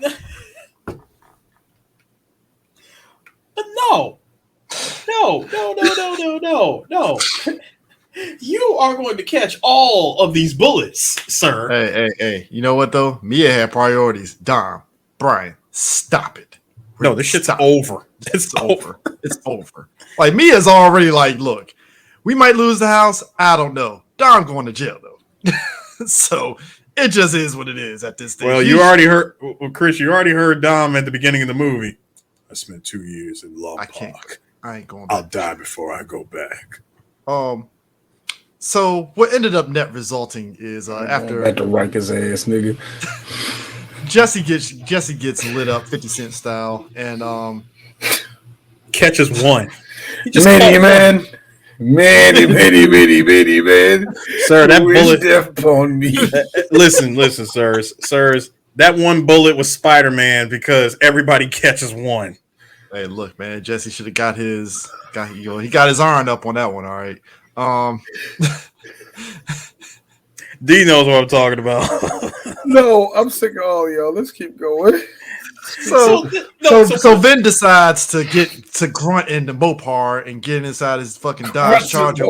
no. You are going to catch all of these bullets, sir. Hey. You know what, though? Mia had priorities. Dom, Brian, stop it. No, this shit's over. It's over. It's over. Like, Mia's already like, look, we might lose the house. I don't know. Dom going to jail, though. So it just is what it is at this stage. Well, you already heard, Chris, you already heard Dom at the beginning of the movie. I spent 2 years in Long Park. I ain't going back. I'll die before I go back. So what ended up net resulting is after back to Rikers ass nigga. Jesse gets lit up 50 Cent style and catches one. Man. Man. Sir, that bullet death on me. Listen, sirs. That one bullet was Spider-Man because everybody catches one. Hey, look, man, Jesse should have got his iron up on that one, all right. D knows what I'm talking about. No, I'm sick of all y'all. Let's keep going. So Vin decides to grunt into Mopar and get inside his fucking Dodge Charger,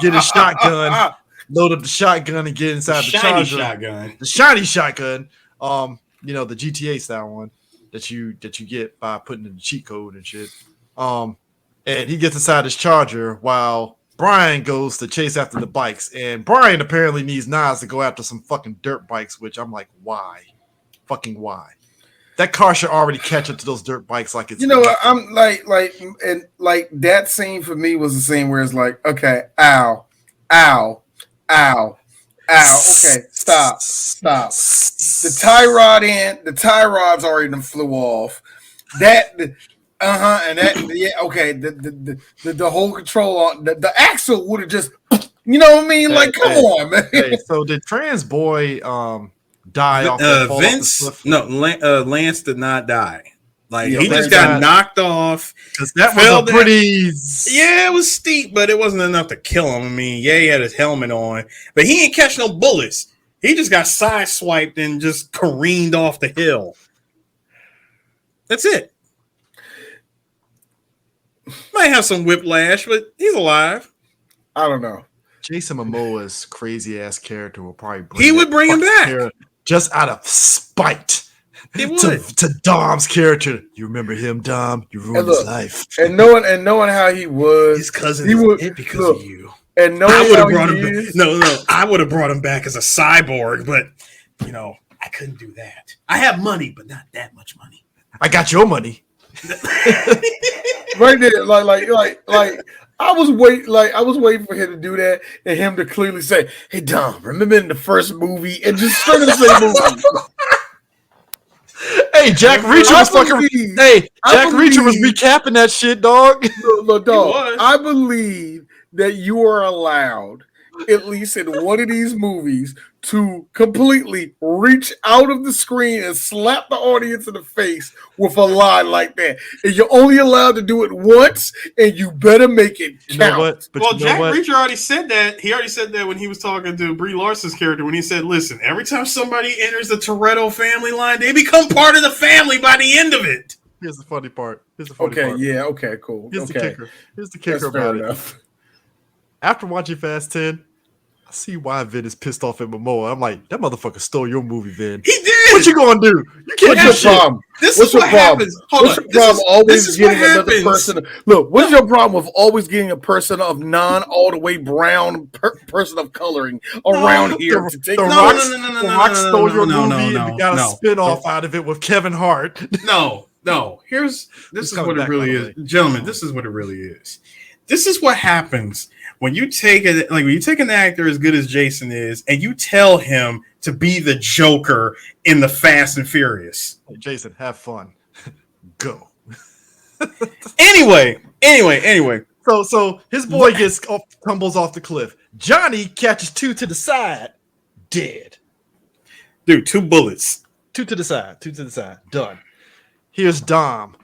get his shotgun, load up the shotgun, and get inside the Charger. The shiny shotgun. The GTA style one that you get by putting in the cheat code and shit. And he gets inside his Charger while Brian goes to chase after the bikes. And Brian apparently needs Nas to go after some fucking dirt bikes, which I'm like, why? Fucking why? That car should already catch up to those dirt bikes like it's. You know what? I'm like that scene for me was the scene where it's like, okay, ow. Okay, stop. The tie rod's already done flew off. The whole control on the axle would have just, you know what I mean? Like, come on, man. Hey, so did Trans Boy die off Vince? Off no, Lance did not die. Like, he just got knocked off. Because that was a pretty... Yeah, it was steep, but it wasn't enough to kill him. I mean, yeah, he had his helmet on, but he ain't catch no bullets. He just got sideswiped and just careened off the hill. That's it. Might have some whiplash, but he's alive. I don't know. Jason Momoa's crazy ass character will probably bring him back just out of spite. To Dom's character. You remember him, Dom? You ruined his life. And knowing how he was, his cousin is because of you. And knowing I would have brought him back. No, I would have brought him back as a cyborg, but I couldn't do that. I have money, but not that much money. I got your money. Right there, like I was waiting for him to do that and him to clearly say, "Hey Dom, remember in the first movie?" and just straight the same movie. Hey, Jack Reacher was fucking. Jack Reacher was recapping that shit, dog. No, dog. I believe that you are allowed, at least in one of these movies, to completely reach out of the screen and slap the audience in the face with a line like that. And you're only allowed to do it once, and you better make it count. You know what? Well, Jack Reacher already said that. He already said that when he was talking to Brie Larson's character, when he said, listen, every time somebody enters the Toretto family line, they become part of the family by the end of it. Here's the funny part. Yeah, okay, cool. Here's the kicker about it. After watching Fast 10, I see why Vin is pissed off at Mamoa. I'm like, that motherfucker stole your movie, Vin. He did. What you gonna do? You can't have shit. What's your problem? What's your problem? Always getting another person. Look, what's your problem with always getting a person of all the way brown person of coloring around here? The Rock stole your movie and got a spinoff out of it with Kevin Hart. No. No, this is what it really is, gentlemen. This is what it really is. This is what happens when you take an actor as good as Jason is, and you tell him to be the Joker in the Fast and Furious. Hey, Jason, have fun. Go. Anyway. So his boy tumbles off the cliff. Johnny catches 2 to the side, dead. Dude, 2 bullets. 2 to the side, done. Here's Dom,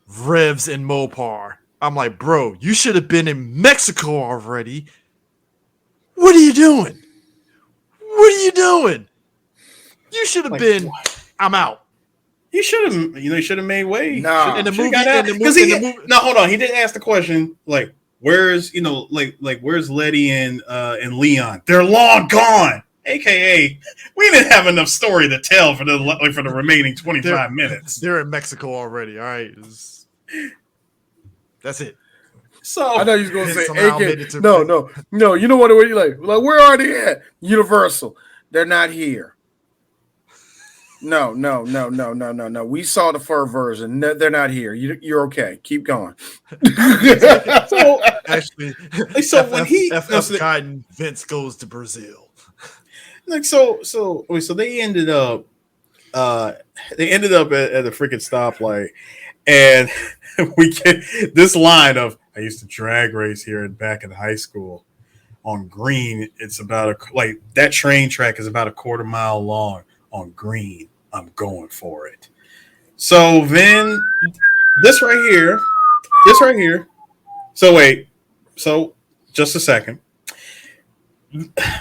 Revs, and Mopar. I'm like, bro, you should have been in Mexico already. What are you doing? You should have been. I'm out. He should have. You should have made way. Nah. In the movie. No, hold on. He didn't ask the question. Like, where's where's Letty and Leon? They're long gone. AKA, we didn't have enough story to tell for the remaining 25 minutes. They're in Mexico already. All right, that's it. So I know you was gonna say AK. No. You know what? You like where are they at? Universal. They're not here. No. We saw the fur version. No, they're not here. You're okay. Keep going. So actually, when he Guiding, Vince goes to Brazil. So they ended up at a freaking stoplight, and we get this line of, I used to drag race here back in high school on green. It's about that train track is about a quarter mile long on green. I'm going for it. So then this right here. So wait. So just a second.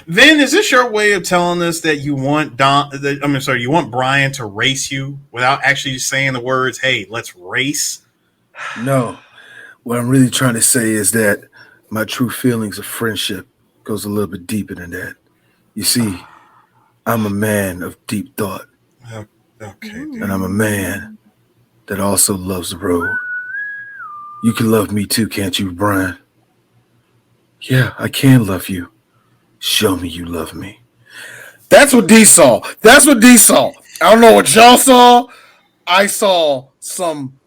Vin, is this your way of telling us that you want you want Brian to race you without actually saying the words, "Hey, let's race"? No. What I'm really trying to say is that my true feelings of friendship goes a little bit deeper than that. You see, I'm a man of deep thought. Okay, dude. And I'm a man that also loves the road. You can love me too, can't you, Brian? Yeah, I can love you. Show me you love me. That's what D saw. I don't know what y'all saw. I saw some.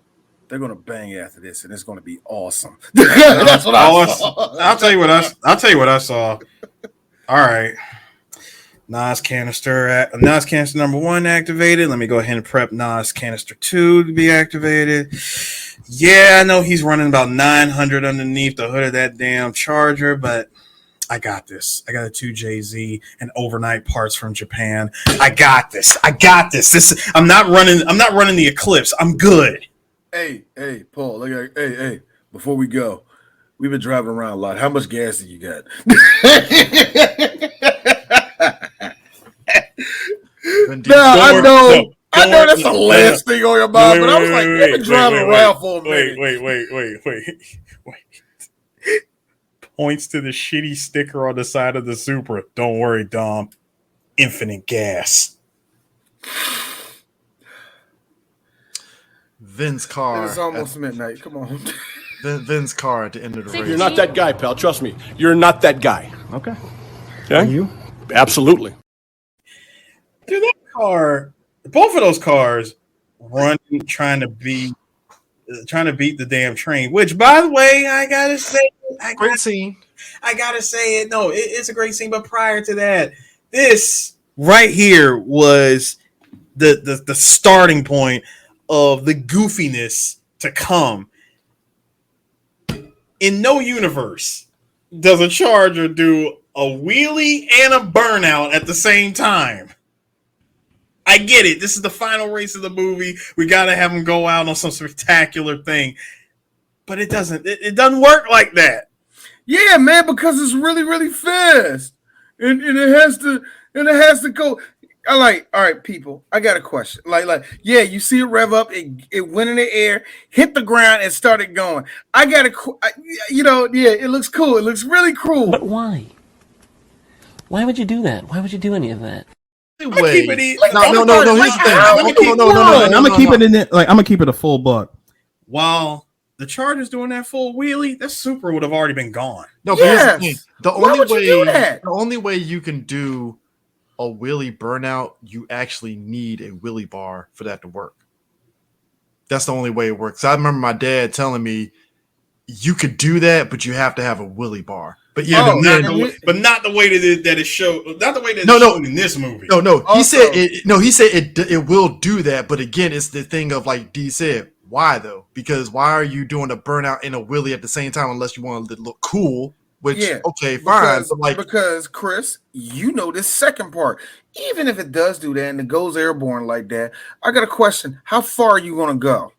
They're gonna bang after this, and it's gonna be awesome. That's what I saw. I'll tell you what I saw. All right. Nas canister number 1 activated. Let me go ahead and prep Nas canister 2 to be activated. Yeah, I know he's running about 900 underneath the hood of that damn Charger, but I got this. I got a 2JZ and overnight parts from Japan. I got this. I'm not running the Eclipse. I'm good. Hey, Paul. Hey. Before we go, we've been driving around a lot. How much gas do you got? I know that's the last thing on your mind, but I was like, you've been driving around for a minute. Wait. Points to the shitty sticker on the side of the Supra. Don't worry, Dom. Infinite gas. Vin's car. It's almost midnight. Come on. Vin's car at the end of the race. You're not that guy, pal. Trust me. You're not that guy. Okay? Are you? Absolutely. Dude, that car, both of those cars run trying to beat the damn train, which, by the way, I gotta say, great scene. I gotta say it. No, it's a great scene. But prior to that, this right here was the starting point of the goofiness to come. In no universe does a Charger do a wheelie and a burnout at the same time. I get it. This is the final race of the movie. We got to have him go out on some spectacular thing. But it doesn't work like that. Yeah, man, because it's really, really fast. And it has to go. All right, people, I got a question. Yeah, you see it rev up, it went in the air, hit the ground, and started going. It looks cool. It looks really cool. But why? Why would you do that? Why would you do any of that? No. Here's the thing. I'm gonna keep it in it. I'm gonna keep it a full buck. While the Charger's doing that full wheelie, that Supra would have already been gone. No, but here's the thing. The only way you can do a wheelie burnout, you actually need a wheelie bar for that to work. That's the only way it works. I remember my dad telling me you could do that, but you have to have a Willy bar. But yeah, not the way that it showed. Not the way that it's shown in this movie. No. He said it will do that, but again, it's the thing of like D said. Why though? Because why are you doing a burnout and a Willy at the same time unless you want to look cool? Which okay, fine. Because Chris, you know this second part. Even if it does do that and it goes airborne like that, I got a question. How far are you gonna go?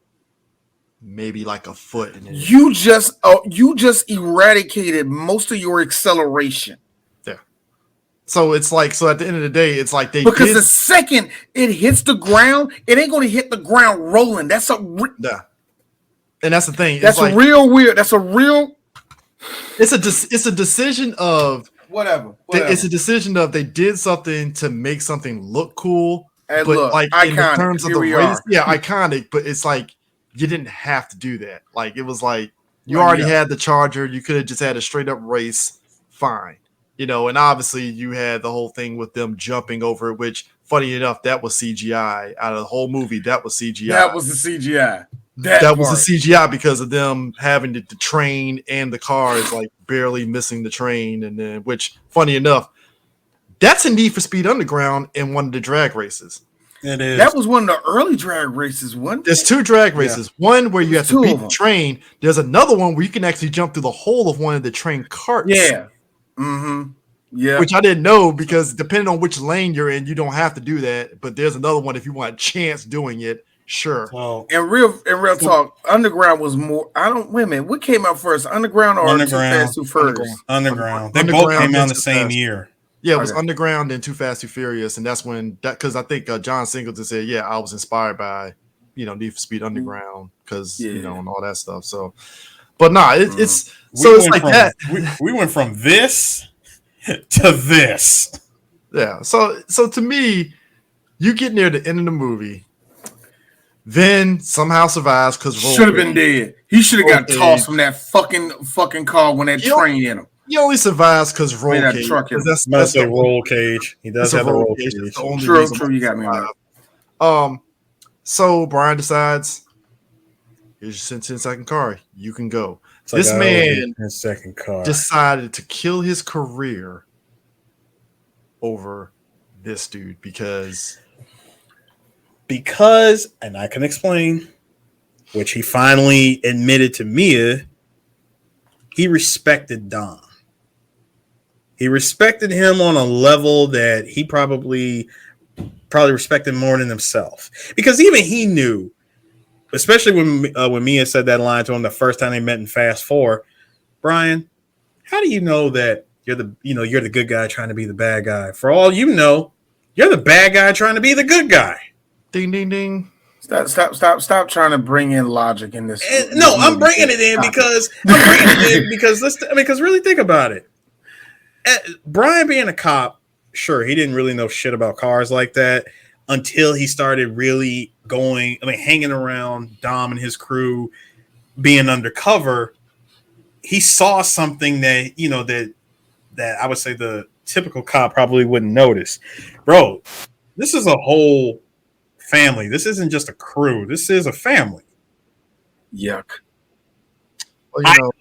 Maybe like a foot. You just eradicated most of your acceleration. Yeah. So it's like at the end of the day, it's like because the second it hits the ground, it ain't gonna hit the ground rolling. That's and that's the thing. That's like, real weird. That's a real. It's a decision of whatever. It's a decision of they did something to make something look cool, but look, like iconic. In terms of the race, iconic. But it's like you didn't have to do that. Like it was like you already had the Charger. You could have just had a straight up race. Fine, and obviously you had the whole thing with them jumping over it. Which, funny enough, that was CGI. Out of the whole movie, that was CGI. That was the CGI. That was the CGI because of them having the train and the cars like barely missing the train, and then which, funny enough, that's a Need for Speed Underground in one of the drag races. It is. That was one of the early drag races. There's two drag races. One where you have to beat the train. There's another one where you can actually jump through the hole of one of the train carts. Yeah. Mm-hmm. Yeah. Which I didn't know because depending on which lane you're in, you don't have to do that. But there's another one if you want a chance doing it. Sure. Well, in real talk, Underground was more. Wait a minute. What came out first, Underground or Too Fast Too Furious? Underground. They both came out the same year. Yeah, it was Underground and Too Fast Too Furious, and that's when because I think John Singleton said, "Yeah, I was inspired by Need for Speed Underground because and all that stuff." So, but it's like that. We went from this to this. Yeah. So to me, you get near the end of the movie. Then somehow survives because should have been dead. He should have got tossed from that fucking car when that train hit him. He only survives because roll cage. That's the roll cage. He does have a roll cage. True. You got me on that. So Brian decides, here's your 10-second car. You can go. This man second car decided to kill his career over this dude because, and I can explain, which he finally admitted to Mia, he respected Dom. He respected him on a level that he probably respected more than himself. Because even he knew, especially when Mia said that line to him the first time they met in Fast 4, Brian, how do you know that you're the good guy trying to be the bad guy? For all you know, you're the bad guy trying to be the good guy. Ding, ding, ding. Stop trying to bring in logic in this. I'm bringing it in because really think about it. Brian being a cop, sure, he didn't really know shit about cars like that until he started really hanging around Dom and his crew, being undercover. He saw something that I would say the typical cop probably wouldn't notice. Bro, this is a whole family. This isn't just a crew. This is a family. Yuck. Well,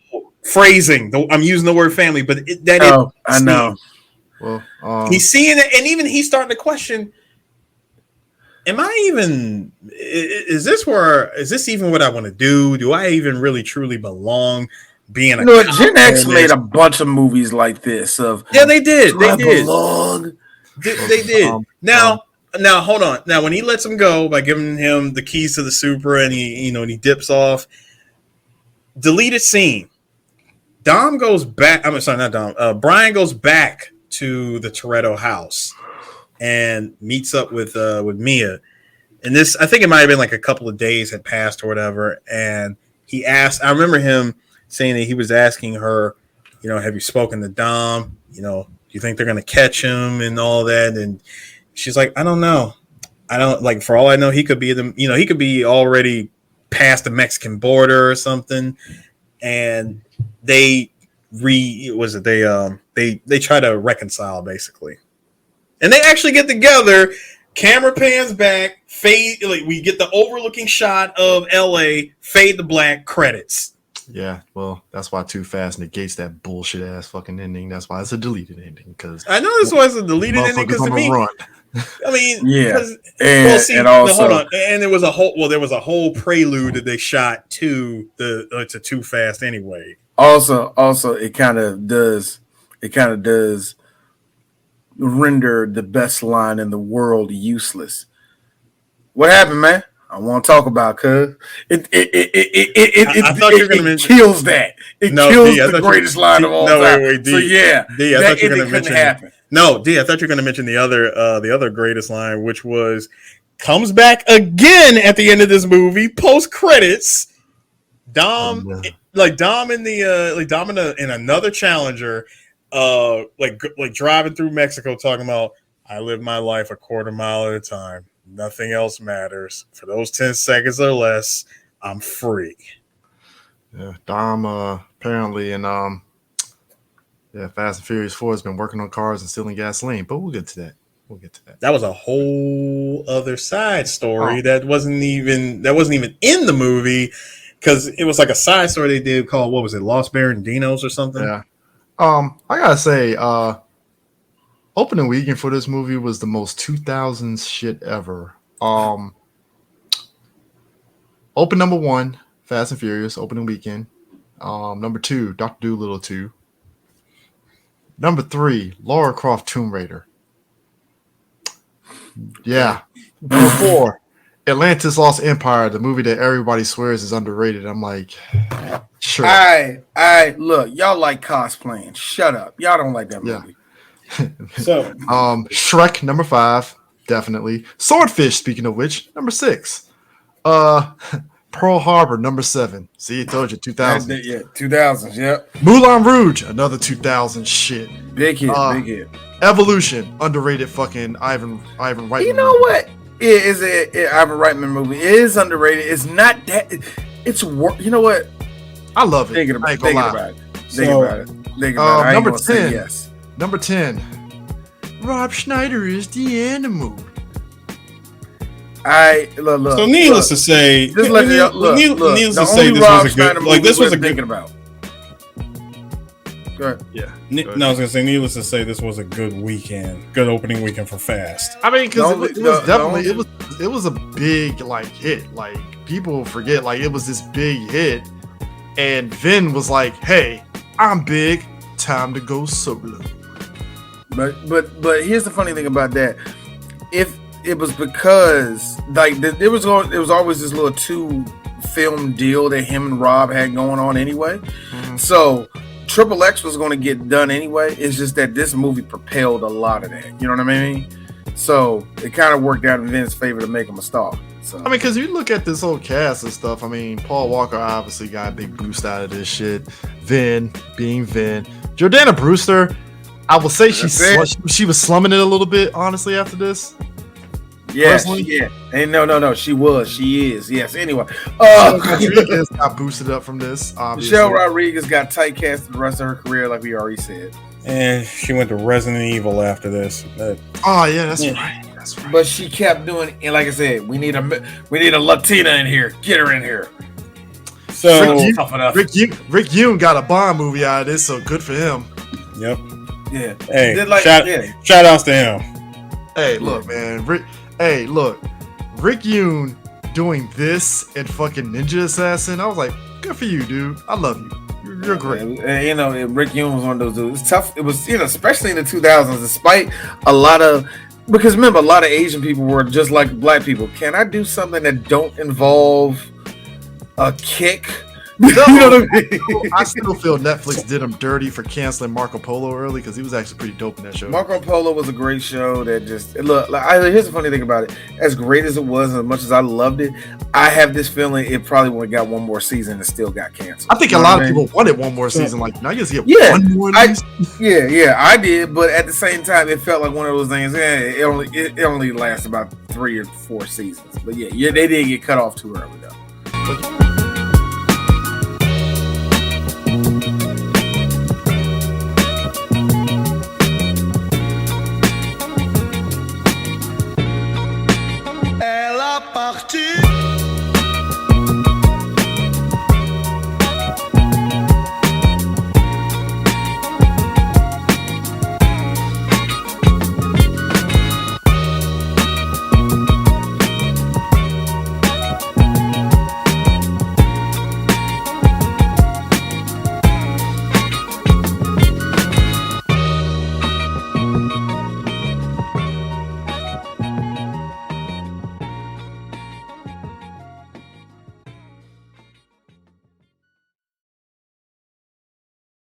phrasing. I'm using the word family, but I know. Well, he's seeing it, and even he's starting to question: am I even? Is this even what I want to do? Do I even really truly belong? Being a Gen X made a bunch of movies like this. They did. They did. Belong? They did. Now hold on. Now when he lets him go by giving him the keys to the Supra and he dips off. Deleted scene. Dom goes back. I'm sorry, not Dom. Brian goes back to the Toretto house and meets up with Mia. And this, I think it might have been like a couple of days had passed or whatever. And he asked. I remember him saying that he was asking her, have you spoken to Dom? Do you think they're gonna catch him and all that? And she's like, I don't know. I don't like. For all I know, he could be he could be already past the Mexican border or something. And they try to reconcile basically, and they actually get together Camera pans back, fade. Like we get the overlooking shot of LA, fade to black, credits. Yeah, well, that's why Too Fast negates that bullshit ass fucking ending. That's why it's a deleted ending. Because I know this was a deleted ending because to me, run. I mean, yeah. And also, hold on, and there was a whole prelude that they shot to to Too Fast anyway. Also, it kind of does render the best line in the world useless. What happened, man? I want to talk about cuz it kills that. It kills the greatest line of all time. Wait, so yeah, D, I thought you were going to mention happen. No, D, I thought you were going to mention the other greatest line, which was comes back again at the end of this movie, post credits. Dom in another challenger, like driving through Mexico, talking about I live my life a quarter mile at a time. Nothing else matters. For those 10 seconds or less, I'm free. Yeah, Dom apparently in Fast and Furious 4 has been working on cars and stealing gasoline, but we'll get to that. That was a whole other side story that wasn't even in the movie because it was like a side story they did called, what was it, Lost Barandinos or something? Yeah. I gotta say, opening weekend for this movie was the most 2000s shit ever. Open number 1, Fast and Furious, opening weekend. Number 2, Dr. Dolittle 2. Number 3, Lara Croft Tomb Raider. Yeah. Number 4, Atlantis Lost Empire, the movie that everybody swears is underrated. I'm like, sure. I look, y'all like cosplaying. Shut up. Y'all don't like that movie. So, Shrek number 5, definitely. Swordfish, speaking of which, number 6. Pearl Harbor number 7. See, I told you, 2000. Yeah, 2000s. Yep. Moulin Rouge, another 2000 shit. Big hit. Big hit. Evolution, underrated fucking Ivan Reitman. You know what? It is an Ivan Reitman movie. It is underrated. It's not that. It's you know what? I love it. Thinking about it. Number 10. Yes. Number 10. Rob Schneider is the animal. Look. So needless to say, this was a good. Like this was a good. About. Go ahead. Yeah. No, I was gonna say, needless to say, this was a good weekend, good opening weekend for Fast. I mean, because it was a big hit. Like people forget, it was this big hit, and Vin was like, "Hey, I'm big. Time to go solo." But here's the funny thing about that. If it was because it was always this little 2-film deal that him and Rob had going on anyway. Mm-hmm. So Triple X was going to get done anyway. It's just that this movie propelled a lot of that. You know what I mean? So it kind of worked out in Vin's favor to make him a star. So I mean, because you look at this whole cast and stuff. I mean, Paul Walker obviously got a big boost out of this shit. Vin being Vin. Jordana Brewster, I will say she was slumming it a little bit, honestly, after this. Yeah, and no, she is. Yes. Anyway, Rodriguez got boosted up from this. Obviously. Michelle Rodriguez got typecast the rest of her career, like we already said. And she went to Resident Evil after this. That's right. That's right. But she kept doing, and like I said, we need a Latina in here. Get her in here. So Rick Yoon got a Bond movie out of this, so good for him. Yep. Yeah. Hey, shout outs to him. Hey, look, man. Rick Yoon doing this and fucking Ninja Assassin. I was like, good for you, dude. I love you. You're great. Rick Yoon was one of those dudes. It's tough. It was, especially in the 2000s, despite because remember, a lot of Asian people were just like black people. Can I do something that don't involve a kick? You know what I mean? I still feel Netflix did him dirty for canceling Marco Polo early because he was actually pretty dope in that show. Marco Polo was a great show that just here's the funny thing about it. As great as it was and as much as I loved it, I have this feeling it probably would have got one more season and still got canceled. I think a lot of people wanted one more season. Like, now you just get one more. I did, but at the same time, it felt like one of those things. It only lasts about 3 or 4 seasons. But yeah, they did get cut off too early though.